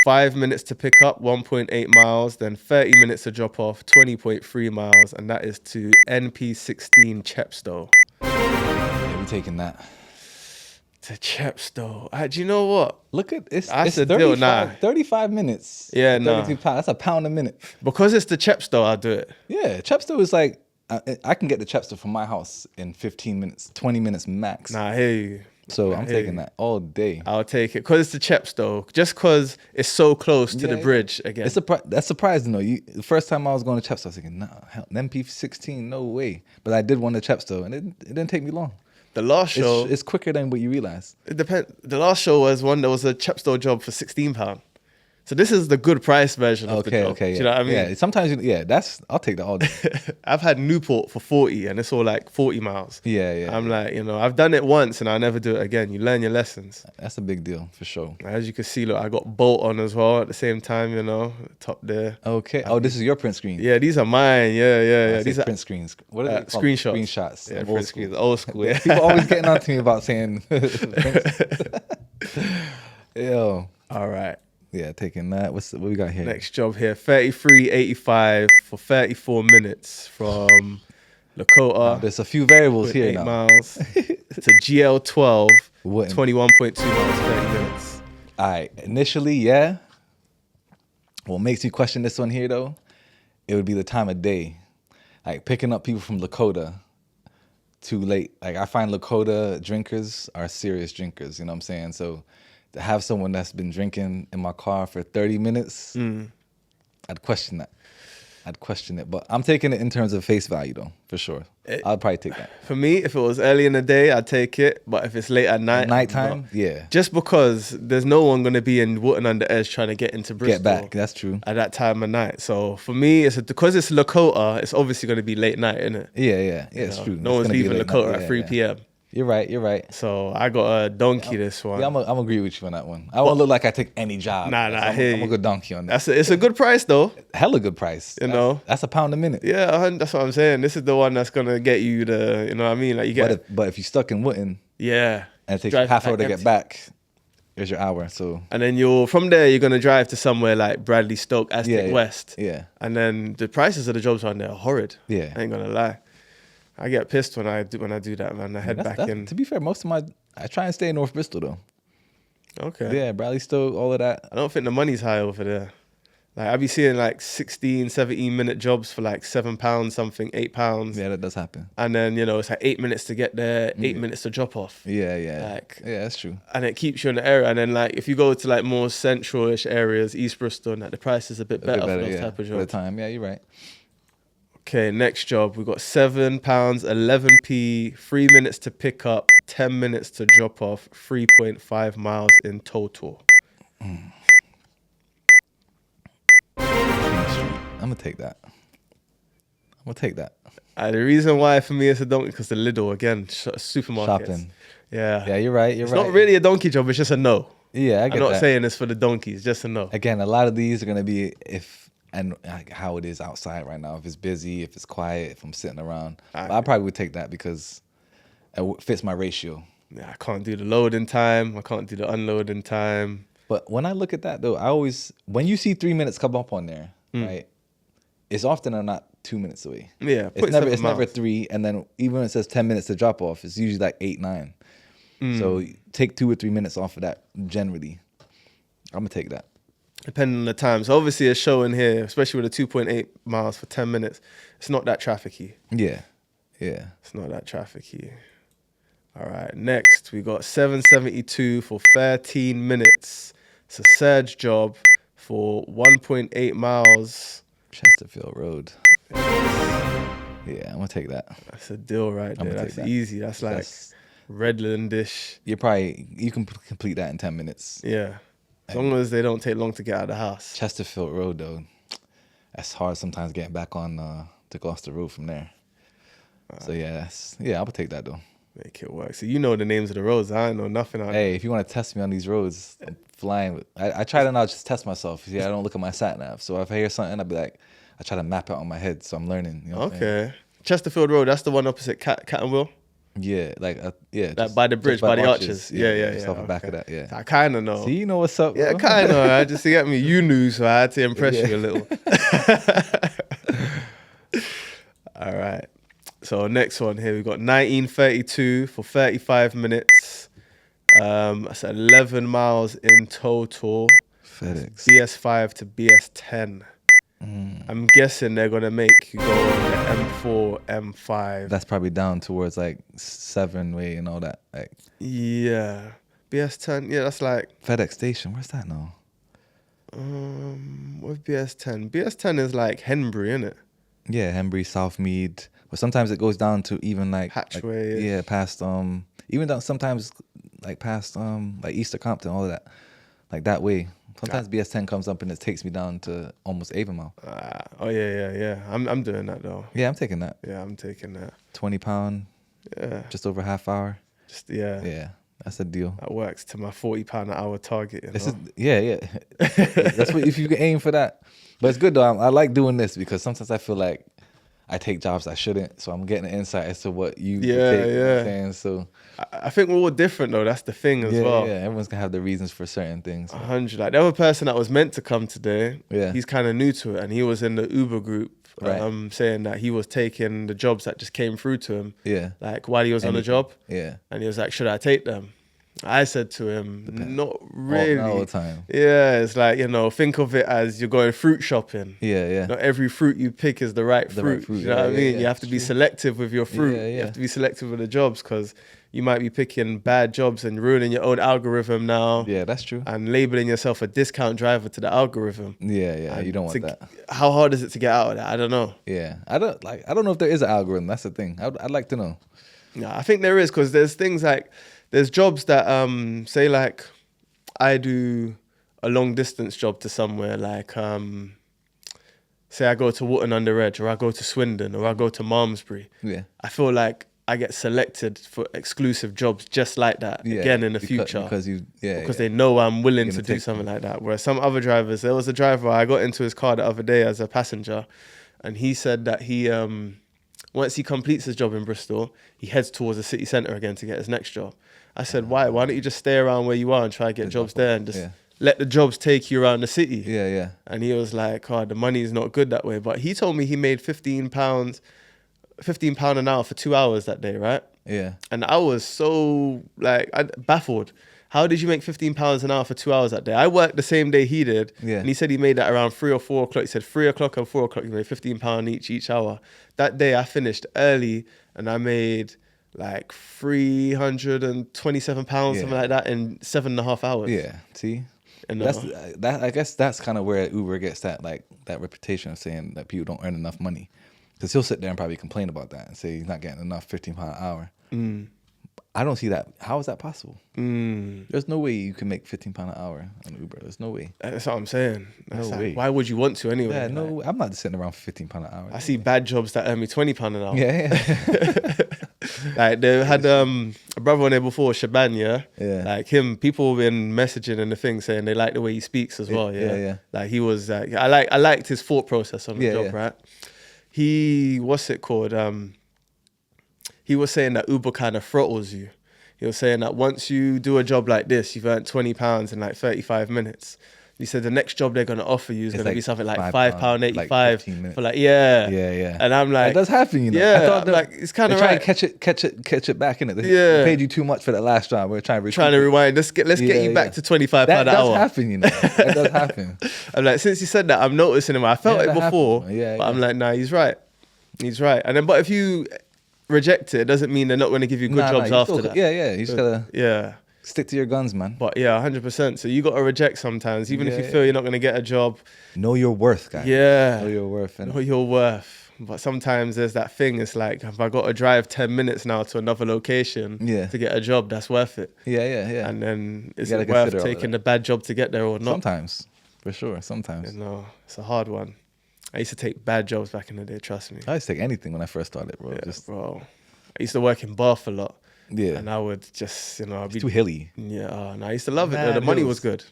5 minutes to pick up, 1.8 miles, then 30 minutes to drop off, 20.3 miles, and that is to NP16 Chepstow. Yeah, we taking that. To Chepstow. Do you know what? Look at it's 35 minutes. Yeah, no. 32 pounds. That's a pound a minute. Because it's the Chepstow, I'll do it. Yeah, Chepstow is like, I can get to Chepstow from my house in 15 minutes, 20 minutes max. Nah, I hear you. So I'm taking that all day. I'll take it because it's the Chepstow. Just because it's so close to the bridge again. That's surprising though. The first time I was going to Chepstow, I was thinking, nah, hell, MP16, no way. But I did one to Chepstow, and it didn't take me long. The last show, it's quicker than what you realize. It depends. The last show was one that was a Chepstow job for £16. So this is the good price version of the job. Okay, Do you know what I mean? Yeah, sometimes, I'll take that all day. I've had Newport for 40 and it's all like 40 miles. Yeah. I'm like, I've done it once and I'll never do it again. You learn your lessons. That's a big deal for sure. As you can see, look, I got Bolt on as well at the same time, top there. Okay. Oh, this is your print screen. Yeah, these are mine. Yeah. These are print screens. What are they called? Screenshots. Screenshots. Yeah, old school. Old school. Yeah. People always getting on to me about saying. Yo. All right. Yeah, taking that. What we got here? Next job here, 33.85 for 34 minutes from Lakota. There's a few variables here 8 now. miles. It's a GL12, Wouldn't. 21.2 miles, 30 minutes. All right. Initially, yeah. What makes me question this one here, though, it would be the time of day. Like picking up people from Lakota too late. Like I find Lakota drinkers are serious drinkers, you know what I'm saying? So to have someone that's been drinking in my car for 30 minutes, I'd question that. I'd question it. But I'm taking it in terms of face value, though, for sure. I'd probably take that. For me, if it was early in the day, I'd take it. But if it's late at night, Nighttime, yeah. Just because there's no one going to be in Wootton under Edge trying to get into Bristol. Get back, that's true. At that time of night. So for me, because it's Lakota, it's obviously going to be late night, isn't it? Yeah, it's true. No one's leaving Lakota at 3 p.m. You're right. So I got a donkey this one. Yeah, I'm agree with you on that one. I won't look like I take any job. Nah, I'm a good donkey on that. It's a good price though. Hella good price. That's £1 a minute. Yeah, that's what I'm saying. This is the one that's gonna get you you know what I mean? Like you get. But if you're stuck in Wootton, yeah, and it takes half hour to get back, there's your hour. So and then from there you're gonna drive to somewhere like Bradley, Stoke, Aztec West. Yeah. And then the prices of the jobs around there are horrid. Yeah. I ain't gonna lie. I get pissed when I do that, man. I head back in. To be fair, I try and stay in North Bristol though. Okay. Yeah, Bradley, Stoke, all of that. I don't think the money's high over there. Like I be seeing like 16, 17-minute jobs for like £7 something, £8. Yeah, that does happen. And then it's like 8 minutes to get there, 8 minutes to drop off. Yeah. Like, yeah, that's true. And it keeps you in the area. And then like if you go to like more central-ish areas, East Bristol, like the price is a bit better for those type of jobs. For the time, yeah, you're right. Okay, next job. We've got £7, 11p, 3 minutes to pick up, 10 minutes to drop off, 3.5 miles in total. I'm gonna take that. The reason why for me it's a donkey because the Lidl again, supermarkets. Shopping. Yeah, you're right. It's not really a donkey job. It's just a no. Yeah, I get that. I'm not saying it's for the donkeys. Just a no. Again, a lot of these are gonna be how it is outside right now. If it's busy, if it's quiet, if I'm sitting around, I probably would take that because it fits my ratio. Yeah, I can't do the loading time. I can't do the unloading time. But when I look at that though, when you see 3 minutes come up on there, right? It's often or not 2 minutes away. Yeah, it's never 3, and then even when it says 10 minutes to drop off, it's usually like 8, 9. So take 2 or 3 minutes off of that. Generally, I'm gonna take that. Depending on the time. So obviously it's showing here, especially with the 2.8 miles for 10 minutes, it's not that trafficy. Yeah. It's not that trafficy. All right, next we got 772 for 13 minutes. It's a surge job for 1.8 miles. Chesterfield Road. Yeah, I'm gonna take that. That's a deal right there. That's easy. That's like Redlandish. You can complete that in 10 minutes. Yeah. As long as they don't take long to get out of the house. Chesterfield Road, though, that's hard sometimes getting back on to Gloucester Road from there. So I would take that though. Make it work. So you know the names of the roads. I don't know nothing. If you want to test me on these roads, I'm flying. I try to now just test myself. I don't look at my sat nav. So if I hear something, I'll be like, I try to map it on my head. So I'm learning. You know okay. Chesterfield Road. That's the one opposite Cat and Will. Yeah, like by the bridge, by the arches. Yeah. Just off the back of that, yeah. I kind of know. So you know what's up, bro? Yeah, kind of. I just to get me. You knew, so I had to impress you a little. All right. So next one here, we got 1932 for 35 minutes. That's 11 miles in total. FedEx. BS5 to BS10. I'm guessing they're gonna make you go on the M4, M5. That's probably down towards like 7 way and all that. Like yeah, BS10. Yeah, that's like FedEx Station. Where's that now? What's BS10? BS10 is like Henbury, isn't it? Yeah, Henbury, Southmead. But sometimes it goes down to even like Hatchway. Past even down sometimes like past like Easter Compton, all of that. like that way. Sometimes BS10 comes up and it takes me down to almost Avonmouth. Oh yeah. I'm doing that though. Yeah, I'm taking that. Yeah, I'm taking that. 20 pound. Yeah. Just over half hour. Yeah. That's a deal. That works to my £40 an hour target. Yeah. That's what if you can aim for that. But it's good though. I like doing this because sometimes I feel like I take jobs I shouldn't, so I'm getting an insight as to what you take. You know what I'm saying? So I think we're all different though. That's the thing as well. Yeah, everyone's gonna have their reasons for certain things. 100. Like the other person that was meant to come today, he's kind of new to it, and he was in the Uber group, saying that he was taking the jobs that just came through to him. Yeah. Like while he was on the job. Yeah. And he was like, "Should I take them?" I said to him, "Not really." All the time. Yeah, it's like, think of it as you're going fruit shopping. Yeah. Not every fruit you pick is the right fruit. You know what I mean? You have to be selective with your fruit. You have to be selective with the jobs because you might be picking bad jobs and ruining your own algorithm now. Yeah, that's true. And labeling yourself a discount driver to the algorithm. Yeah, you don't want that. How hard is it to get out of that? I don't know. Yeah, I don't know if there is an algorithm. That's the thing. I'd like to know. Yeah, I think there is because there's things like there's jobs that say like I do a long distance job to somewhere like say I go to Wotton under Edge or I go to Swindon or I go to Malmesbury. Yeah, I feel like I get selected for exclusive jobs just like that again in the future because they know I'm willing to do something like that. Whereas some other drivers, there was a driver I got into his car the other day as a passenger, and he said that he once he completes his job in Bristol, he heads towards the city centre again to get his next job. I said, why? Why don't you just stay around where you are and try to get jobs there and just let the jobs take you around the city? Yeah. And he was like, the money is not good that way. But he told me he made £15 an hour for 2 hours that day, right? Yeah. And I was so baffled. How did you make £15 an hour for 2 hours that day? I worked the same day he did. Yeah. And he said he made that around 3 or 4 o'clock. He said 3 o'clock and 4 o'clock, he made £15 each hour. That day I finished early and I made like £327, something like that in 7.5 hours. Yeah, see? And I guess that's kind of where Uber gets that reputation of saying that people don't earn enough money. Because he'll sit there and probably complain about that and say he's not getting enough £15 an hour. I don't see that. How is that possible? There's no way you can make £15 an hour on Uber. There's no way. That's what I'm saying. No way. Why would you want to anyway? Yeah, no, I'm not sitting around for £15 an hour. I see bad jobs that earn me £20 an hour. Yeah. Like they had a brother on there before, Shaban, yeah. Like him, people have been messaging in the thing saying they like the way he speaks as well. Yeah. Like he was, I liked his thought process on the job, right? What's it called? He was saying that Uber kind of throttles you. He was saying that once you do a job like this, you've earned £20 in like 35 minutes. He said the next job they're going to offer you is going to be something like £5.85 like for like, yeah. And I'm like, it does happen, you know. Yeah, I thought like it's kind of right. Try to catch it back in it. They paid you too much for that last job. We're trying to rewind. Let's get you back to £25 an hour. That does happen, you know. That does happen. I'm like, since you said that, I'm noticing him. I felt it before, but I'm like, nah, he's right. He's right. And then, but if you reject it, it doesn't mean they're not going to give you good jobs after that. Yeah. You just gotta stick to your guns, man. But yeah, 100%. So you got to reject sometimes, even if you feel you're not going to get a job. Know your worth, guys. Yeah. Know your worth. Know your worth. But sometimes there's that thing. It's like, if I got to drive 10 minutes now to another location to get a job, that's worth it. Yeah. And then is it worth taking the bad job to get there or not? Sometimes, for sure. Sometimes. It's a hard one. I used to take bad jobs back in the day, trust me. I used to take anything when I first started, bro. Yeah, bro. I used to work in Bath a lot. Yeah. And I would just, I'd be too hilly. Yeah. And I used to love it. The money was good.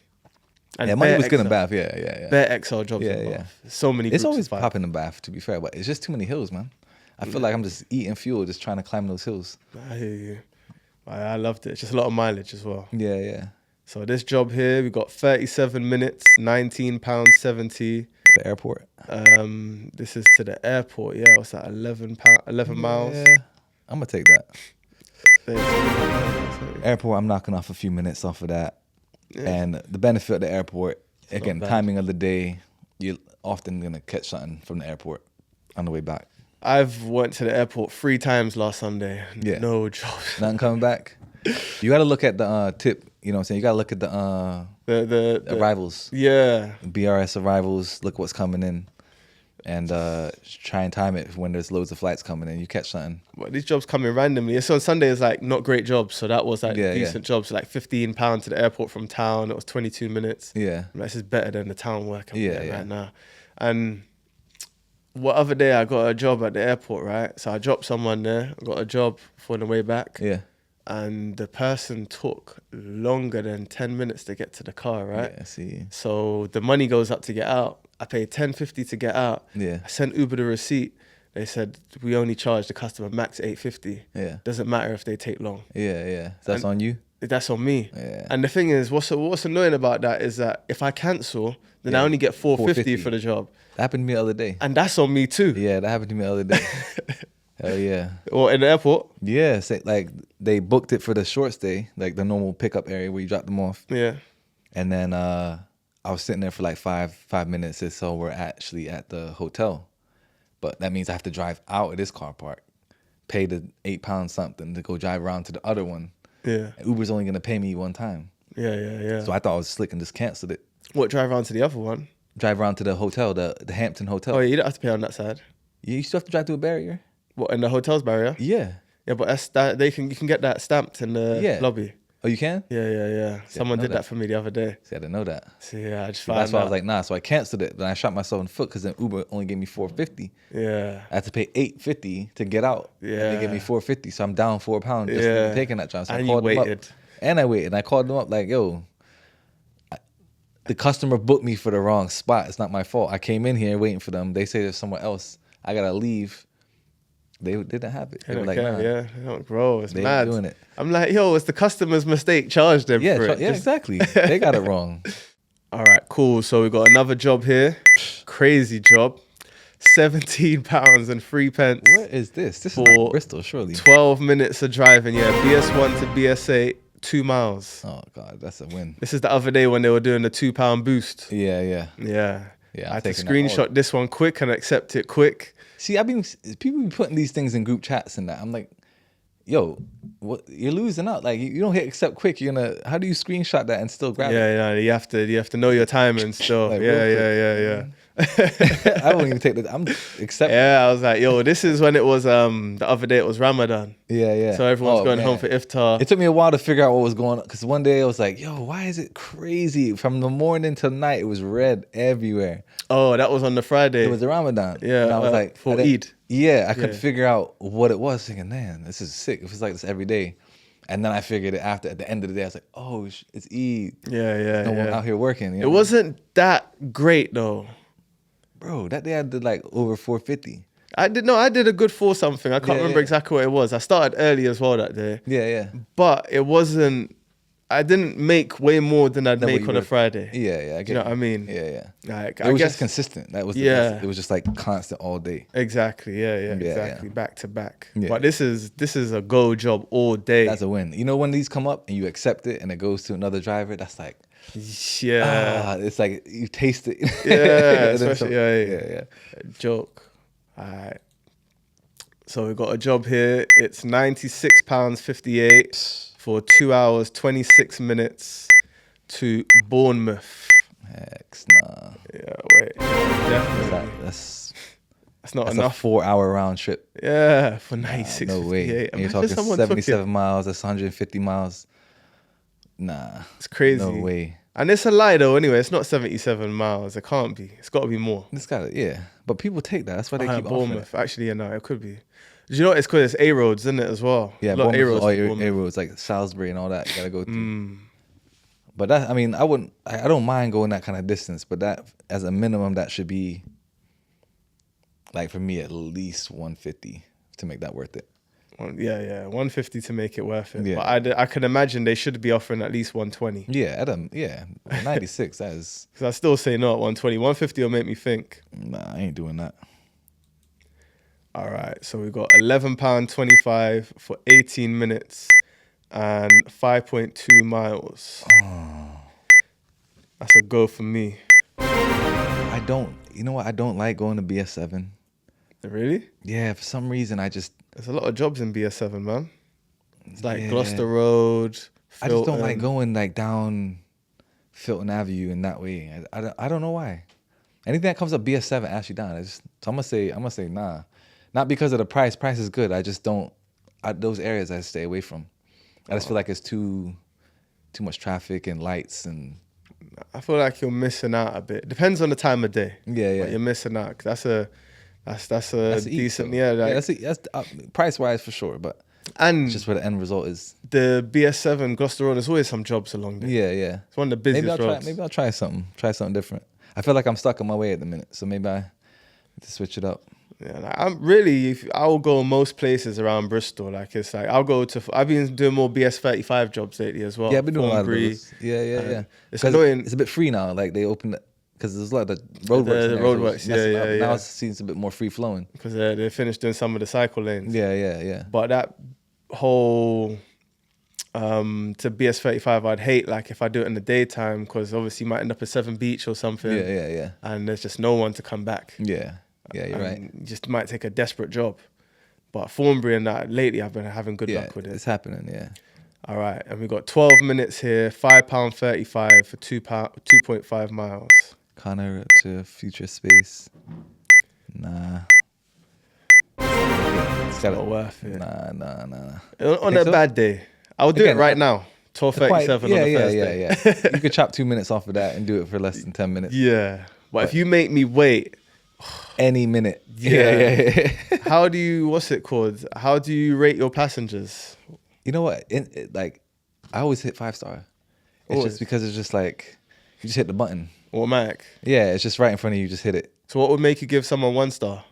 And money was good in Bath, yeah. Bare XL jobs in Bath. So many It's always popping in Bath, to be fair, but it's just too many hills, man. I feel like I'm just eating fuel, just trying to climb those hills. I hear you. I loved it. It's just a lot of mileage as well. Yeah. So this job here, we got 37 minutes, £19.70. The airport. This is to the airport. Yeah, what's that? 11 miles. Yeah, I'm gonna take that. Airport, I'm knocking off a few minutes off of that. Yeah. And the benefit of the airport, again, timing of the day, you're often gonna catch something from the airport on the way back. I've went to the airport 3 times last Sunday. Yeah. No jobs. Nothing coming back. You got to look at the tip. You know what I'm saying? You got to look at the arrivals. Yeah. BRS arrivals. Look what's coming in. and try and time it when there's loads of flights coming and you catch something. But these jobs come in randomly. So on Sunday is like not great jobs. So that was like decent jobs. Like £15 to the airport from town. It was 22 minutes. Yeah. This is better than the town work I'm getting right now. And what other day I got a job at the airport, right? So I dropped someone there. I got a job for the way back. Yeah. And the person took longer than 10 minutes to get to the car, right? Yeah, I see. So the money goes up to get out. I paid $10.50 to get out. Yeah. I sent Uber the receipt. They said, we only charge the customer max $8.50. Yeah. Doesn't matter if they take long. Yeah. So that's on you? That's on me. Yeah. And the thing is, what's annoying about that is that if I cancel, then I only get $4.50 for the job. That happened to me the other day. And that's on me too. Yeah, that happened to me the other day. Hell yeah. Or in the airport. Yeah, say, like they booked it for the short stay, like the normal pickup area where you drop them off. Yeah. And then I was sitting there for like five minutes, and so we're actually at the hotel. But that means I have to drive out of this car park, pay the £8 something to go drive around to the other one. Yeah. And Uber's only gonna pay me one time. Yeah. So I thought I was slick and just canceled it. What, drive around to the other one? Drive around to the hotel, the Hampton Hotel. Oh, yeah, you don't have to pay on that side. You still have to drive through a barrier? What, in the hotel's barrier? Yeah. Yeah, but you can get that stamped in the lobby. Oh, you can? Yeah. Someone did that for me the other day. See, I didn't know that. So yeah, I just That's why I was like, nah. So I canceled it. Then I shot myself in the foot because then Uber only gave me $4.50. Yeah. I had to pay $8.50 to get out. Yeah. And they gave me $4.50, so I'm down £4 just for taking that job. So And I called you them waited. up. And I waited. And I called them up like, yo, the customer booked me for the wrong spot. It's not my fault. I came in here waiting for them. They say there's somewhere else. I gotta leave. They didn't have it. They were like, nah. Yeah, bro, it's They mad. ain't doing it. I'm like, yo, it's the customer's mistake. Charge them for it. Yeah, exactly. They got it wrong. All right, cool. So we got another job here. Crazy job. £17 and 3 pence. What is this? This is For like Bristol, surely. 12 minutes of driving. Yeah, BS1 to BS8, 2 miles. Oh God, that's a win. This is the other day when they were doing the £2 boost. Yeah. Yeah. Yeah, I had to taking that all. screenshot this one quick and accept it quick. See, people be putting these things in group chats and that. I'm like, yo, what? You're losing out. Like you don't hit accept quick. How do you screenshot that and still grab it? Yeah, you have to know your timing still. Like, yeah. I won't even take that. I'm accepting. Yeah, I was like, yo, this is when it was the other day it was Ramadan. Yeah. So everyone's going home for iftar. It took me a while to figure out what was going on because one day I was like, yo, why is it crazy? From the morning till night, it was red everywhere. Oh, that was on the Friday. It was the Ramadan. Yeah, and I was like, for Eid. Yeah, I couldn't figure out what it was. Thinking, man, this is sick. If it's like this every day. And then I figured it after, at the end of the day, I was like, oh, it's Eid. Yeah. No one out here working. You know? It wasn't that great though. Bro, that day I did like over 450. I did a good 4 something. I can't remember exactly what it was. I started early as well that day. Yeah. But it wasn't, I didn't make way more than I'd make on a Friday. Yeah, I get you know what I mean? Yeah. Like, It was just consistent. That was the best. It was just like constant all day. Exactly. Yeah, exactly. Back to back. Yeah. But this is a go job all day. That's a win. You know when these come up and you accept it and it goes to another driver, that's like, it's like you taste it. Yeah, especially yeah. Joke. All right. So we got a job here. It's £96.58 for 2 hours 26 minutes to Bournemouth. Heck, nah. Yeah, wait. Definitely. That's not enough. A 4-hour round trip. Yeah, for 96. No way. And you're talking 77 miles. That's 150 miles. Nah, it's crazy. No way. And it's a lie though. Anyway, it's not 77 miles. It can't be. It's got to be more. It's got to, yeah. But people take that. That's why they keep Bournemouth. Actually, no, it could be. Do you know what it's called? It's A roads, isn't it as well? Yeah, A roads like Salisbury and all that. You gotta go through. But that, I mean, I don't mind going that kind of distance. But that, as a minimum, that should be like for me at least 150 to make that worth it. Yeah, 150 to make it worth it. Yeah. But I can imagine they should be offering at least 120. Yeah, 96. That is. Because I still say no at 120. 150 will make me think. Nah, I ain't doing that. All right, so we got £11.25 for 18 minutes and 5.2 miles. Oh. That's a go for me. You know what? I don't like going to BS7. Really? Yeah, for some reason there's a lot of jobs in BS7, man. It's like Gloucester Road, Filton. I just don't like going like down Filton Avenue in that way. I don't know why. Anything that comes up BS7 asks you down. So I'm gonna say nah. Not because of the price. Price is good. I just don't. Those areas I stay away from. I just feel like it's too much traffic and lights and. I feel like you're missing out a bit. Depends on the time of day. Yeah. But you're missing out. 'Cause that's a decent. That's price wise for sure, but. And it's just where the end result is. The BS7 Gloucester Road, there's always some jobs along there. Yeah. It's one of the busiest roads. Maybe I'll try something. Try something different. I feel like I'm stuck in my way at the minute, so maybe I need to switch it up. Yeah, like I'll go most places around Bristol. Like it's like I've been doing more BS35 jobs lately as well. Yeah, I've been doing a lot of those. Yeah. It's annoying. It's a bit free now. Like they opened it because there's a lot of the roadworks. The roadworks, yeah. Now it seems a bit more free flowing because they finished doing some of the cycle lanes. Yeah. But that whole to BS35, I'd hate like if I do it in the daytime because obviously you might end up at Severn Beach or something. Yeah. And there's just no one to come back. Yeah, you're right. You just might take a desperate job. But Thornbury and that, lately I've been having good luck with it. It's happening, yeah. All right, and we've got 12 minutes here, £5.35 for 2.5 miles. Connor to future space. Nah. It's not worth it. Nah. On a bad day. I'll do it right now. 12:37 on a Thursday. Yeah. You could chop 2 minutes off of that and do it for less than 10 minutes. Yeah. But if you make me wait... Any minute. Yeah. How do you, what's it called? How do you rate your passengers? You know what? I always hit 5-star. It's just because it's just like, you just hit the button. Automatic. Yeah, it's just right in front of you. You just hit it. So what would make you give someone 1 star?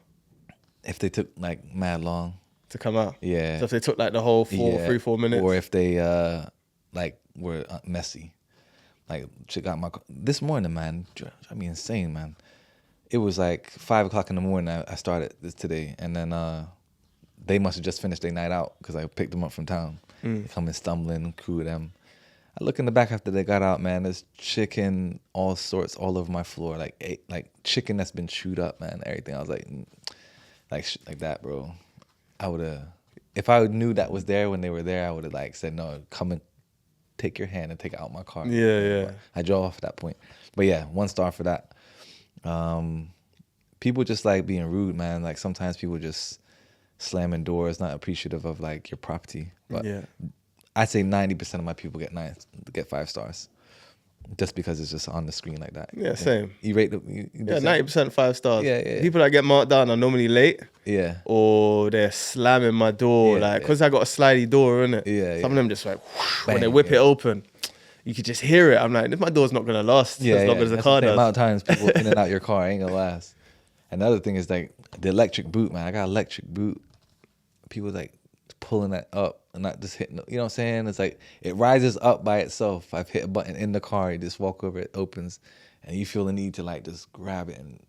If they took like mad long. To come out? Yeah. So if they took like the whole 3-4 minutes? Or if they like were messy. Like, shit got my car. This morning, man, I mean, insane, man. It was like 5 o'clock in the morning. I started this today, and then they must have just finished their night out because I picked them up from town. They come in stumbling, crew of them. I look in the back after they got out, man. There's chicken, all sorts, all over my floor, like chicken that's been chewed up, man. Everything. I was like that, bro. I would have, if I knew that was there when they were there, I would have like said, no, come and take your hand and take it out my car. Yeah. I drove off at that point, but yeah, 1 star for that. People just like being rude, man. Like sometimes people just slamming doors, not appreciative of like your property. But yeah. I'd say 90% of my people get 5 stars, just because it's just on the screen like that. Yeah, same. You rate 90% 5 stars. Yeah. People that get marked down are normally late. Yeah. Or they're slamming my door, because I got a slidey door, innit? Yeah. Some of them just like whoosh, Bang, when they whip it open. You could just hear it. I'm like, my door's not gonna last as long as the car does. The amount of times people in and out your car ain't gonna last. Another thing is like the electric boot, man. I got electric boot. People like pulling that up and not just hitting. You know what I'm saying? It's like it rises up by itself. I've hit a button in the car. You just walk over, it opens, and you feel the need to like just grab it and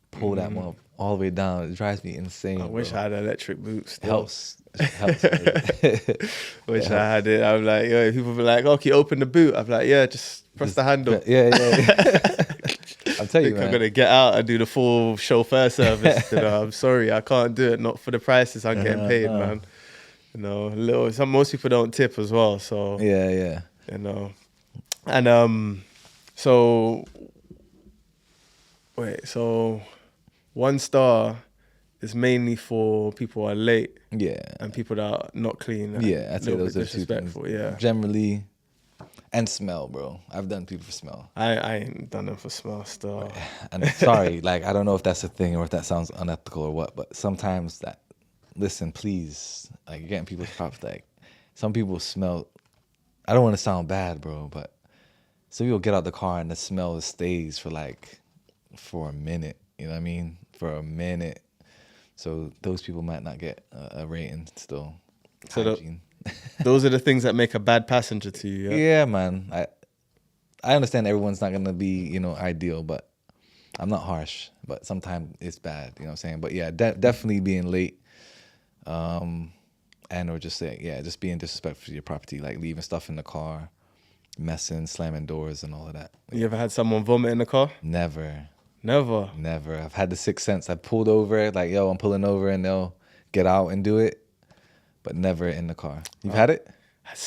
pull that one all the way down. It drives me insane. I wish I had electric boots. Still. Helps. Wish I had it. I'm like, yo, people be like, okay, open the boot. I'm like, yeah, just press the handle. Yeah. I'll tell you, man. I'm gonna get out and do the full chauffeur service. I'm sorry, I can't do it. Not for the prices I'm getting paid, man. Most people don't tip as well. So yeah. And so 1 star is mainly for people who are late. Yeah. And people that are not clean. I'd say those are 2 things. Yeah. Generally, and smell, bro. I've done people for smell. I ain't done them for smell still. And sorry, like I don't know if that's a thing or if that sounds unethical or what, but sometimes listen, please, like you're getting people's props. Like some people smell. I don't want to sound bad, bro, but some people get out the car and the smell stays for a minute. You know what I mean? For a minute. So those people might not get a rating still. So those are the things that make a bad passenger to you. Yeah, man. I understand everyone's not gonna be ideal, but I'm not harsh. But sometimes it's bad. You know what I'm saying? But yeah, definitely being late, and or just just being disrespectful to your property, like leaving stuff in the car, messing, slamming doors, and all of that. You ever had someone vomit in the car? Never. I've had the sixth sense. I pulled over, like, yo, I'm pulling over, and they'll get out and do it, but never in the car. You've had it?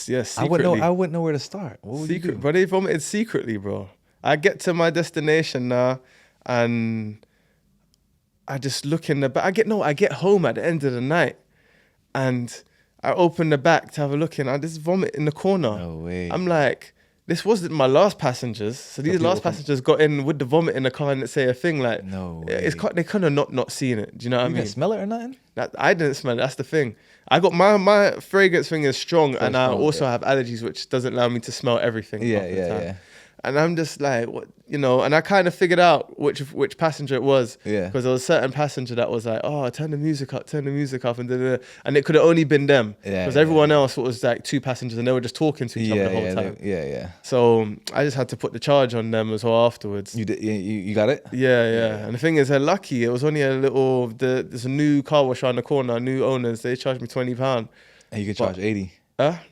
Yeah, secretly. I wouldn't know where to start. What would you do? Bro, they vomited secretly, bro. I get to my destination now. and I just look in the back. I get home at the end of the night, and I open the back to have a look in. I just vomit in the corner. No way. I'm like, this wasn't my last passengers. So these last passengers got in with the vomit in the car and didn't say a thing. Like, no way. They kind of not seeing it. Do you know what I mean? You didn't smell it or nothing? I didn't smell it. That's the thing. I got my fragrance thing is strong, and I also have allergies, which doesn't allow me to smell everything. Yeah. And I'm just like, what, you know, and I kind of figured out which passenger it was. Yeah. Because there was a certain passenger that was like, oh, turn the music up, and da-da-da. And it could have only been them. Yeah. Because everyone else was like 2 passengers and they were just talking to each other the whole time. Yeah. So I just had to put the charge on them as well afterwards. You did? You got it? Yeah. And the thing is, they're lucky. It was only there's a new car wash around the corner, new owners. They charged me £20. And you could charge 80.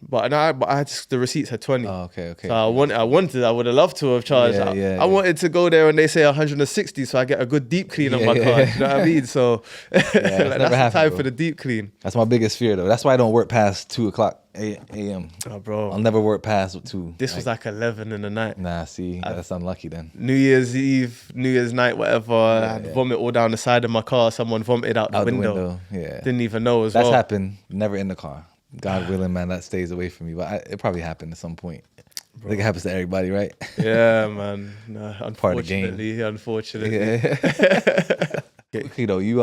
But I had the receipts had 20. Oh, okay. So I would have loved to have charged. I wanted to go there and they say 160, so I get a good deep clean on my car. You know what I mean? So that's the time for the deep clean. That's my biggest fear, though. That's why I don't work past 2:00 a.m. Oh, bro, I'll never work past 2. This was like 11 in the night. Nah, see, that's unlucky then. New Year's Eve, New Year's night, whatever. I had vomit all down the side of my car. Someone vomited out the window. Yeah, didn't even know as well. That's well. happened. Never in the car. God willing, man, that stays away from me. But it probably happened at some point. Bro. I think it happens to everybody, right? Yeah, man. No, unfortunately, part of the game. Unfortunately. Yeah. Okay, though, you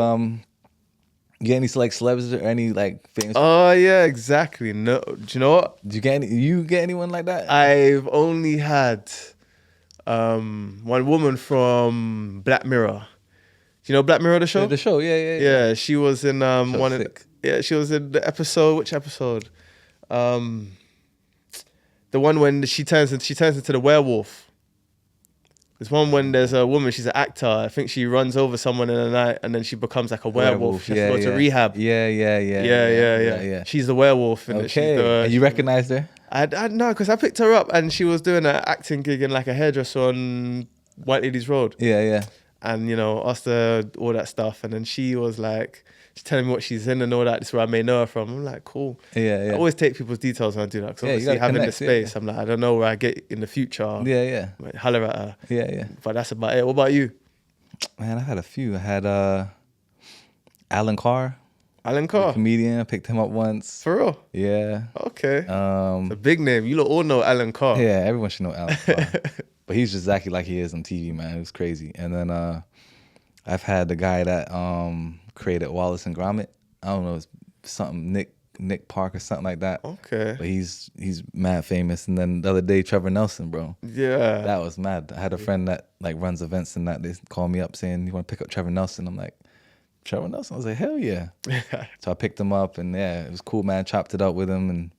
get any like celebs or any like famous? Oh yeah, exactly. No, do you know what? Did you get anyone like that? I've only had one woman from Black Mirror. Do you know Black Mirror, the show? The show, yeah. Yeah, she was in one of. Yeah, she was in the episode. Which episode? The one when she turns into the werewolf. There's one when there's a woman. She's an actor. I think she runs over someone in the night, and then she becomes like a werewolf. She has to go to rehab. Yeah. She's the werewolf. And okay. And you recognized her? I no, because I picked her up, and she was doing an acting gig in like a hairdresser on White Ladies Road. Yeah. And asked her all that stuff, and then she was like. She's telling me what she's in and all that. This is where I may know her from. I'm like, cool. Yeah. I always take people's details when I do that. Because obviously having the space, I'm like, I don't know where I get in the future. Yeah. Like, holler at her. Yeah. But that's about it. What about you? Man, I had a few. I had Alan Carr. Alan Carr? Comedian. I picked him up once. For real? Yeah. Okay. It's a big name. You all know Alan Carr. Yeah, everyone should know Alan Carr. But he's just exactly like he is on TV, man. It was crazy. And then I've had the guy that created Wallace and Gromit. I don't know, it's something Nick Park or something like that. Okay. But he's mad famous. And then the other day, Trevor Nelson, bro. Yeah. That was mad. I had a friend that like runs events and that. They called me up saying, you want to pick up Trevor Nelson? I'm like, Trevor Nelson? I was like, hell yeah. So I picked him up and yeah, it was cool, man. Chopped it up with him and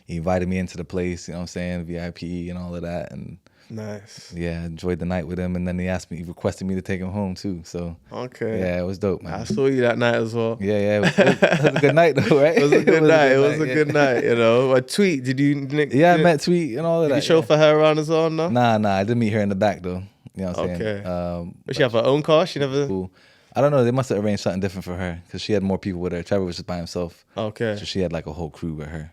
he invited me into the place, you know what I'm saying? VIP and all of that. And nice. Yeah, enjoyed the night with him, and then he requested me to take him home too. So okay, yeah, it was dope, man. I saw you that night as well. Yeah, it was a good night though, right? It was a good night. It was a good night. A Tweet. Did you? I met Tweet and all of that. Did you chauffeur her around as well? No. Nah, I didn't meet her in the back though. You know what I'm saying? Okay. Does she have her own car? She never. Cool. I don't know. They must have arranged something different for her because she had more people with her. Trevor was just by himself. Okay. So she had like a whole crew with her.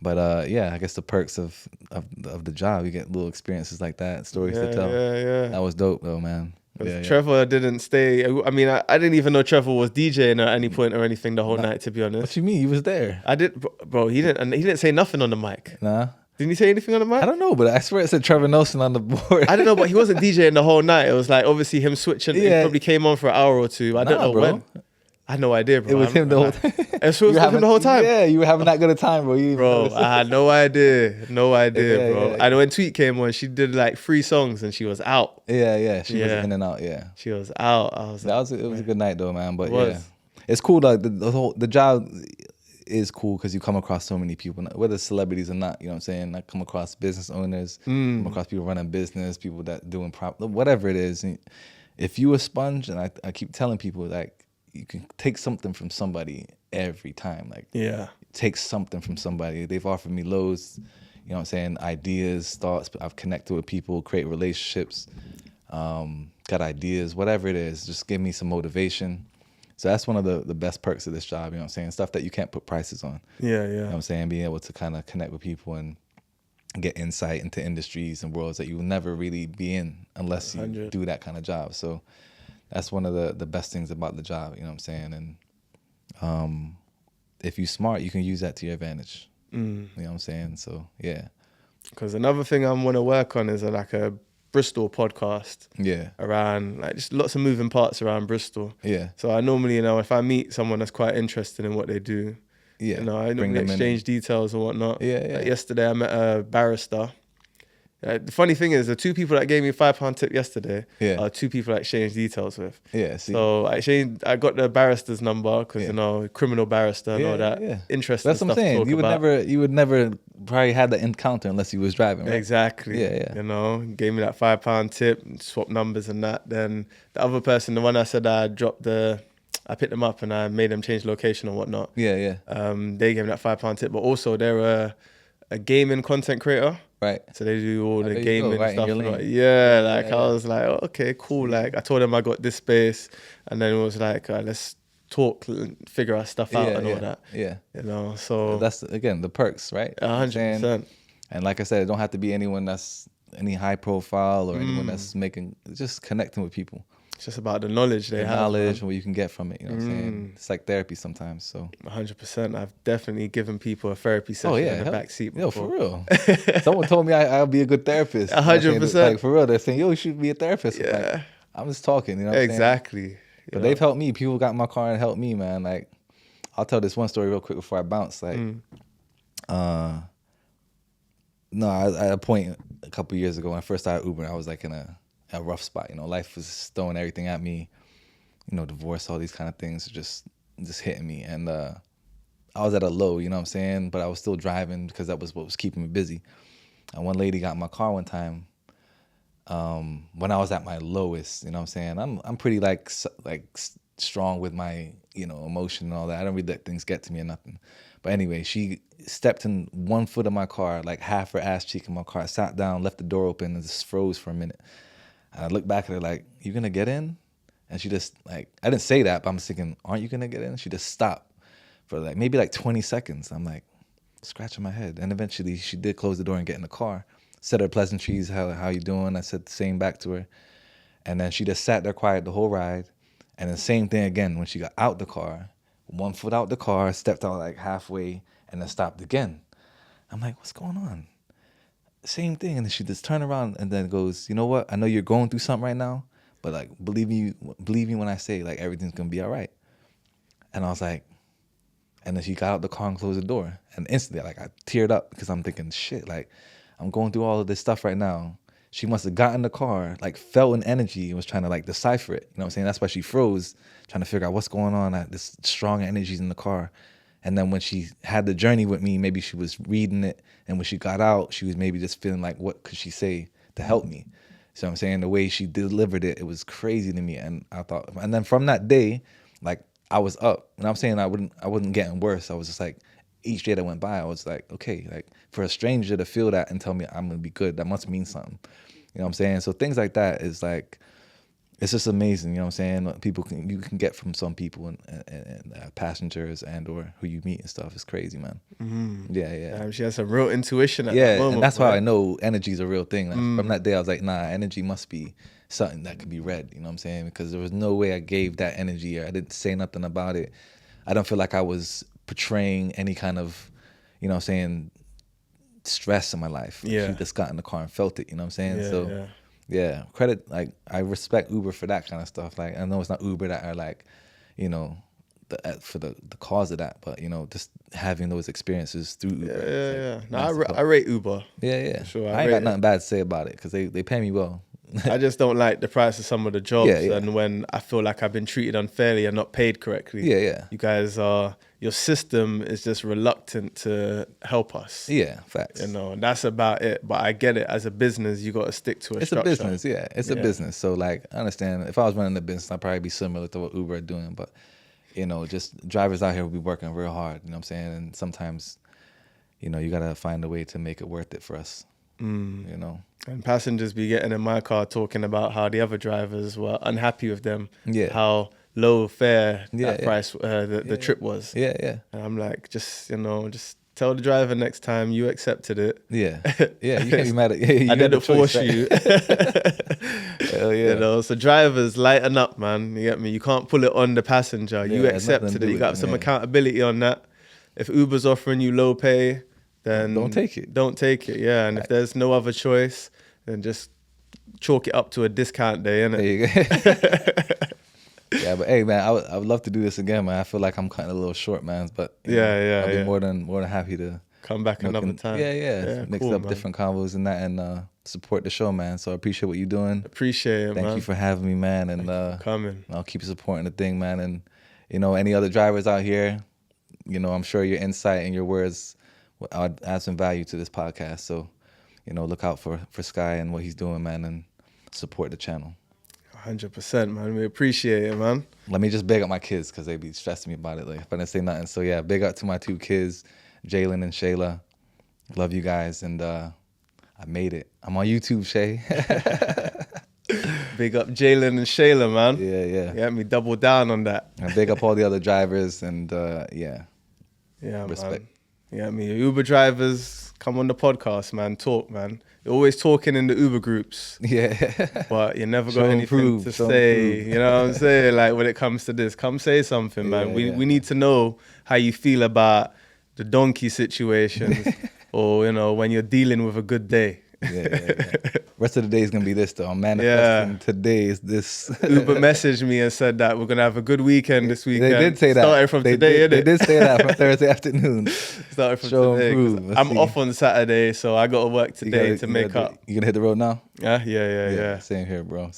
But yeah, I guess the perks of the job, you get little experiences like that, stories to tell. Yeah. That was dope though, man. Yeah. Trevor didn't stay. I mean, I didn't even know Trevor was DJing at any point or anything the whole night. To be honest. What you mean? He was there. I did, bro. He didn't say nothing on the mic. Nah. Didn't he say anything on the mic? I don't know, but I swear it said Trevor Nelson on the board. I don't know, but he wasn't DJing the whole night. It was like obviously him switching. Yeah. He probably came on for an hour or two. I don't know when. I had no idea, bro. It was him the whole time. It was him the whole time? Yeah, you were having that good a time, bro. Bro, I had no idea. No idea, bro. And when Tweet came on, she did like 3 songs and she was out. Yeah. She was in and out, yeah. She was out. It was a good night though, man. But yeah. It's cool, like the job is cool because you come across so many people, whether celebrities or not, you know what I'm saying? I come across business owners, come across people running business, people that doing whatever it is. And if you a sponge, and I keep telling people, like, you can take something from somebody every time. Like, take something from somebody. They've offered me loads, you know what I'm saying, ideas, thoughts. I've connected with people, create relationships, got ideas, whatever it is. Just give me some motivation. So that's one of the best perks of this job, you know what I'm saying? Stuff that you can't put prices on. Yeah. You know what I'm saying? Being able to kind of connect with people and get insight into industries and worlds that you will never really be in unless you 100. do that kind of job. So that's one of the best things about the job, you know what I'm saying? And if you're smart, you can use that to your advantage. You know what I'm saying? So, yeah. Because another thing I want to work on is like a Bristol podcast. Yeah. Around, like, just lots of moving parts around Bristol. Yeah. So I normally, if I meet someone that's quite interested in what they do, Yeah. I normally exchange details and whatnot. Yeah, yeah. Like yesterday I met a barrister. The funny thing is, the two people that gave me a £5 tip yesterday are two people I exchanged details with. Yeah, see. So I got the barrister's number because, criminal barrister and all that. Yeah. Interesting That's what I'm stuff to saying. talk You would about. never probably had the encounter unless he was driving, right? Exactly. Yeah. Gave me that £5 tip, swap numbers and that. Then the other person, the one I said I picked them up and I made them change location and whatnot. Yeah. They gave me that £5 tip, but also they're a gaming content creator. Right. So they do all the gaming right stuff. I was like, oh, okay, cool. Like I told them I got this space, and then it was like, let's talk and figure our stuff out and all that. Yeah. So that's, again, the perks, right? 100%. And like I said, it don't have to be anyone that's any high profile or anyone that's just connecting with people. It's just about the knowledge they have. Knowledge and what you can get from it. You know what I'm saying? It's like therapy sometimes. So 100%. I've definitely given people a therapy session in the backseat before. Yo, for real. Someone told me I'll be a good therapist. 100%. Like, for real, they're saying, yo, you should be a therapist. Yeah. Like, I'm just talking, you know what I'm saying? Exactly. But they've helped me. People got in my car and helped me, man. Like, I'll tell this one story real quick before I bounce. Like, at a point a couple years ago when I first started Ubering, I was like in a rough spot. Life was throwing everything at me. Divorce, all these kind of things just hitting me. And I was at a low, you know what I'm saying? But I was still driving because that was what was keeping me busy. And one lady got in my car one time when I was at my lowest, you know what I'm saying? I'm pretty like strong with my, emotion and all that. I don't really let things get to me or nothing. But anyway, she stepped in one foot of my car, like half her ass cheek in my car, sat down, left the door open, and just froze for a minute. And I looked back at her like, you gonna get in? And she just I didn't say that, but I'm thinking, aren't you gonna get in? She just stopped for maybe 20 seconds. I'm like, scratching my head. And eventually she did close the door and get in the car. Said her pleasantries, how you doing? I said the same back to her. And then she just sat there quiet the whole ride. And the same thing again when she got out the car, one foot out the car, stepped out like halfway, and then stopped again. I'm like, what's going on? Same thing. And then she just turned around and then goes, you know what? I know you're going through something right now, but believe me when I say everything's gonna be all right. And I was like, and then she got out the car and closed the door. And instantly, I teared up because I'm thinking, shit, I'm going through all of this stuff right now. She must have gotten in the car, felt an energy and was trying to decipher it. You know what I'm saying? That's why she froze, trying to figure out what's going on. This strong energies in the car. And then when she had the journey with me, maybe she was reading it. And when she got out, she was maybe just feeling what could she say to help me? So I'm saying the way she delivered it, it was crazy to me. And I thought, and then from that day, I was up. And I'm saying I wasn't getting worse. I was just each day that went by, I was okay, for a stranger to feel that and tell me I'm gonna be good, that must mean something. You know what I'm saying? So things like that is it's just amazing. You know what I'm saying? You can get from some people and passengers and or who you meet and stuff. It's crazy, man. Mm-hmm. Yeah. She has some real intuition at that moment. And that's why I know energy is a real thing. From that day, I was like, nah, energy must be something that could be read. You know what I'm saying? Because there was no way I gave that energy or I didn't say nothing about it. I don't feel like I was portraying any kind of, you know what I'm saying, stress in my life. Yeah. She just got in the car and felt it, you know what I'm saying? Yeah. Credit, I respect Uber for that kind of stuff. I know it's not Uber that are for the cause of that, but just having those experiences through Uber. I rate Uber. Yeah. Sure, I ain't got nothing bad to say about it because they pay me well. I just don't like the price of some of the jobs, and when I feel like I've been treated unfairly and not paid correctly. Yeah. You guys your system is just reluctant to help us. Yeah, facts. And that's about it. But I get it. As a business, you got to stick to a structure. It's a business, yeah. It's a business. So I understand. If I was running the business, I'd probably be similar to what Uber are doing. But just drivers out here will be working real hard. You know what I'm saying? And sometimes, you gotta find a way to make it worth it for us. And passengers be getting in my car talking about how the other drivers were unhappy with them. Yeah. How low fare that price the trip was. Yeah. And I'm like, just tell the driver next time you accepted it. Yeah, yeah, you can't be mad at. Yeah, I didn't force you. Hell yeah. You know, so drivers, lighten up, man. You get me? You can't pull it on the passenger. You accepted it. You got some accountability on that. If Uber's offering you low pay, then don't take it. Don't take it, yeah. And if there's no other choice, then just chalk it up to a discount day, innit? There you go. Yeah, but hey, man, I would love to do this again, man. I feel like I'm cutting a little short, man. But I'll be more than happy to come back another time. Yeah. Mix up different combos and that, and support the show, man. So I appreciate what you're doing. Appreciate it, man. Thank you for having me, man. And coming. I'll keep supporting the thing, man. And any other drivers out here, I'm sure your insight and your words will add some value to this podcast. So, look out for Skyy and what he's doing, man, and support the channel. 100%, man. We appreciate it, man. Let me just big up my kids because they be stressing me about it. Like, if I didn't say nothing. So, yeah, big up to my 2 kids, Jalen and Shayla. Love you guys. And I made it. I'm on YouTube, Shay. Big up Jalen and Shayla, man. Yeah. Yeah, me double down on that. And big up all the other drivers. And, yeah. Yeah, respect. Man. Yeah, Uber drivers, come on the podcast, man. Talk, man. You're always talking in the Uber groups. Yeah. But you never got anything to say. You know what I'm saying? Like, when it comes to this, come say something, man. We need to know how you feel about the donkey situations or, when you're dealing with a good day. Yeah. Rest of the day is going to be this, though. I'm manifesting today is this. Uber messaged me and said that we're going to have a good weekend this weekend. They did say that. Started from today, innit? They did say that from Thursday afternoon. Started from today. I'm off on Saturday, so I got to work today to make up. You going to hit the road now? Yeah. Same here, bro.